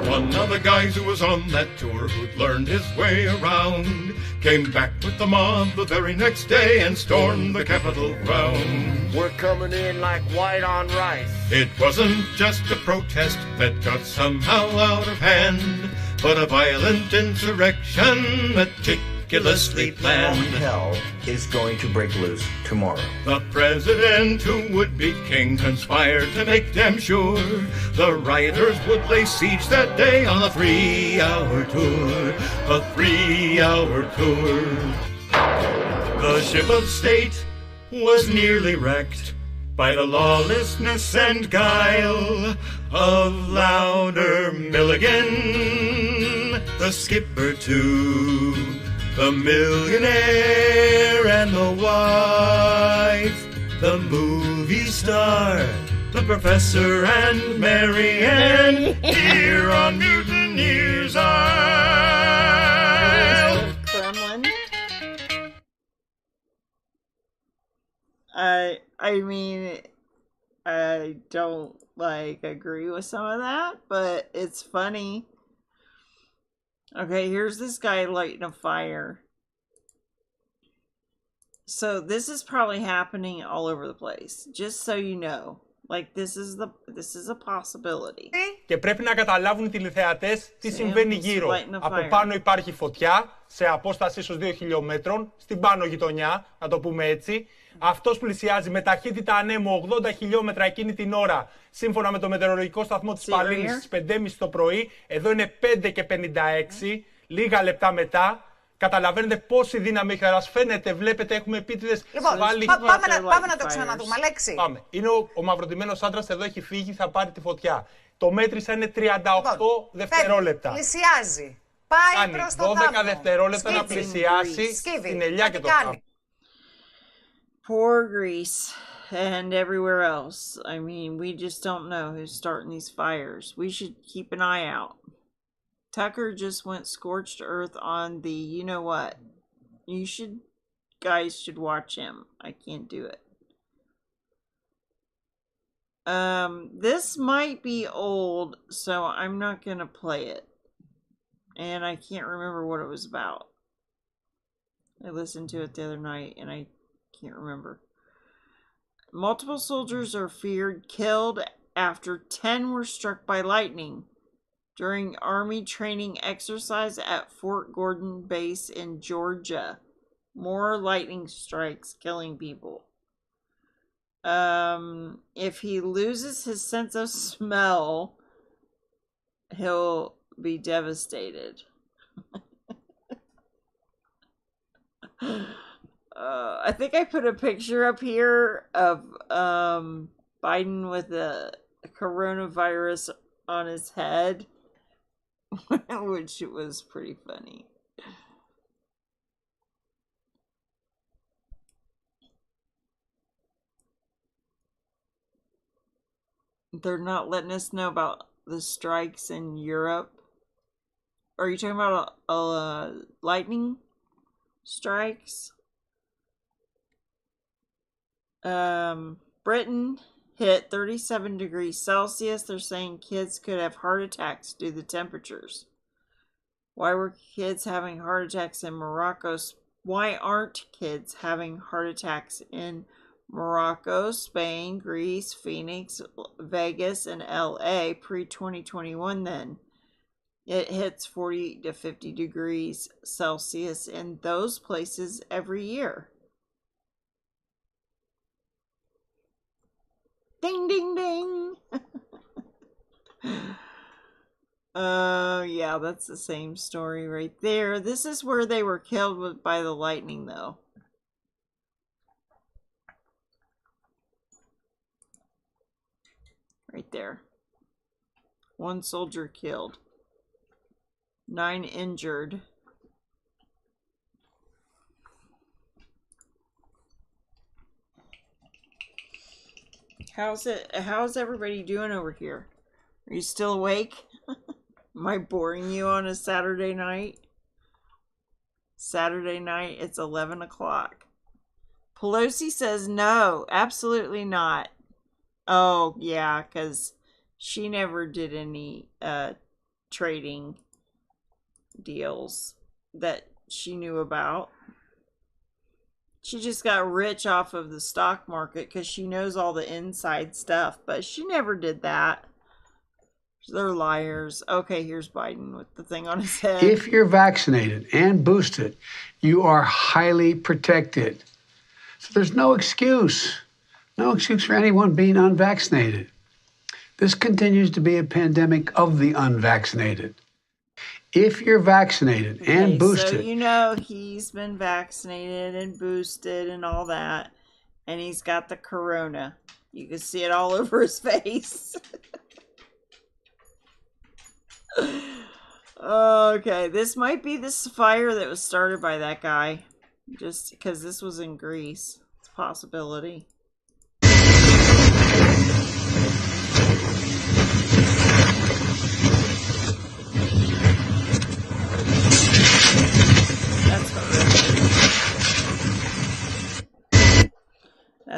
One of the guys who was on that tour, who'd learned his way around, came back with the mob the very next day and stormed the Capitol grounds. We're coming in like white on rice. It wasn't just a protest that got somehow out of hand, but a violent insurrection meticulously planned. Hell is going to break loose tomorrow. The president, who would be king, conspired to make damn sure the rioters would lay siege that day on a 3-hour tour. A 3-hour tour. The ship of state was nearly wrecked by the lawlessness and guile of Louder Milligan, the skipper too, the millionaire and the wife, the movie star, the professor and Mary Ann, here on Mutineers Isle. Kremlin. I mean, I don't agree with some of that, but it's funny. Okay, here's this guy lighting a fire. So this is probably happening all over the place, just so you know. This is a possibility. Και πρέπει να καταλάβουν οι τηλεθεατές τι συμβαίνει γύρω. Από πάνω υπάρχει φωτιά, σε απόσταση ίσως 2 χιλιόμετρων, στην πάνω γειτονιά, να το πούμε έτσι. Αυτός πλησιάζει με ταχύτητα ανέμου 80 χιλιόμετρα εκείνη την ώρα, σύμφωνα με το μετεωρολογικό σταθμό της Παλίνης, στις 5.30 το πρωί. Εδώ είναι 5 και 56, λίγα λεπτά μετά. Καταλαβαίνετε πόση δύναμη έχει. Ας φαίνεται, βλέπετε, έχουμε επίτηδες. Λοιπόν, πάμε να το ξαναδούμε. Αλέξη. Πάμε. Είναι ο μαυροντημένος άντρας, εδώ έχει φύγει, θα πάρει τη φωτιά. Το μέτρησα είναι 38 δευτερόλεπτα. Πλησιάζει. Πάει προς το 12 δευτερόλεπτα να πλησιάσει την ελιά και το θάμνο. Poor Greece and everywhere else. I mean, we just don't know who's starting these fires. We should keep an eye out. Tucker just went scorched earth on the you-know-what. Guys should watch him. I can't do it. This might be old, so I'm not going to play it. And I can't remember what it was about. I listened to it the other night, and I can't remember. Multiple soldiers are feared killed after 10 were struck by lightning during Army training exercise at Fort Gordon Base in Georgia. More lightning strikes killing people. If he loses his sense of smell, he'll be devastated. I think I put a picture up here of Biden with the coronavirus on his head, which was pretty funny. They're not letting us know about the strikes in Europe. Are you talking about lightning strikes? Britain hit 37 degrees Celsius. They're saying kids could have heart attacks due to the temperatures. Why were kids having heart attacks in Morocco? Why aren't kids having heart attacks in Morocco, Spain, Greece, Phoenix, Vegas, and LA pre-2021 then? It hits 40 to 50 degrees Celsius in those places every year. Ding, ding, ding. Yeah, that's the same story right there. This is where they were killed by the lightning, though. Right there. 1 soldier killed. 9 injured. How's everybody doing over here? Are you still awake? Am I boring you on a Saturday night? Saturday night, it's 11 o'clock. Pelosi says no, absolutely not. Oh, yeah, because she never did any trading deals that she knew about. She just got rich off of the stock market because she knows all the inside stuff, but she never did that. They're liars. Okay, here's Biden with the thing on his head. If you're vaccinated and boosted, you are highly protected. So there's no excuse. No excuse for anyone being unvaccinated. This continues to be a pandemic of the unvaccinated. If you're vaccinated and boosted. So you know he's been vaccinated and boosted and all that. And he's got the corona. You can see it all over his face. Okay, this might be this fire that was started by that guy. Just because this was in Greece. It's a possibility.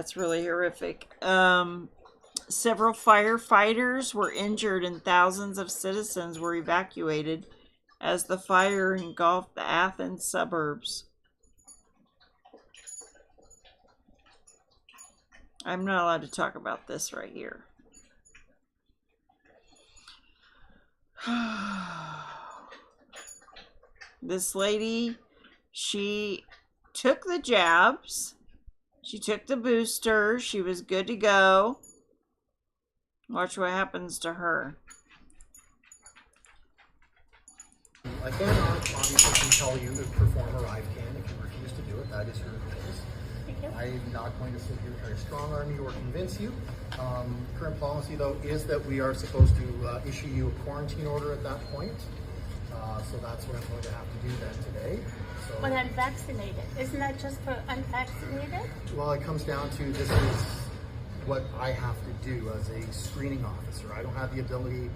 That's really horrific. Several firefighters were injured and thousands of citizens were evacuated as the fire engulfed the Athens suburbs. I'm not allowed to talk about this right here. This lady, she took the jabs. She took the booster. She was good to go. Watch what happens to her. I cannot obviously compel you to perform a RIVE can. If you refuse to do it, that is your choice. I'm not going to sit here and try to strong-arm you or convince you. Current policy, though, is that we are supposed to issue you a quarantine order at that point. So that's what I'm going to have to do then today. So, But I'm vaccinated. Isn't that just for unvaccinated? well, it comes down to this is what I have to do as a screening officer. I don't have the ability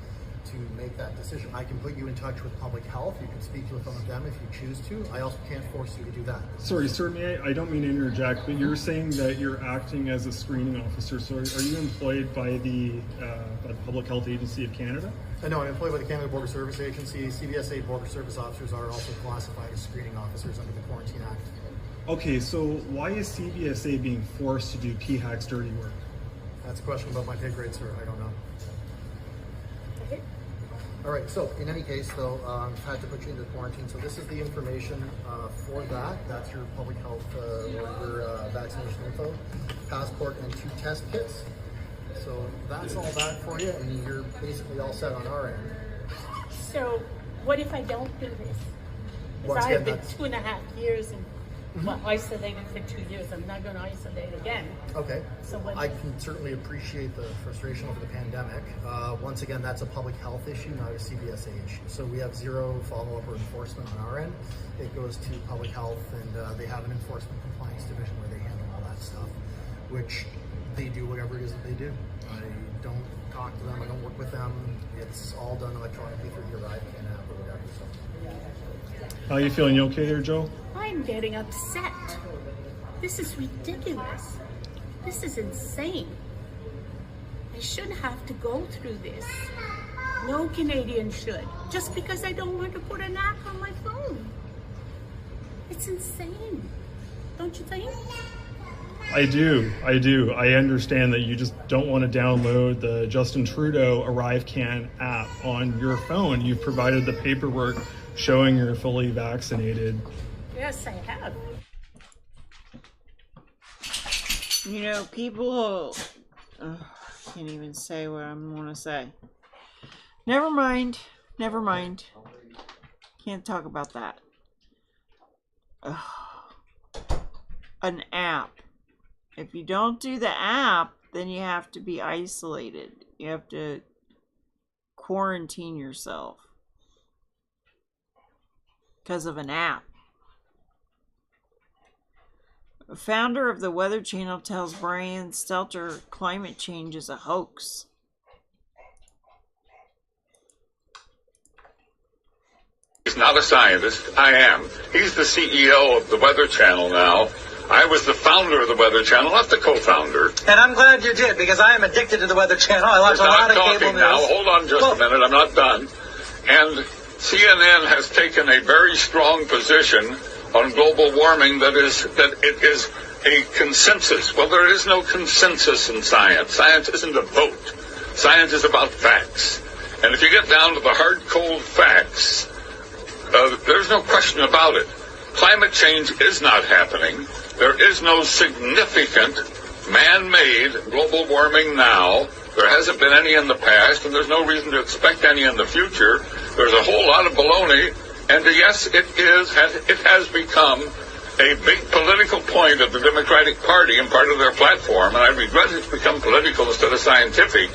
to make that decision. I can put you in touch with public health. You can speak with one of them if you choose to. I also can't force you to do that. Sorry, sir, I don't mean to interject, but you're saying that you're acting as a screening officer. So are you employed by the Public Health Agency of Canada? No, I'm employed by the Canada Border Service Agency. CBSA Border Service officers are also classified as screening officers under the Quarantine Act. Okay, so why is CBSA being forced to do PHAC's dirty work? That's a question about my pay grade, sir. I don't know. All right, so in any case, though, I've had to put you into quarantine. So this is the information for that. That's your public health or your vaccination info, passport, and 2 test kits. So that's all that for you, and you're basically all set on our end. So what if I don't do this? Because I've been 2.5 years and well, isolated for 2 years. I'm not going to isolate again. Okay. So what? I can certainly appreciate the frustration over the pandemic. Once again, that's a public health issue, not a CBSA issue. So we have zero follow-up or enforcement on our end. It goes to public health, and they have an enforcement compliance division where they handle all that stuff, which they do whatever it is that they do. I don't talk to them. I don't work with them. It's all done electronically through your RIVE can app or whatever. So. How are you feeling? You okay there, Joe? I'm getting upset. This is ridiculous. This is insane. I shouldn't have to go through this. No Canadian should. Just because I don't want to put an app on my phone. It's insane. Don't you think? I do. I understand that you just don't want to download the Justin Trudeau ArriveCan app on your phone. You've provided the paperwork showing you're fully vaccinated. Yes, I have. You know, people can't even say what I want to say. Never mind. Can't talk about that. An app. If you don't do the app, then you have to be isolated. You have to quarantine yourself because of an app. The founder of the Weather Channel tells Brian Stelter climate change is a hoax. He's not a scientist. I am. He's the CEO of the Weather Channel now. I was the founder of the Weather Channel, not the co-founder. And I'm glad you did, because I am addicted to the Weather Channel. I watch a lot of cable news. Now, hold on just a minute. I'm not done. And CNN has taken a very strong position on global warming that it is a consensus. Well, there is no consensus in science. Science isn't a vote. Science is about facts. And if you get down to the hard, cold facts, there's no question about it. Climate change is not happening. There is no significant man-made global warming now. There hasn't been any in the past, and there's no reason to expect any in the future. There's a whole lot of baloney, and yes, it has become a big political point of the Democratic Party and part of their platform, and I regret it's become political instead of scientific,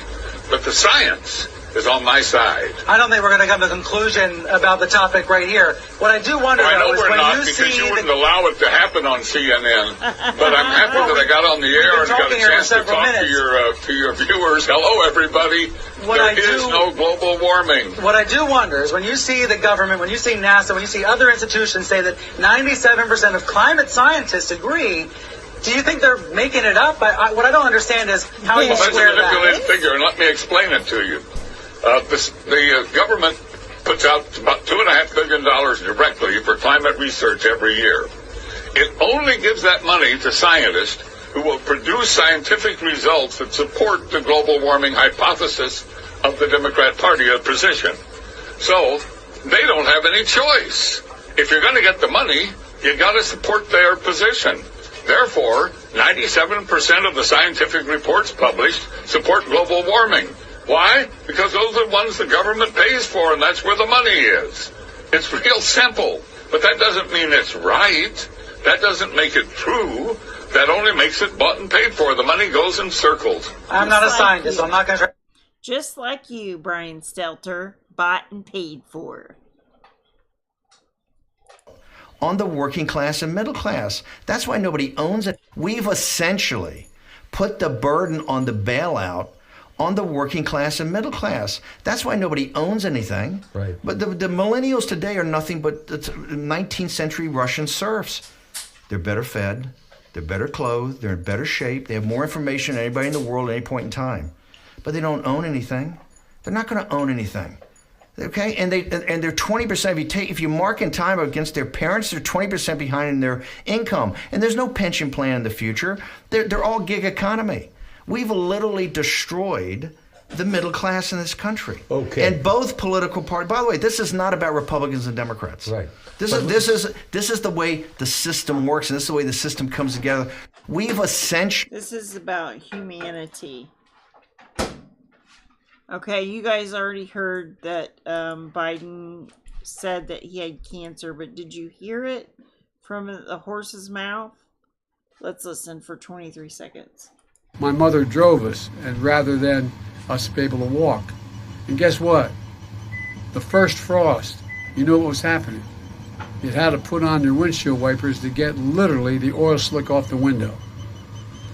but the science is on my side. I don't think we're going to come to a conclusion about the topic right here. What I do wonder, though, is when you see... because you wouldn't allow it to happen on CNN. But I'm happy that I got on the air and got a chance to talk to your viewers. Hello, everybody. There is no global warming. What I do wonder is when you see the government, when you see NASA, when you see other institutions say that 97% of climate scientists agree, Do you think they're making it up? What I don't understand is how you square that. That's a manipulated figure, and let me explain it to you. The government puts out about $2.5 billion directly for climate research every year. It only gives that money to scientists who will produce scientific results that support the global warming hypothesis of the Democrat Party position. So they don't have any choice. If you're going to get the money, you got to support their position. Therefore, 97% of the scientific reports published support global warming. Why? Because those are the ones the government pays for, and that's where the money is. It's real simple, but that doesn't mean it's right. That doesn't make it true. That only makes it bought and paid for. The money goes in circles. I'm not a scientist, so I'm not going to try. Just like you, Brian Stelter, bought and paid for. On the working class and middle class. That's why nobody owns it. We've essentially put the burden on the bailout on the working class and middle class. That's why nobody owns anything. Right. But the millennials today are nothing but 19th century Russian serfs. They're better fed, they're better clothed, they're in better shape, they have more information than anybody in the world at any point in time. But they don't own anything. They're not going to own anything. Okay, and they're 20%. If you mark in time against their parents, they're 20% behind in their income, and there's no pension plan in the future. They're all gig economy. We've literally destroyed the middle class in this country. Okay. And both political parties. By the way, this is not about Republicans and Democrats. Right. This is the way the system works, and this is the way the system comes together. We've essentially. This is about humanity. Okay, you guys already heard that Biden said that he had cancer, but did you hear it from the horse's mouth? Let's listen for 23 seconds. My mother drove us, and rather than us be able to walk. And guess what? The first frost, you know what was happening? You had to put on your windshield wipers to get literally the oil slick off the window.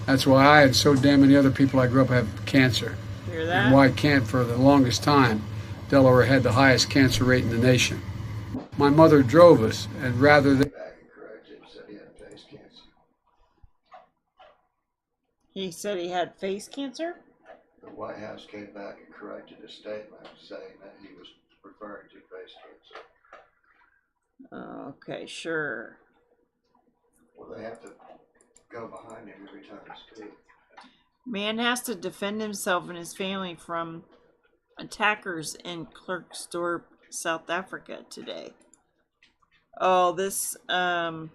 That's why I and so damn many other people I grew up have cancer. Hear that? And why can't, for the longest time, Delaware had the highest cancer rate in the nation. My mother drove us, and rather than... He said he had face cancer? The White House came back and corrected a statement saying that he was referring to face cancer. Okay, sure. Well, they have to go behind him every time he speaks. Man has to defend himself and his family from attackers in Klerksdorp, South Africa today. Oh, this, I'm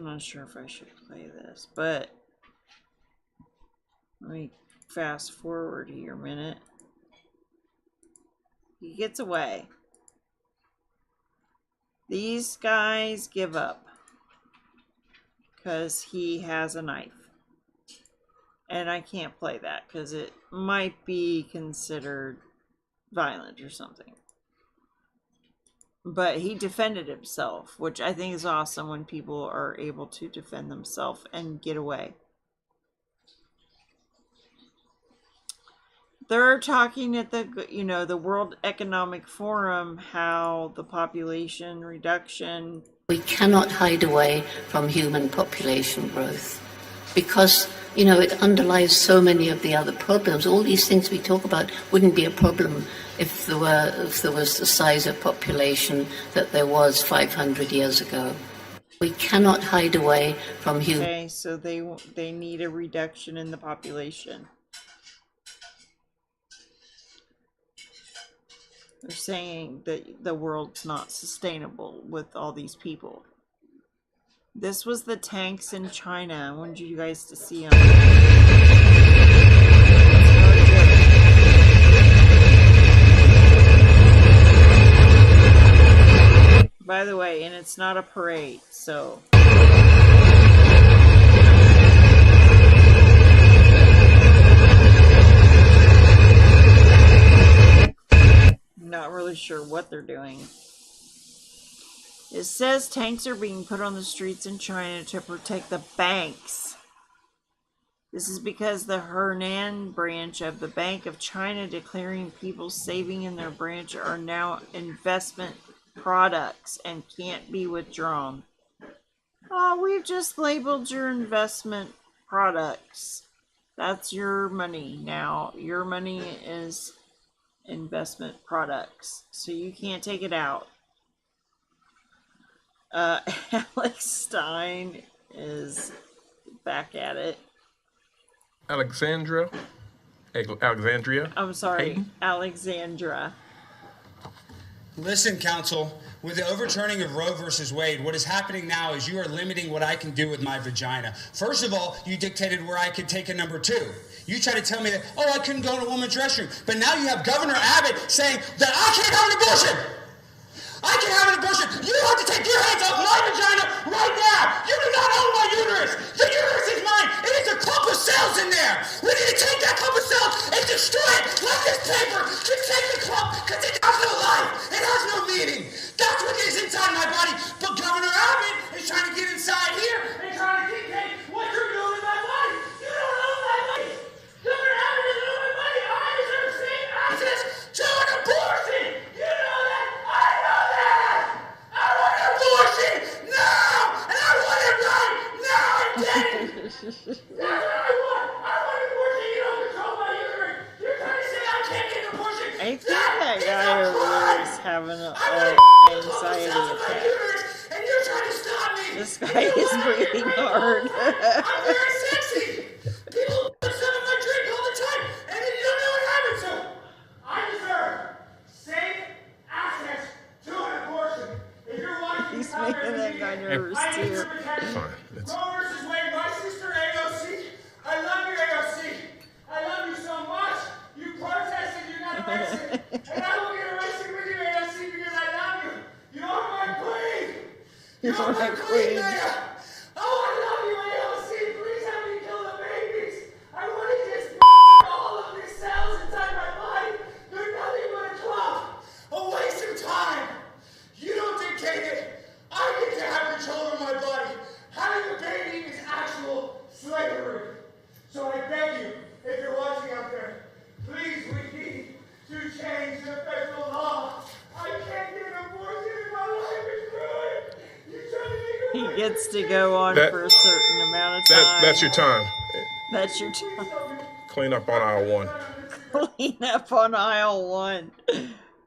not sure if I should play this, but let me fast forward here a minute. He gets away. These guys give up because he has a knife. And I can't play that because it might be considered violent or something. But he defended himself, which I think is awesome when people are able to defend themselves and get away. They're talking at the World Economic Forum how the population reduction. We cannot hide away from human population growth because, it underlies so many of the other problems. All these things we talk about wouldn't be a problem if there was the size of population that there was 500 years ago. We cannot hide away from human. Okay, so they need a reduction in the population. They're saying that the world's not sustainable with all these people. This was the tanks in China. I wanted you guys to see them. By the way, and it's not a parade, so... Not really sure what they're doing. It says tanks are being put on the streets in China to protect the banks. This is because the Henan branch of the Bank of China declaring people saving in their branch are now investment products and can't be withdrawn. Oh, we've just labeled your investment products. That's your money now. Your money is investment products, so you can't take it out. Alex Stein is back at it. Alexandria. I'm sorry, Hayden? Alexandra. Listen, counsel, with the overturning of Roe versus Wade, what is happening now is you are limiting what I can do with my vagina. First of all, you dictated where I could take a number 2. You tried to tell me that, oh, I couldn't go in a woman's restroom. But now you have Governor Abbott saying that I can't have an abortion. I can have an abortion. You have to take your hands off my vagina right now. You do not own my uterus. The uterus is mine. It is a clump of cells in there. We need to take that clump of cells and destroy it like this paper. Just take the clump because it has no life. It has no meaning. That's what is inside my body. But Governor Abbott is trying to get inside here and trying to dictate what you're doing with my body. You don't own my body. Governor Abbott doesn't own my body. I deserve same access to an abortion. You know that. I know that. I want an abortion now, and I want it right now. I'm dead. That's what I want. I want an abortion. You don't control my uterus. You're trying to say I can't get an abortion. I think that guy over there is having an anxiety attack. And you're trying to stop me. This guy is breathing hard. I'm very sexy. People put some of my drink all the time, and then you don't know what happened. So I deserve safe access to an abortion. If you're watching, he's making that guy nervous too. Roe versus Wade, my sister AOC. I love you, AOC. I love you so much. You protested, you got arrested, and I will get arrested with you, AOC, because I love you. You're my queen. You're my queen. Oh, I love you, AOC. Please help me kill the babies. I want to just all of these cells inside my body. They're nothing but a clump. A waste of time. You don't dictate it. I get to have control of my body. Having a baby is actual slavery. So I beg you, if you're watching out there, please, we need to change the federal law. I can't get an abortion and my life is ruined. You're trying to make He gets to go on for a certain amount of time. That's your time. That's your time. Clean up on aisle 1. Clean up on aisle 1.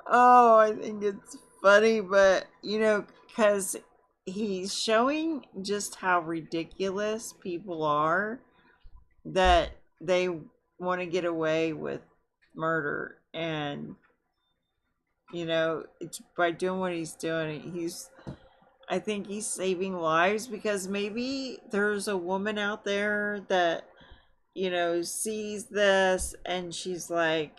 Oh, I think it's funny, but you know, because he's showing just how ridiculous people are, that they want to get away with murder. And you know, it's by doing what he's doing, I think he's saving lives, because maybe there's a woman out there that, you know, sees this and she's like,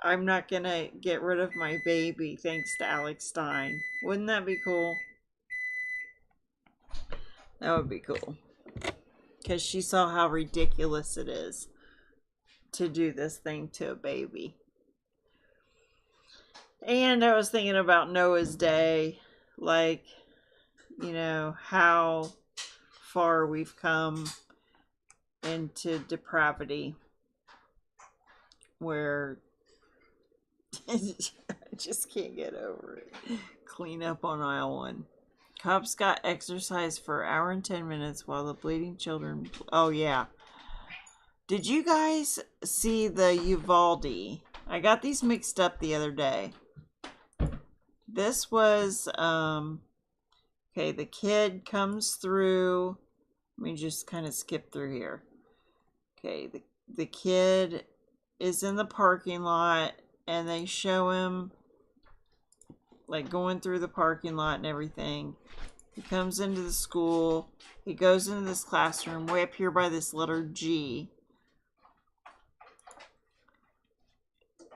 I'm not gonna get rid of my baby thanks to Alex Stein. Wouldn't that be cool? That would be cool. Because she saw how ridiculous it is to do this thing to a baby. And I was thinking about Noah's Day. Like, you know, how far we've come into depravity. Where I just can't get over it. Clean up on aisle 1. Cops got exercise for an hour and 10 minutes while the bleeding children... Oh, yeah. Did you guys see the Uvalde? I got these mixed up the other day. This was... okay, the kid comes through... Let me just kind of skip through here. Okay, the kid is in the parking lot, and they show him like going through the parking lot and everything. He comes into the school. He goes into this classroom way up here by this letter G.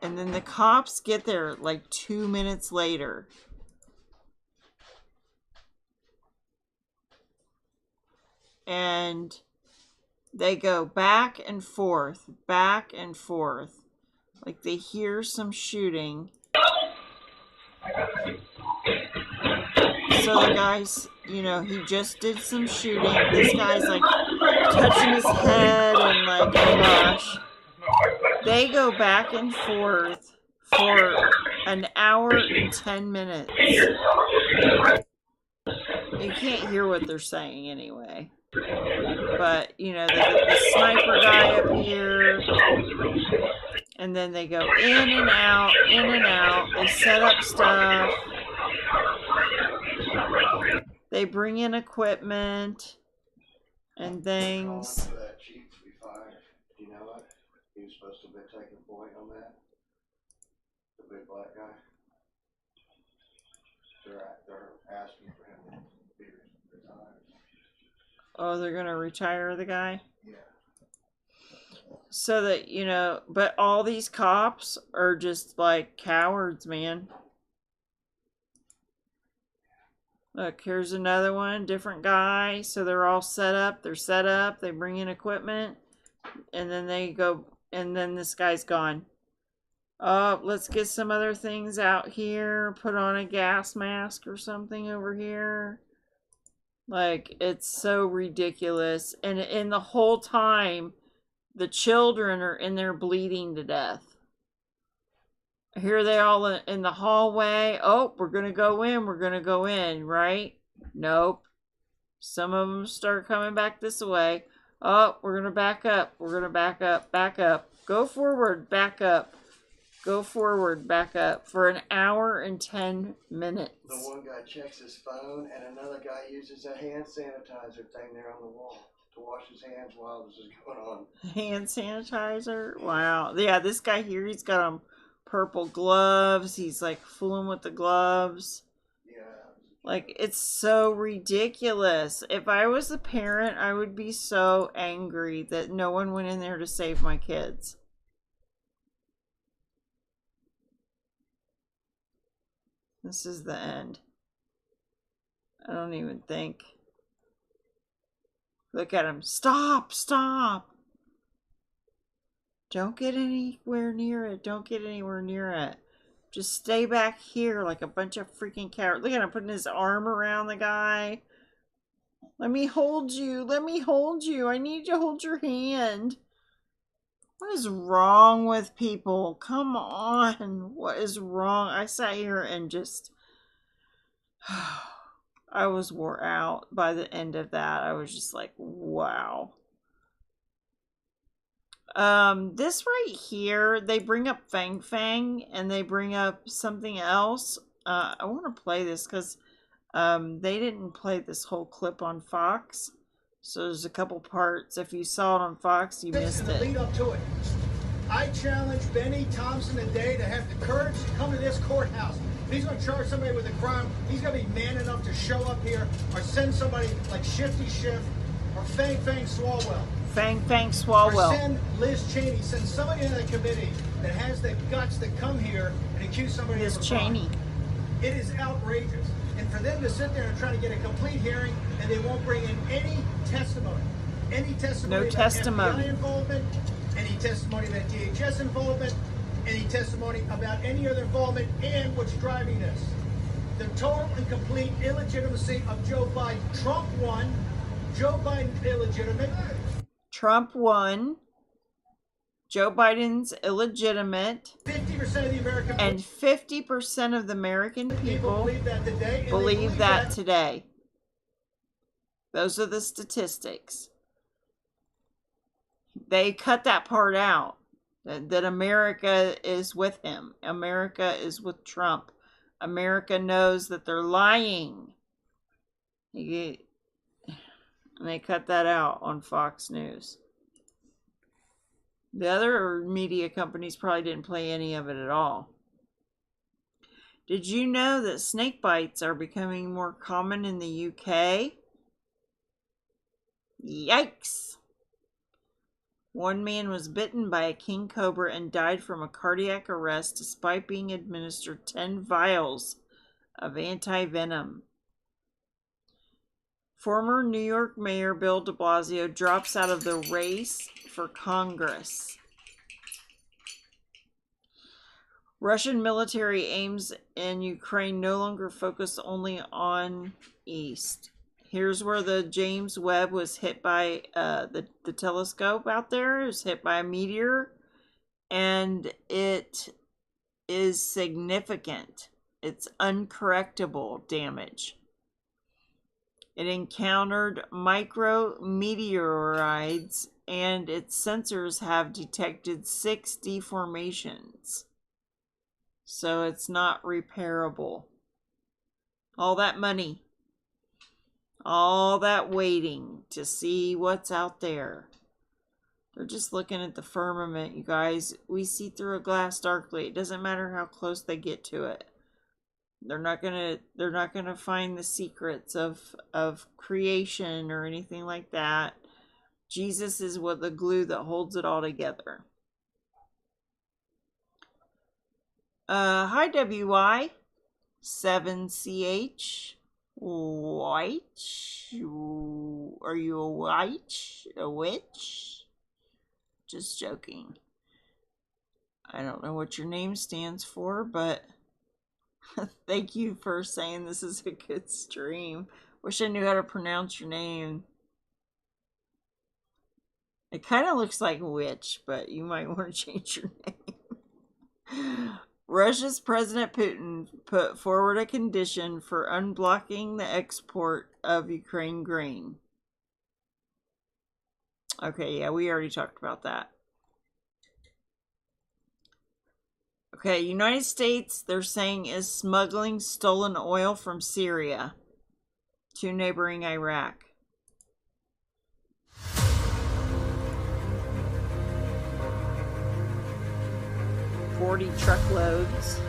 And then the cops get there like 2 minutes later. And they go back and forth. Like they hear some shooting. So the guy's, you know, he just did some shooting. This guy's like touching his head and like, oh gosh. They go back and forth for an hour and 10 minutes. You can't hear what they're saying anyway. But, you know, they get the sniper guy up here. And then they go in and out, in and out. They set up stuff. They bring in equipment and things. That chief to be fired. Do you know what? He was supposed to have been taking point on that. The big black guy. They're asking for him to be retired. Oh, they're gonna retire the guy? Yeah. So that, you know, but all these cops are just like cowards, man. Look, here's another one, different guy. So they're all set up. They're set up. They bring in equipment. And then they go, and then this guy's gone. Oh, let's get some other things out here. Put on a gas mask or something over here. Like, it's so ridiculous. And in the whole time, the children are in there bleeding to death. Here they all in the hallway. Oh, we're going to go in. We're going to go in, right? Nope. Some of them start coming back this way. Oh, we're going to back up. We're going to back up. Back up. Go forward. Back up. Go forward. Back up. For an hour and 10 minutes. The one guy checks his phone and another guy uses a hand sanitizer thing there on the wall to wash his hands while this is going on. Hand sanitizer? Wow. Yeah, this guy here, he's got on purple gloves. He's like fooling with the gloves. Yeah. Like, it's so ridiculous. If I was a parent, I would be so angry that no one went in there to save my kids. This is the end. I don't even think. Look at him. Stop! Stop! Don't get anywhere near it. Don't get anywhere near it. Just stay back here like a bunch of freaking cowards. Look at him putting his arm around the guy. Let me hold you. Let me hold you. I need to hold your hand. What is wrong with people? Come on. What is wrong? I sat here and just... I was wore out by the end of that. I was just like, wow. This right here, they bring up Fang Fang and they bring up something else. I want to play this because they didn't play this whole clip on Fox. So there's a couple parts. If you saw it on Fox, you missed it. Lead up to it. I challenge Benny Thompson today to have the courage to come to this courthouse. If he's going to charge somebody with a crime, he's going to be man enough to show up here or send somebody like Shifty Schiff or Fang Fang Swalwell. Fang Fang Swalwell. Or send Liz Cheney, send somebody in the committee that has the guts to come here and accuse somebody of a crime. Liz Cheney. It is outrageous. And for them to sit there and try to get a complete hearing and they won't bring in any testimony. Any testimony no about testimony. FBI involvement, any testimony about DHS involvement, any testimony about any other involvement, and what's driving this. The total and complete illegitimacy of Joe Biden. Trump won. Joe Biden illegitimate. Trump won. Joe Biden's illegitimate. 50% of the American people. And 50% of the American people believe that today. Believe that today. Those are the statistics. They cut that part out. That America is with him. America is with Trump. America knows that they're lying. And they cut that out on Fox News. The other media companies probably didn't play any of it at all. Did you know that snake bites are becoming more common in the UK? Yikes! One man was bitten by a king cobra and died from a cardiac arrest despite being administered 10 vials of anti-venom. Former New York Mayor Bill de Blasio drops out of the race for Congress. Russian military aims in Ukraine no longer focus only on East. Here's where the James Webb was hit by the telescope out there. It was hit by a meteor. And it is significant. It's uncorrectable damage. It encountered micrometeorites, and its sensors have detected 6 deformations. So it's not repairable. All that money, all that waiting to see what's out there. They're just looking at the firmament, you guys. We see through a glass darkly. It doesn't matter how close they get to it. They're not gonna find the secrets of creation or anything like that. Jesus is what the glue that holds it all together. Hi WI 7CH White. Are you a white? A witch? Just joking. I don't know what your name stands for, but thank you for saying this is a good stream. Wish I knew how to pronounce your name. It kind of looks like witch, but you might want to change your name. Russia's President Putin put forward a condition for unblocking the export of Ukraine grain. Okay, yeah, we already talked about that. Okay, United States, they're saying, is smuggling stolen oil from Syria to neighboring Iraq. $40 truckloads.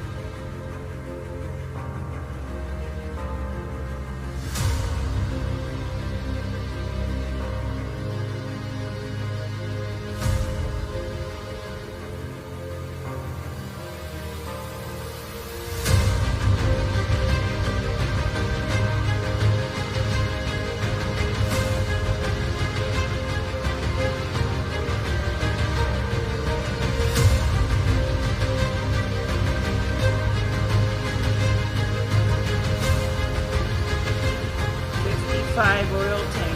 Oil tankers.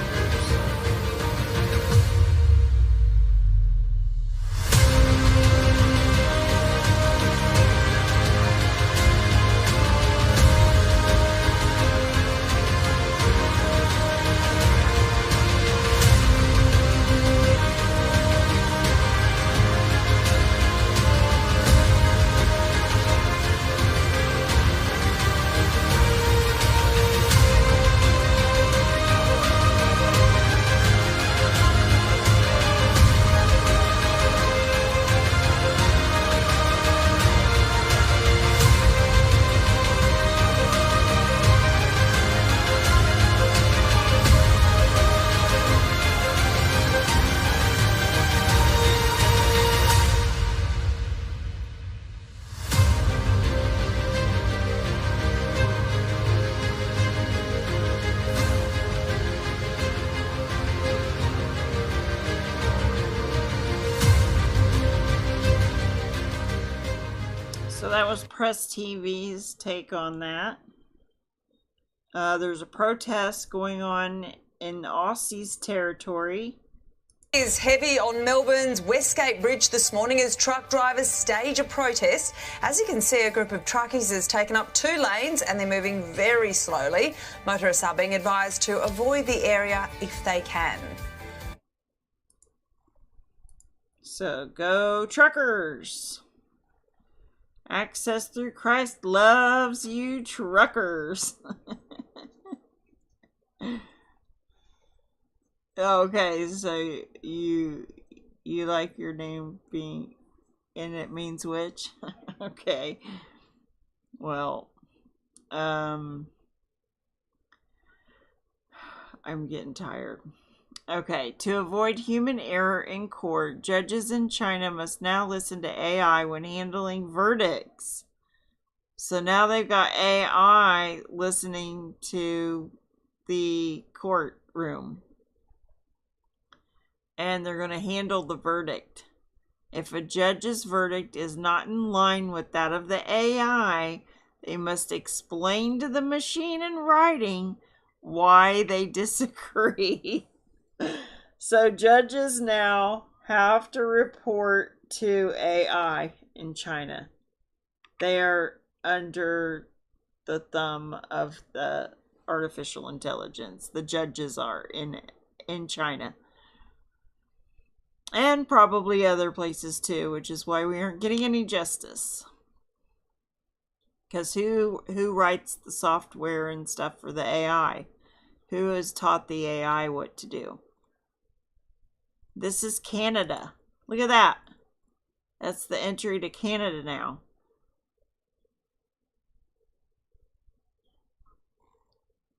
So that was Press TV's take on that. There's a protest going on in Aussie's territory. Is heavy on Melbourne's Westgate Bridge this morning as truck drivers stage a protest. As you can see, a group of truckies has taken up 2 lanes and they're moving very slowly. Motorists are being advised to avoid the area if they can. So go truckers. Access through Christ loves you, truckers. Okay, so you like your name being, and it means witch? Okay. Well, I'm getting tired. Okay, to avoid human error in court, judges in China must now listen to AI when handling verdicts. So now they've got AI listening to the courtroom. And they're going to handle the verdict. If a judge's verdict is not in line with that of the AI, they must explain to the machine in writing why they disagree. So judges now have to report to AI in China. They are under the thumb of the artificial intelligence. The judges are in China. And probably other places too, which is why we aren't getting any justice. Because who writes the software and stuff for the AI? Who has taught the AI what to do? This is Canada. Look at that. That's the entry to Canada now.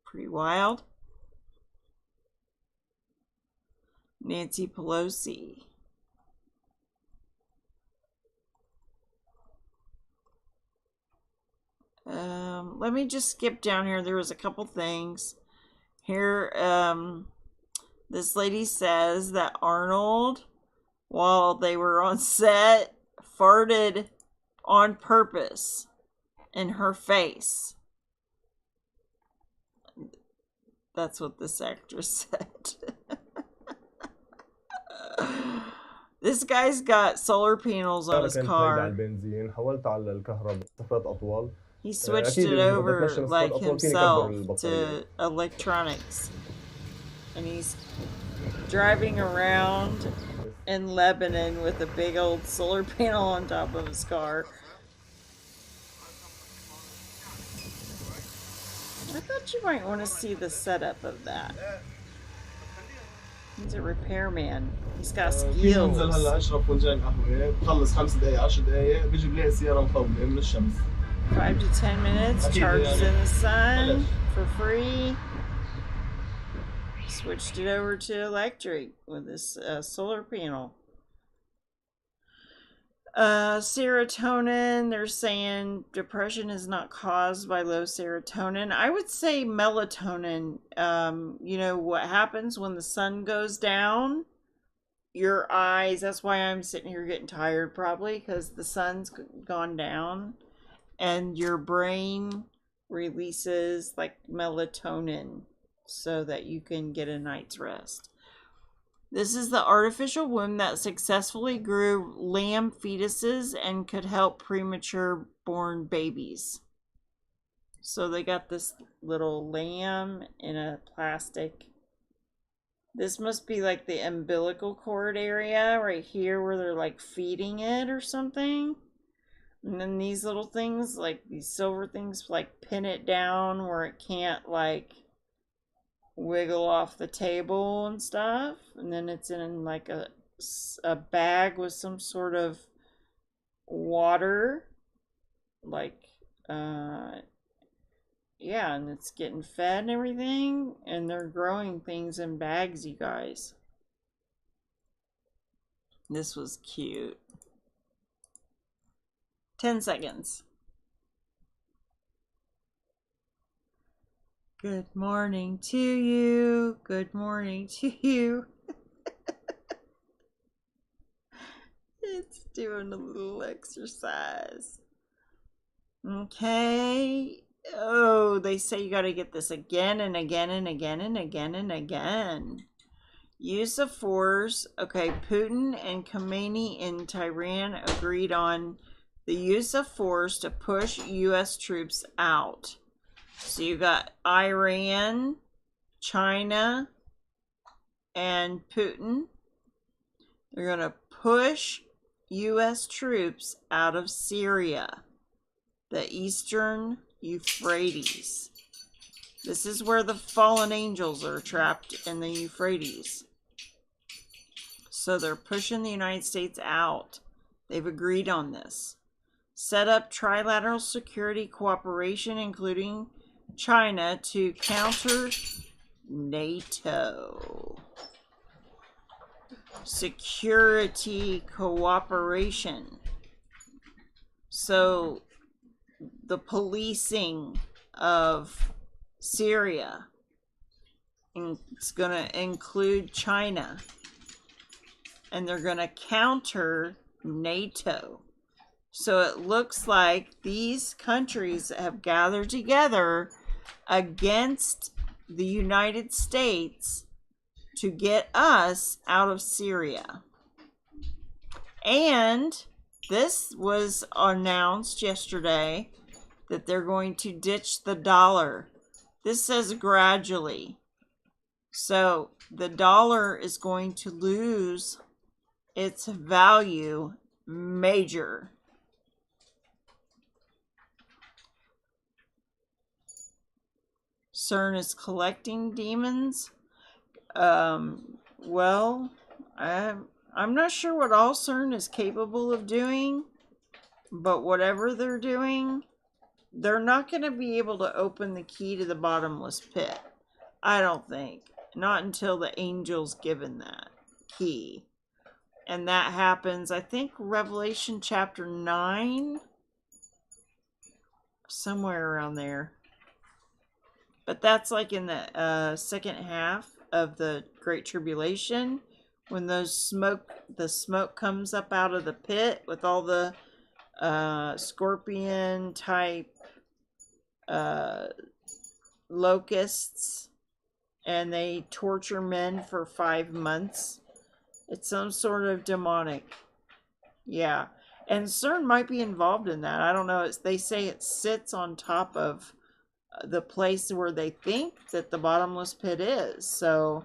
Pretty wild. Nancy Pelosi. Let me just skip down here. There was a couple things. Here, this lady says that Arnold, while they were on set, farted on purpose in her face. That's what this actress said. This guy's got solar panels on his car. He switched it over like himself to electronics. And he's driving around in Lebanon with a big old solar panel on top of his car. I thought you might want to see the setup of that. He's a repairman. He's got skills. 5 to 10 minutes, charges in the sun for free. Switched it over to electric with this solar panel. Serotonin, they're saying depression is not caused by low serotonin. I would say melatonin. You know what happens when the sun goes down? Your eyes, that's why I'm sitting here getting tired probably, because the sun's gone down. And your brain releases like melatonin so that you can get a night's rest. This is the artificial womb that successfully grew lamb fetuses and could help premature born babies. So they got this little lamb in a plastic. This must be like the umbilical cord area right here where they're like feeding it or something. And then these little things, like these silver things, like pin it down where it can't like wiggle off the table and stuff. And then it's in like a bag with some sort of water, like yeah, and it's getting fed and everything, and they're growing things in bags, you guys. This was cute. 10 seconds. Good morning to you. Good morning to you. It's doing a little exercise. Okay. Oh, they say you got to get this again and again and again and again and again. Use of force. Okay, Putin and Khamenei in Tehran agreed on the use of force to push U.S. troops out. So you got Iran, China, and Putin. They're going to push U.S. troops out of Syria, the eastern Euphrates. This is where the fallen angels are trapped in the Euphrates. So they're pushing the United States out. They've agreed on this. Set up trilateral security cooperation, including China, to counter NATO. Security cooperation. So the policing of Syria, and it's going to include China, and they're going to counter NATO. So it looks like these countries have gathered together against the United States to get us out of Syria. And this was announced yesterday that they're going to ditch the dollar This says gradually. So the dollar is going to lose its value major. CERN is collecting demons. Well, I'm not sure what all CERN is capable of doing, but whatever they're doing, they're not going to be able to open the key to the bottomless pit. I don't think. Not until the angel's given that key. And that happens, I think, Revelation chapter 9. Somewhere around there. But that's like in the second half of the Great Tribulation, when the smoke comes up out of the pit with all the scorpion type locusts, and they torture men for 5 months. It's some sort of demonic. Yeah. And CERN might be involved in that. I don't know. They say it sits on top of the place where they think that the bottomless pit is. So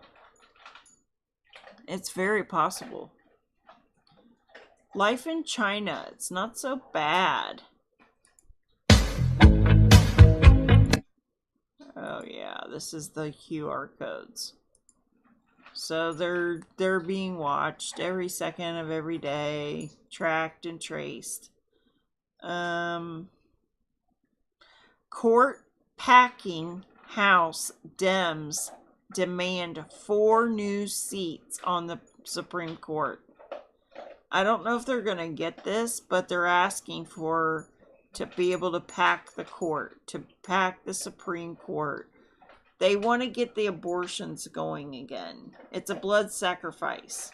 it's very possible. Life in China, it's not so bad. Oh yeah, this is the QR codes. So they're being watched every second of every day, tracked and traced. Court packing House Dems demand 4 new seats on the Supreme Court. I don't know if they're going to get this, but they're asking to be able to pack the court, to pack the Supreme Court. They want to get the abortions going again. It's a blood sacrifice.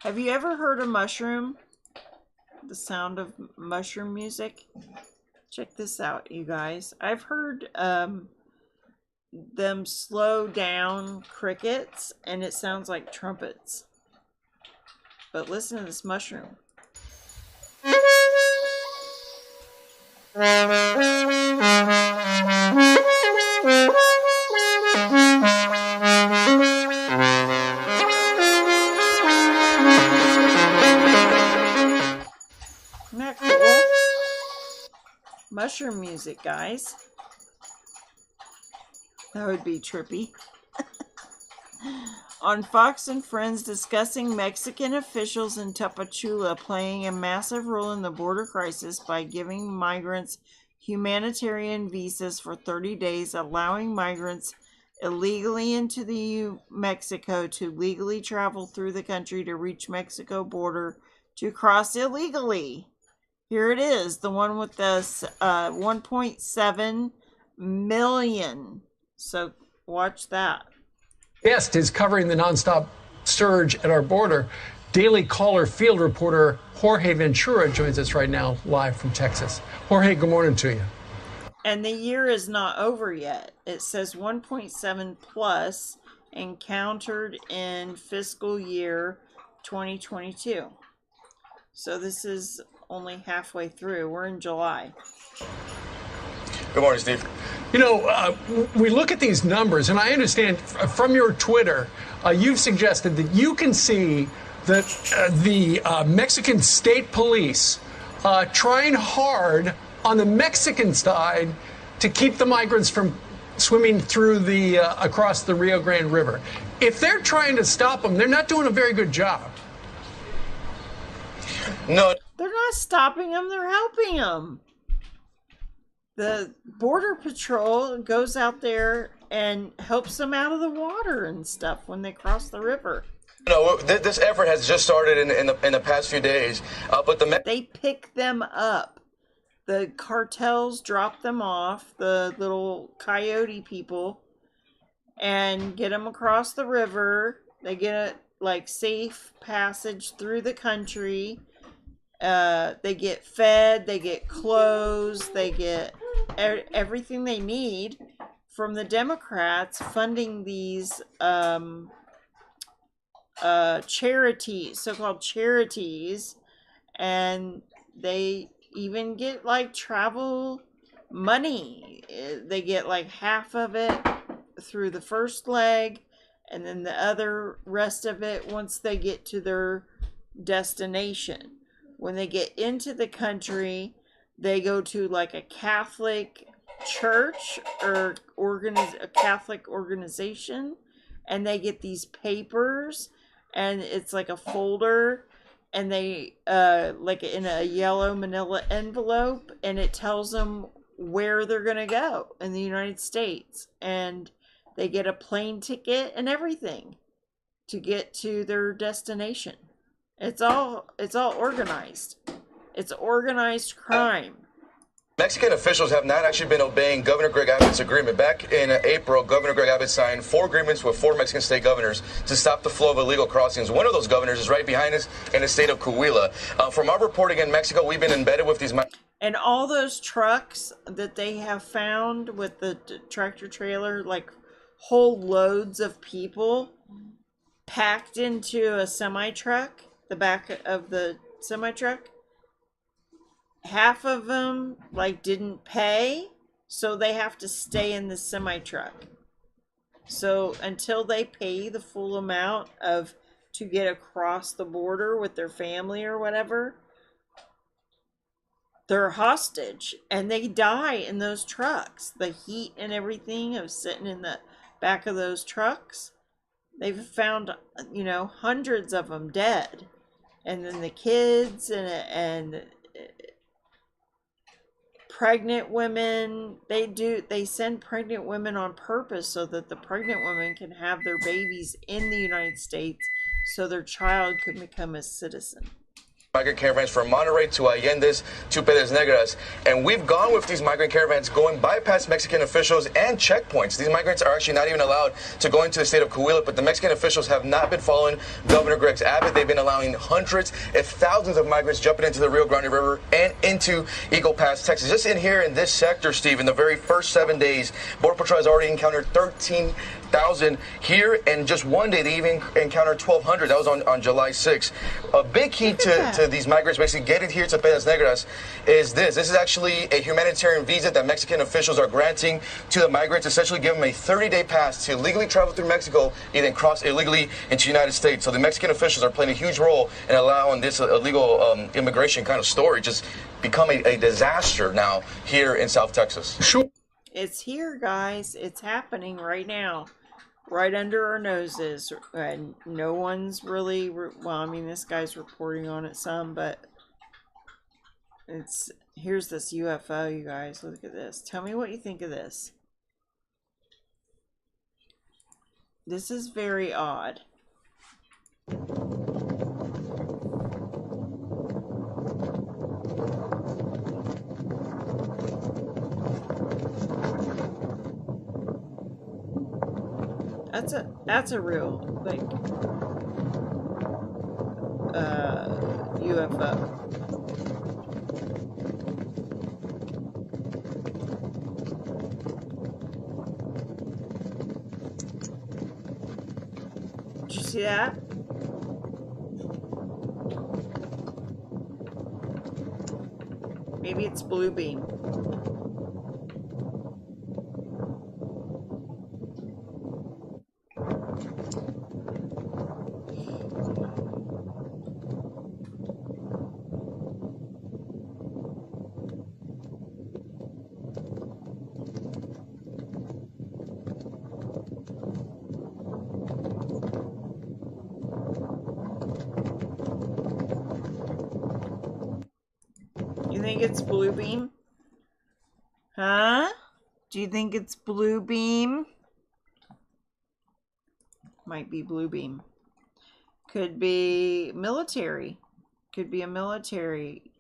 Have you ever heard of mushroom? The sound of mushroom music? Check this out, you guys. I've heard them slow down crickets, and it sounds like trumpets. But listen to this mushroom. Isn't that cool? Mushroom music, guys. That would be trippy. On Fox and Friends, discussing Mexican officials in Tapachula playing a massive role in the border crisis by giving migrants humanitarian visas for 30 days, allowing migrants illegally into the Mexico to legally travel through the country to reach Mexico border to cross illegally. Here it is, the one with the 1.7 million. So watch that. Guest is covering the nonstop surge at our border. Daily Caller field reporter Jorge Ventura joins us right now live from Texas. Jorge, good morning to you. And the year is not over yet. It says 1.7 plus encountered in fiscal year 2022. So this is only halfway through. We're in July. Good morning, Steve. You know, we look at these numbers, and I understand from your Twitter, you've suggested that you can see that the Mexican state police trying hard on the Mexican side to keep the migrants from swimming through the across the Rio Grande River. If they're trying to stop them, they're not doing a very good job. No. They're not stopping them, they're helping them. The Border Patrol goes out there and helps them out of the water and stuff when they cross the river. No, this effort has just started in the past few days, but they pick them up. The cartels drop them off, the little coyote people, and get them across the river. They get a safe passage through the country. They get fed, they get clothes, they get everything they need from the Democrats funding these charities, so-called charities, and they even get travel money. They get like half of it through the first leg, and then the other rest of it once they get to their destination. When they get into the country, they go to like a Catholic church or a Catholic organization, and they get these papers, and it's like a folder, and they like in a yellow manila envelope, and it tells them where they're gonna go in the United States, and they get a plane ticket and everything to get to their destination. It's all organized. It's organized crime. Mexican officials have not actually been obeying Governor Greg Abbott's agreement. Back in April, Governor Greg Abbott signed 4 agreements with 4 Mexican state governors to stop the flow of illegal crossings. One of those governors is right behind us in the state of Coahuila. From our reporting in Mexico, we've been embedded with these... And all those trucks that they have found with the tractor trailer, like whole loads of people packed into a semi-truck, the back of the semi-truck. Half of them like didn't pay, so they have to stay in the semi-truck. So until they pay the full amount to get across the border with their family or whatever, they're hostage, and they die in those trucks. The heat and everything of sitting in the back of those trucks. They've found, hundreds of them dead. And then the kids and pregnant women, they send pregnant women on purpose so that the pregnant women can have their babies in the United States so their child could become a citizen. Migrant caravans from Monterrey to Allende's to Piedras Negras, and we've gone with these migrant caravans going bypass Mexican officials and checkpoints. These migrants are actually not even allowed to go into the state of Coahuila, but the Mexican officials have not been following Governor Greg Abbott. They've been allowing hundreds, if thousands of migrants jumping into the Rio Grande River and into Eagle Pass, Texas. Just in here in this sector, Steve, in the very first 7 days, Border Patrol has already encountered 13,000 here, and just one day they even encountered 1,200. That was on July 6th. A big key to these migrants basically getting here to Piedras Negras is this. This is actually a humanitarian visa that Mexican officials are granting to the migrants, essentially giving them a 30-day pass to legally travel through Mexico and then cross illegally into the United States. So the Mexican officials are playing a huge role in allowing this illegal immigration kind of story just become a disaster now here in South Texas. Sure. It's here, guys. It's happening right now. Right under our noses, and no one's really, this guy's reporting on it some, but here's this UFO, you guys. Look at this. Tell me what you think of this. This is very odd. That's a real, like, UFO. Did you see that? Maybe it's blue beam. You think it's blue beam? Huh? Do you think it's blue beam? Might be blue beam. Could be military. Could be a military.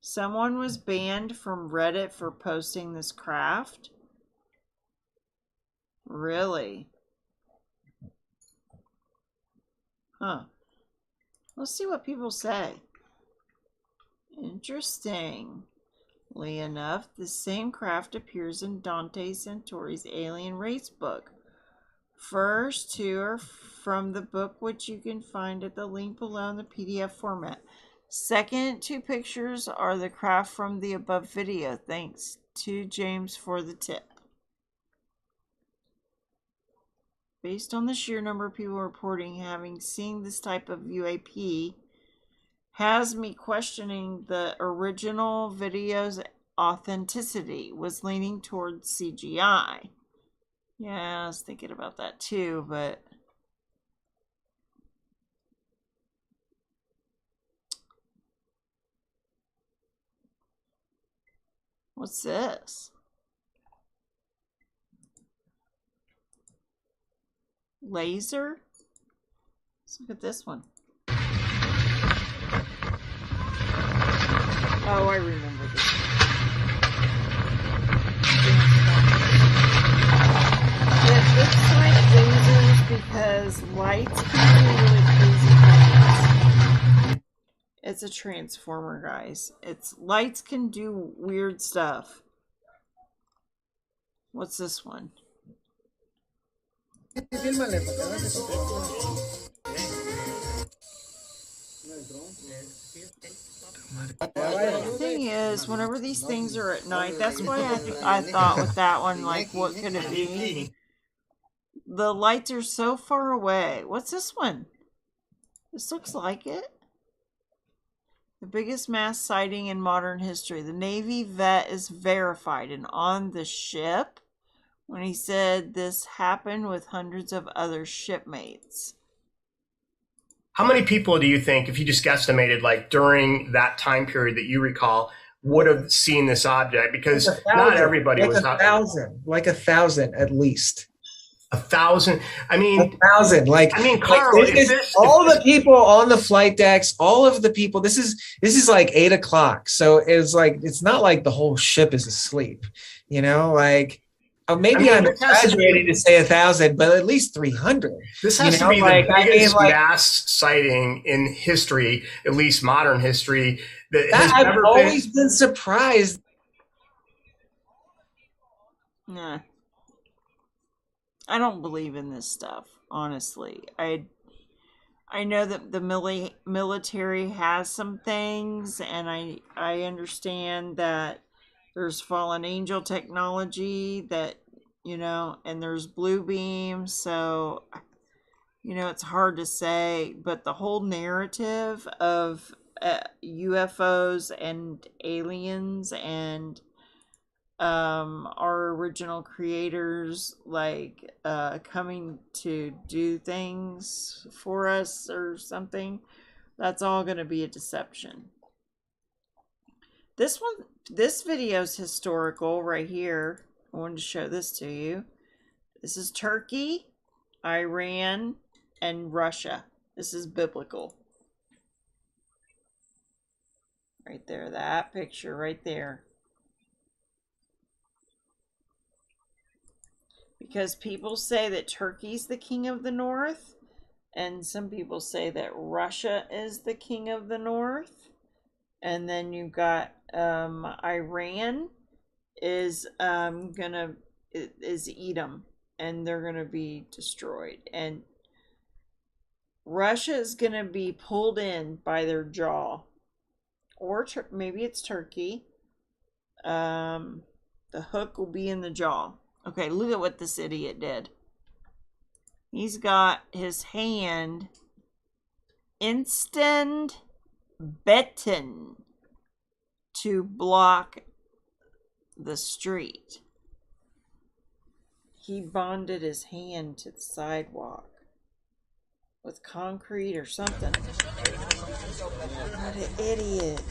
Someone was banned from Reddit for posting this craft. Really? Huh. Let's see what people say. Interestingly enough, the same craft appears in Dante Centauri's Alien Race book. First two are from the book, which you can find at the link below in the PDF format. Second two pictures are the craft from the above video. Thanks to James for the tip. Based on the sheer number of people reporting having seen this type of UAP, has me questioning the original video's authenticity. Was leaning towards CGI. Yeah, I was thinking about that too, but what's this? Laser? Let's look at this one. Oh, I remember this one. It looks like lasers because lights can do really crazy things. It's a transformer, guys. Lights can do weird stuff. What's this one? The thing is, whenever these things are at night, that's why I thought with that one, like, what could it be? The lights are so far away. What's this one? This looks like it. The biggest mass sighting in modern history. The Navy vet is verified and on the ship when he said this happened with hundreds of other shipmates. How many people do you think, if you just guesstimated, like during that time period that you recall, would have seen this object? Because not everybody was not. Like 1,000 at least. 1,000. I mean, 1,000. Carl, all the people on the flight decks, all of the people. This is like 8 o'clock, so it's not like the whole ship is asleep. You know, like. Oh, maybe I'm exaggerating to say 1,000, but at least 300. This has to be the biggest mass sighting in history, at least modern history. I've always been surprised. Nah. I don't believe in this stuff, honestly. I know that the military has some things, and I understand that there's fallen angel technology that, and there's blue beam. So, it's hard to say, but the whole narrative of UFOs and aliens and our original creators coming to do things for us or something, that's all going to be a deception. This video is historical right here. I wanted to show this to you. This is Turkey, Iran, and Russia. This is biblical. Right there, that picture right there. Because people say that Turkey's the king of the north, and some people say that Russia is the king of the north. And then you've got Iran is Edom, and they're gonna be destroyed. And Russia is gonna be pulled in by their jaw, or maybe it's Turkey. The hook will be in the jaw. Okay, look at what this idiot did. He's got his hand instant betten to block the street. He bonded his hand to the sidewalk with concrete or something. What an idiot.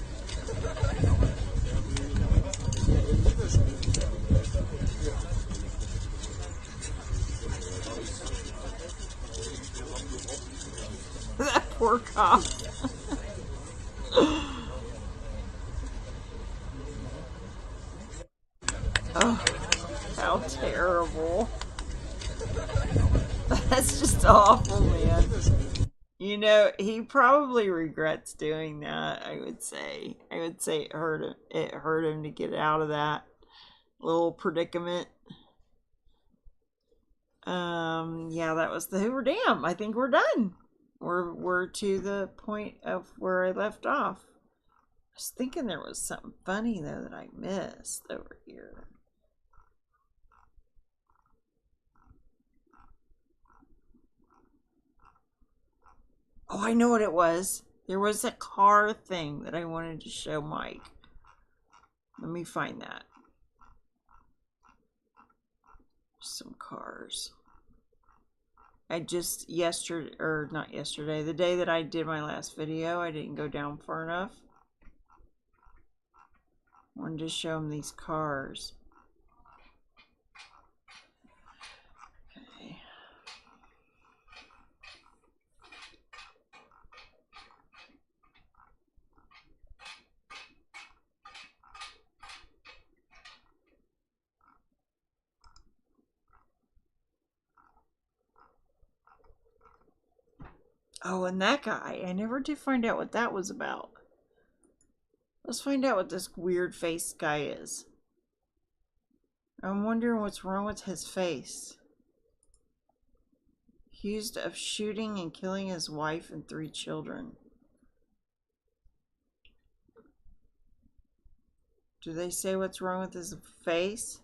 That poor cop. Oh, how terrible. That's just awful, man. He probably regrets doing that, I would say. It hurt him to get out of that little predicament. Yeah, that was the Hoover Dam. I think we're done. We're to the point of where I left off. was thinking there was something funny though that I missed over here. Oh, I know what it was. There was a car thing that I wanted to show Mike. Let me find that. Some cars. I just not yesterday, the day that I did my last video, I didn't go down far enough. I wanted to show him these cars. Okay. Oh, and that guy, I never did find out what that was about. Let's find out what this weird face guy is. I'm wondering what's wrong with his face. Accused of shooting and killing his wife and 3 children. Do they say what's wrong with his face?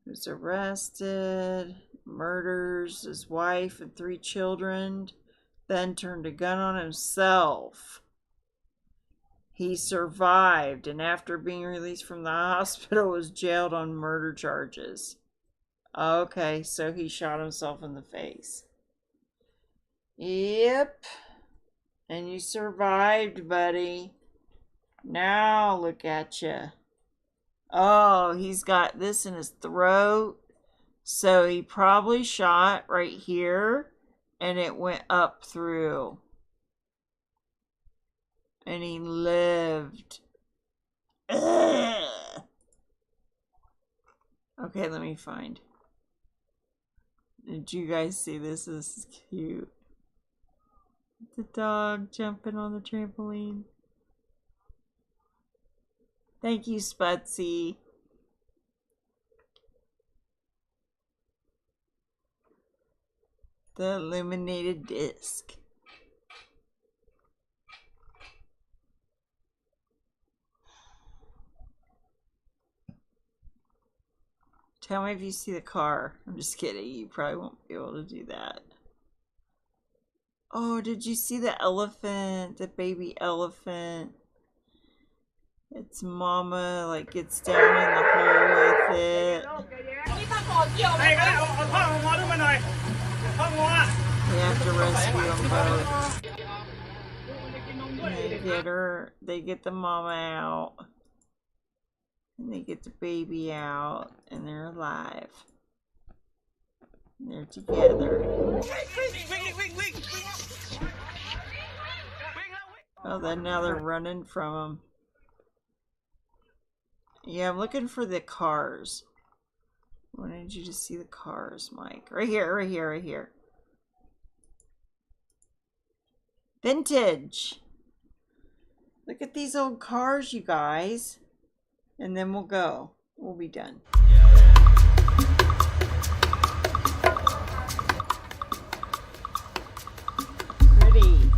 He was arrested, murders his wife and 3 children, then turned a gun on himself. He survived, and after being released from the hospital was jailed on murder charges. Okay, so he shot himself in the face. Yep. And you survived, buddy. Now look at you. Oh, he's got this in his throat. So he probably shot right here and it went up through. And he lived. Ugh. Okay, let me find. Did you guys see this? This is cute. The dog jumping on the trampoline. Thank you, Sputsy. The illuminated disc. Tell me if you see the car. I'm just kidding. You probably won't be able to do that. Oh, did you see the elephant? The baby elephant. Its mama like gets down in the hole with it. They have to rescue them both. They get her. They get the mama out. And they get the baby out. And they're alive. And they're together. Oh, then now they're running from him. Yeah, I'm looking for the cars. I wanted you to see the cars, Mike. Right here, right here, right here. Vintage. Look at these old cars, you guys. And then we'll go. We'll be done. Pretty.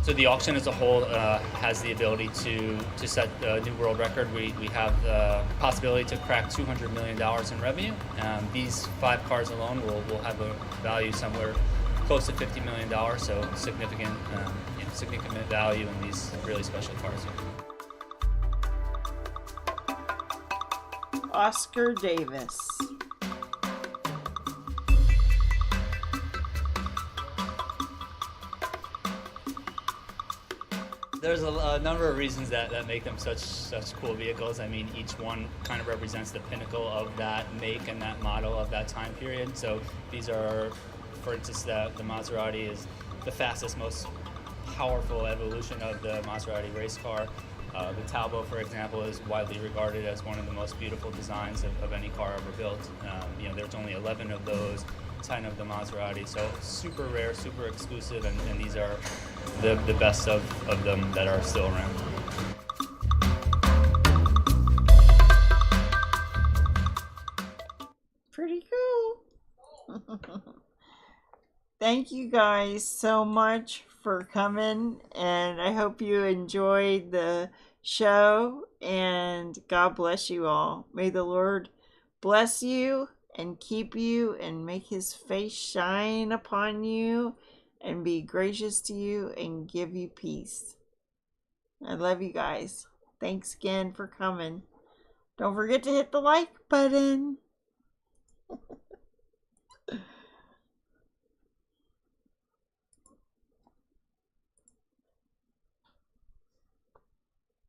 So the auction as a whole has the ability to set a new world record. We have the possibility to crack $200 million in revenue. These 5 cars alone will have a value somewhere close to $50 million, so significant value in these really special cars. Oscar Davis. There's a number of reasons that make them such cool vehicles. I mean, each one kind of represents the pinnacle of that make and that model of that time period. So these are, for instance, the Maserati is the fastest, most powerful evolution of the Maserati race car. The Talbot, for example, is widely regarded as one of the most beautiful designs of any car ever built. There's only 11 of those, 10 of the Maserati, so super rare, super exclusive, and these are the best of them that are still around. thank you guys so much for coming, and I hope you enjoyed the show, and God bless you all. May the Lord bless you and keep you and make his face shine upon you and be gracious to you and give you peace. I love you guys. Thanks again for coming. Don't forget to hit the like button.